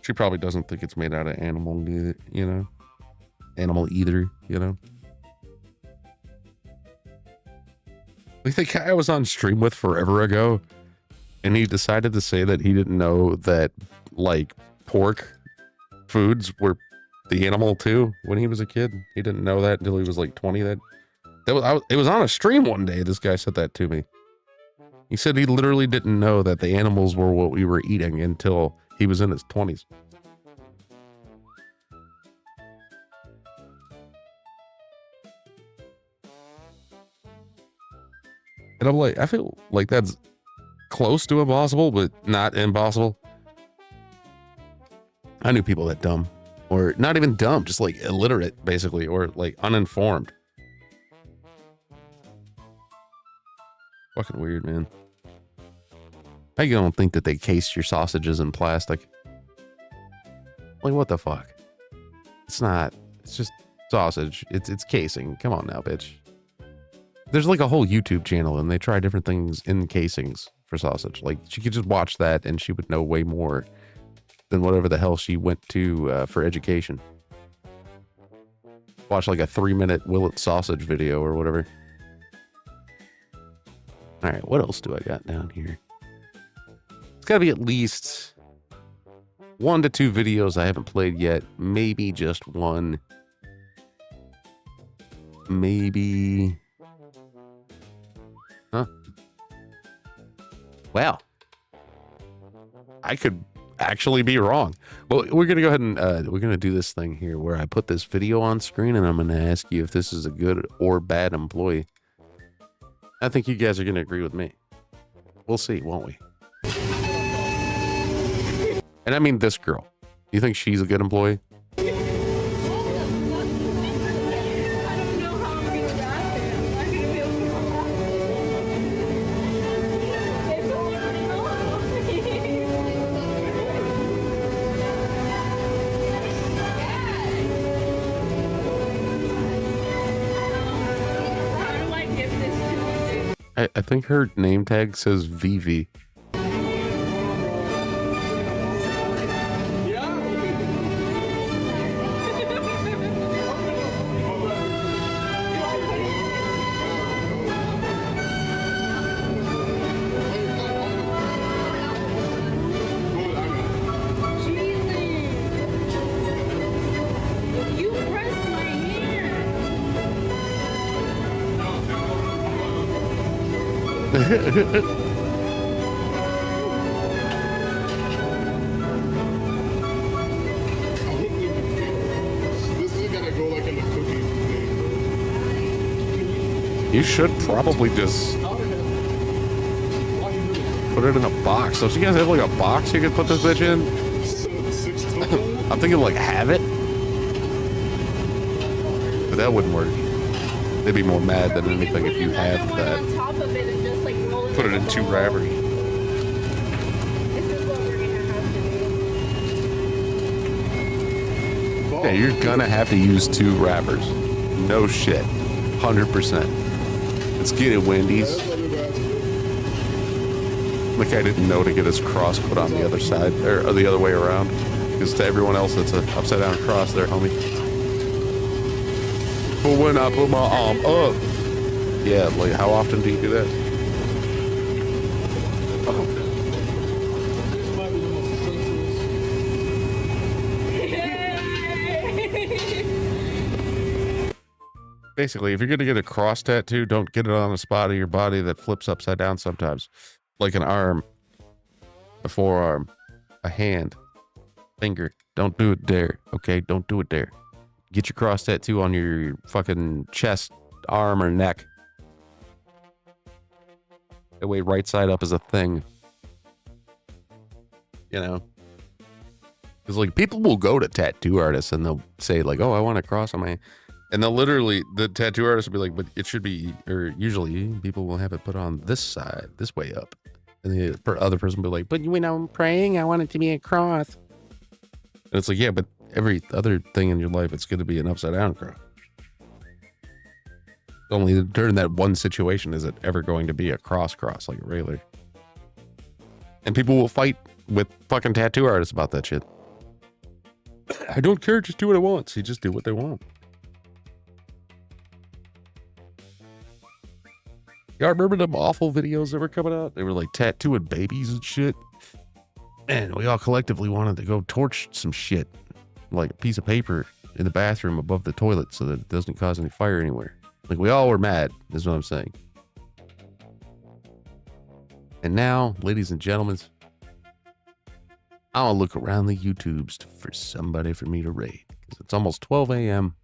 She probably doesn't think it's made out of animal, you know? Animal either, you know? Like the guy I was on stream with forever ago, and he decided to say that he didn't know that, like, pork foods were the animal too when he was a kid. He didn't know that until he was like 20. It was on a stream one day. This guy said that to me. He said he literally didn't know that the animals were what we were eating until he was in his 20s. And I'm like, I feel like that's close to impossible, but not impossible. I knew people that dumb, or not even dumb, just like illiterate, basically, or like uninformed. Fucking weird, man. How you don't think that they case your sausages in plastic? Like, what the fuck? It's not. It's just sausage. It's casing. Come on now, bitch. There's like a whole YouTube channel, and they try different things in casings for sausage. Like, she could just watch that, and she would know way more than whatever the hell she went to for education. Watch like a 3-minute Willet sausage video or whatever. All right, what else do I got down here? It's got to be at least 1 to 2 videos I haven't played yet. Maybe just one. Maybe. Huh. Well, I could actually be wrong. Well, we're going to go ahead and we're going to do this thing here where I put this video on screen and I'm going to ask you if this is a good or bad employee. I think you guys are going to agree with me. We'll see, won't we? And I mean this girl. You think she's a good employee? I think her name tag says VV. You should probably just put it in a box. So, you guys have like a box you could put this bitch in? I'm thinking like have it, but that wouldn't work. They'd be more mad than anything if you have that. Put it in 2 wrappers. Yeah, you're gonna have to use 2 wrappers. No shit. 100%. Let's get it, Wendy's. Like I didn't know to get his cross put on the other side, or the other way around. Because to everyone else, it's an upside down cross there, homie. But when I put my arm up, yeah, like how often do you do that? Oh. Basically, if you're gonna get a cross tattoo, don't get it on a spot of your body that flips upside down sometimes, like an arm, a forearm, a hand, finger. Don't do it there, okay? Don't do it there. Get your cross tattoo on your fucking chest, arm, or neck. That way, right side up is a thing. You know? Because, like, people will go to tattoo artists and they'll say, like, oh, I want a cross on my... And they'll literally, the tattoo artist will be like, but it should be, or usually people will have it put on this side, this way up. And the other person will be like, but when I'm praying, I want it to be a cross. And it's like, yeah, but every other thing in your life, it's going to be an upside down cross. Only during that one situation is it ever going to be a cross like a regular. And people will fight with fucking tattoo artists about that shit. I don't care, just do what I want. So you just do what they want. Y'all remember them awful videos that were coming out? They were like tattooing babies and shit. Man, we all collectively wanted to go torch some shit. Like a piece of paper in the bathroom above the toilet so that it doesn't cause any fire anywhere. Like we all were mad, is what I'm saying. And now, ladies and gentlemen, I'll look around the YouTubes for somebody for me to raid. Because it's almost 12 a.m.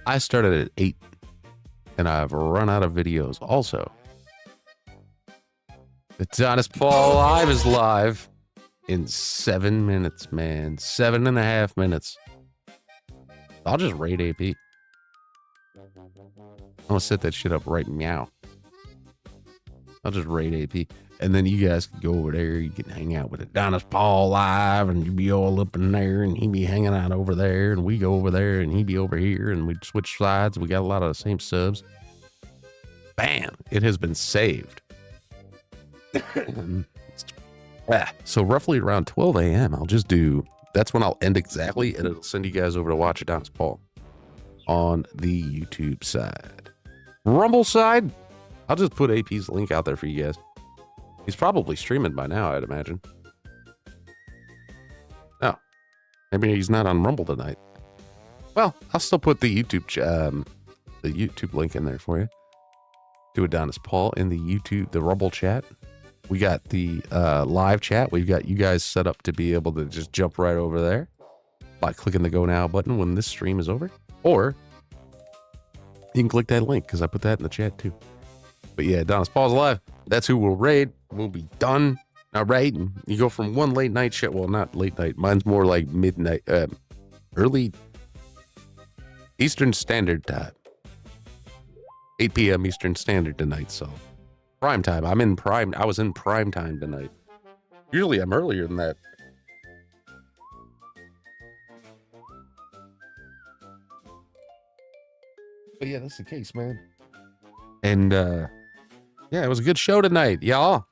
I started at 8. And I've run out of videos. Also, the Adonis Paul Live is live in 7 minutes, man. 7.5 minutes. I'll just raid AP. I'm gonna set that shit up right now. I'll just raid AP. And then you guys can go over there. You can hang out with Adonis Paul Live, and you be all up in there, and he be hanging out over there, and we go over there, and he be over here, and we switch sides. We got a lot of the same subs. Bam! It has been saved. So roughly around 12 a.m., I'll just do... That's when I'll end exactly, and it'll send you guys over to watch Adonis Paul on the YouTube side. Rumble side, I'll just put AP's link out there for you guys. He's probably streaming by now, I'd imagine. Oh, maybe he's not on Rumble tonight. Well, I'll still put the YouTube link in there for you. To Adonis Paul in the YouTube, the Rumble chat. We got the live chat. We've got you guys set up to be able to just jump right over there by clicking the Go Now button when this stream is over. Or you can click that link because I put that in the chat too. But yeah, Adonis Paul's live. That's who we'll raid. We'll be done. Now raiding. You go from one late night shit. Well, not late night. Mine's more like midnight, early Eastern Standard Time. 8 p.m. Eastern Standard tonight, so prime time. I was in prime time tonight. Usually I'm earlier than that. But yeah, that's the case, man. And yeah, it was a good show tonight, y'all.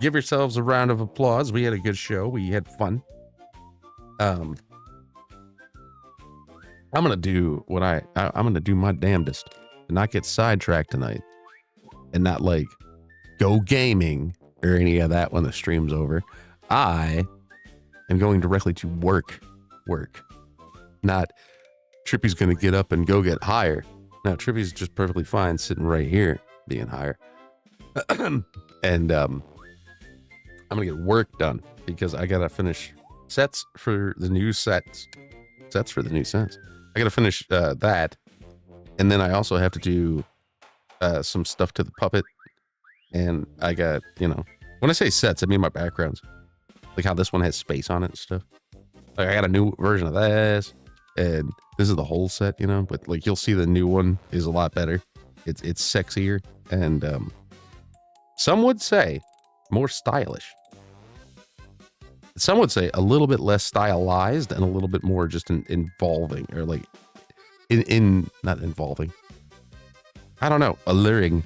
Give yourselves a round of applause. We had a good show. We had fun. I'm gonna do what I'm gonna do my damnedest to not get sidetracked tonight and not like go gaming or any of that when the stream's over. I am going directly to work. Not Trippy's gonna get up and go get higher. No, Trippy's just perfectly fine sitting right here being higher. And I'm gonna get work done because I gotta finish sets for the new sets. Sets for the new sets. I gotta finish that. And then I also have to do some stuff to the puppet. And I got, you know, when I say sets, I mean my backgrounds. Like how this one has space on it and stuff. Like I got a new version of this. And this is the whole set, you know. But like you'll see the new one is a lot better. It's sexier. And some would say more stylish. Some would say a little bit less stylized and a little bit more just involving or like in not involving. I don't know. Alluring.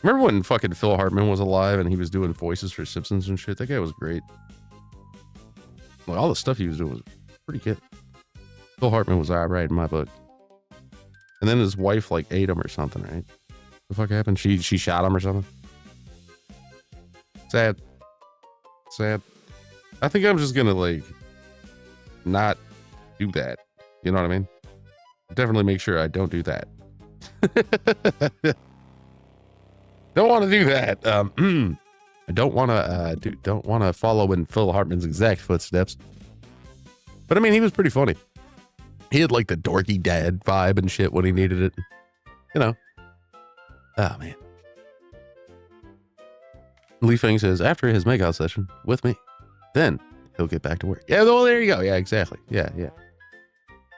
Remember when fucking Phil Hartman was alive and he was doing voices for Simpsons and shit? That guy was great. Like, all the stuff he was doing was pretty good. Phil Hartman was all right in my book. And then his wife like ate him or something, right? The fuck happened? She shot him or something? Sad. I think I'm just gonna like not do that. You know what I mean? Definitely make sure I don't do that. Don't want to do that. I don't want to follow in Phil Hartman's exact footsteps. But I mean, he was pretty funny. He had like the dorky dad vibe and shit when he needed it. You know. Oh man. Lee Feng says after his makeout session with me, then he'll get back to work. Yeah, well, there you go. Yeah, exactly. Yeah.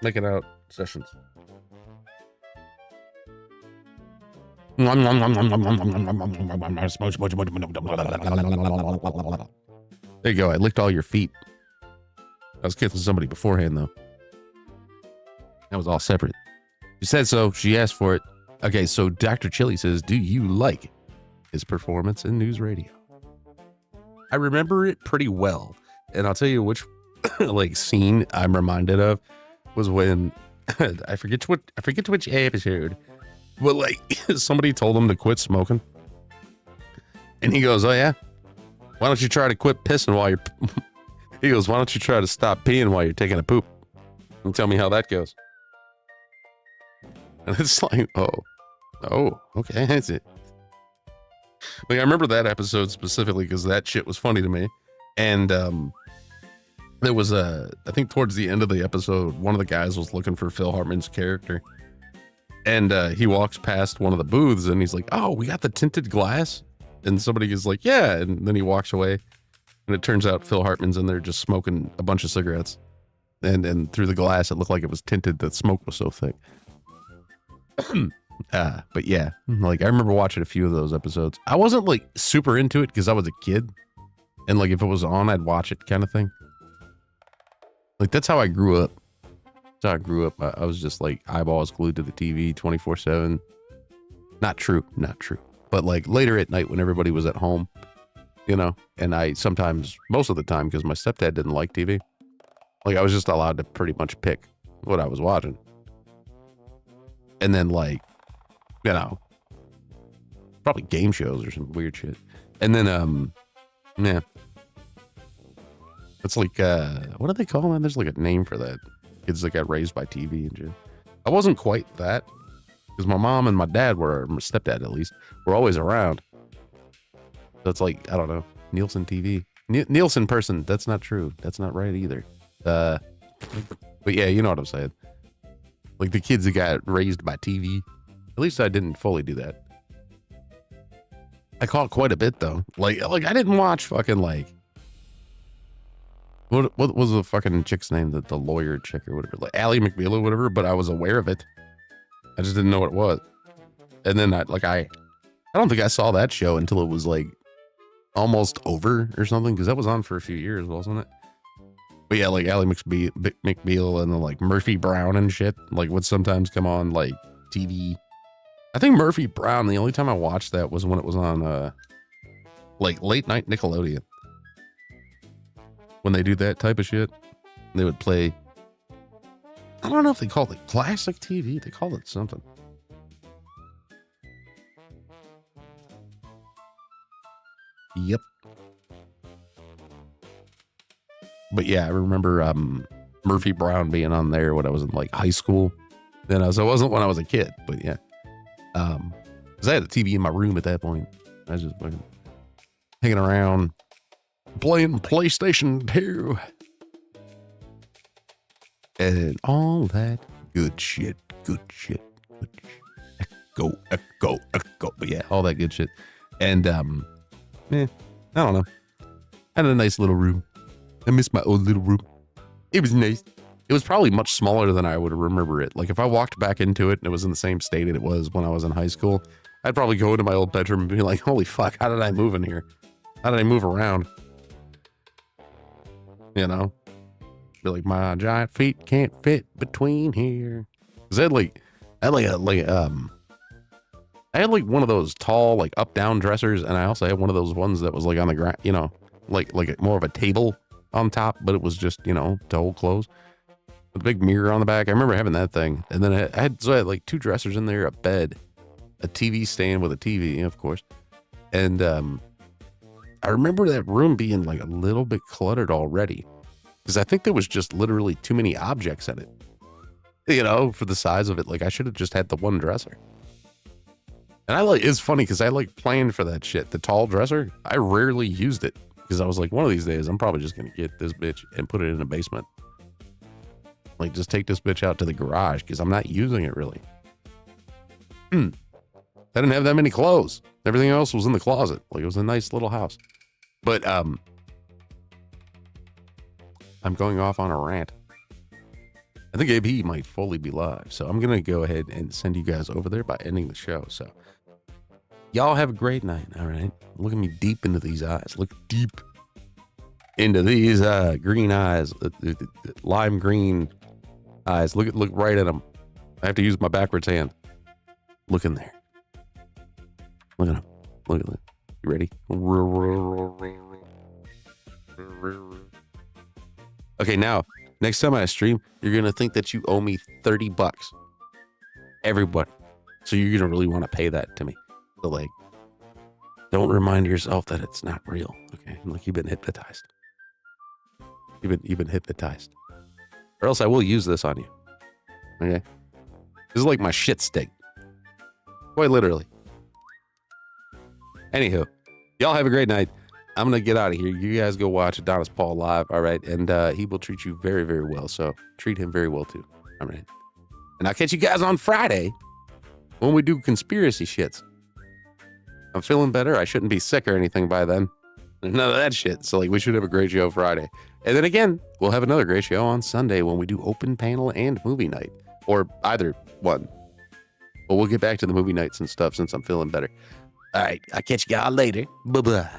Making out sessions. There you go. I licked all your feet. I was kissing somebody beforehand, though. That was all separate. She said so. She asked for it. Okay, so Dr. Chili says, do you like his performance in news radio? I remember it pretty well. And I'll tell you which like scene I'm reminded of was when I forget which episode. But like somebody told him to quit smoking. And he goes, oh yeah? Why don't you try to quit pissing while you're he goes, why don't you try to stop peeing while you're taking a poop? And tell me how that goes. And it's like, oh, okay, that's it. Like I remember that episode specifically because that shit was funny to me. And there was I think towards the end of the episode, one of the guys was looking for Phil Hartman's character. And he walks past one of the booths and he's like, oh, we got the tinted glass. And somebody is like, yeah. And then he walks away and it turns out Phil Hartman's in there just smoking a bunch of cigarettes. And through the glass, it looked like it was tinted. The smoke was so thick. But yeah, like I remember watching a few of those episodes. I wasn't like super into it because I was a kid. And like if it was on, I'd watch it kind of thing. Like that's how I grew up. That's how I grew up. I was just like eyeballs glued to the TV 24/7. Not true. But like later at night when everybody was at home, you know, and I sometimes, most of the time, because my stepdad didn't like TV, like I was just allowed to pretty much pick what I was watching. And then like, you know, probably game shows or some weird shit. And then, yeah. It's like, what do they call that? There's like a name for that. Kids that got raised by TV and shit. I wasn't quite that because my mom and my dad were, my stepdad at least, were always around. So it's like, I don't know, Nielsen TV. Nielsen person, that's not true. That's not right either. But yeah, you know what I'm saying. Like the kids that got raised by TV. At least I didn't fully do that. I caught quite a bit though. Like I didn't watch fucking like, what was the fucking chick's name? The lawyer chick or whatever, like Ally McBeal or whatever. But I was aware of it. I just didn't know what it was. And then I don't think I saw that show until it was like almost over or something, because that was on for a few years, wasn't it? But yeah, like Ally McBeal and then like Murphy Brown and shit, like would sometimes come on like TV. I think Murphy Brown, the only time I watched that was when it was on like late night Nickelodeon. When they do that type of shit, they would play, I don't know if they called it classic TV. They called it something. Yep. But yeah, I remember Murphy Brown being on there when I was in like high school. Then it wasn't when I was a kid, but yeah. Because I had a TV in my room at that point. I was just fucking hanging around playing PlayStation 2 and all that good shit. Echo. But yeah, all that good shit. And I don't know. I had a nice little room. I miss my old little room. It was nice. It was probably much smaller than I would remember it. Like if I walked back into it and it was in the same state it was when I was in high school, I'd probably go into my old bedroom and be like, holy fuck, how did I move in here? How did I move around? You know? Be like, my giant feet can't fit between here. Cause I had like I had like one of those tall, like up down dressers, and I also had one of those ones that was like on the ground, you know, like more of a table on top, but it was just, you know, to hold clothes. With a big mirror on the back. I remember having that thing. And then I had like 2 dressers in there, a bed, a TV stand with a TV, of course. And I remember that room being like a little bit cluttered already, because I think there was just literally too many objects in it, you know, for the size of it. Like I should have just had the one dresser. And it's funny because I like planned for that shit. The tall dresser, I rarely used it because I was like, one of these days, I'm probably just going to get this bitch and put it in the basement. Like, just take this bitch out to the garage because I'm not using it really. I didn't have that many clothes. Everything else was in the closet. Like, it was a nice little house. But I'm going off on a rant. I think AB might fully be live. So I'm going to go ahead and send you guys over there by ending the show. So y'all have a great night. All right. Look at me deep into these eyes. Look deep into these green eyes, lime green eyes. Look right at them. I have to use my backwards hand. Look in there. Look at them. Look at them. You ready? Okay, now, next time I stream, you're going to think that you owe me $30. Everybody. So you're going to really want to pay that to me. So, like, don't remind yourself that it's not real. Okay? Like, you've been hypnotized. You've been hypnotized. Or else I will use this on you. Okay? This is like my shit stick. Quite literally. Anywho, y'all have a great night. I'm going to get out of here. You guys go watch Adonis Paul live. All right. And he will treat you very, very well. So treat him very well too. All right. And I'll catch you guys on Friday when we do conspiracy shits. I'm feeling better. I shouldn't be sick or anything by then. None of that shit. So like, we should have a great show Friday. And then again, we'll have another great show on Sunday when we do open panel and movie night, or either one. But we'll get back to the movie nights and stuff since I'm feeling better. All right. I'll catch y'all later. Bye-bye.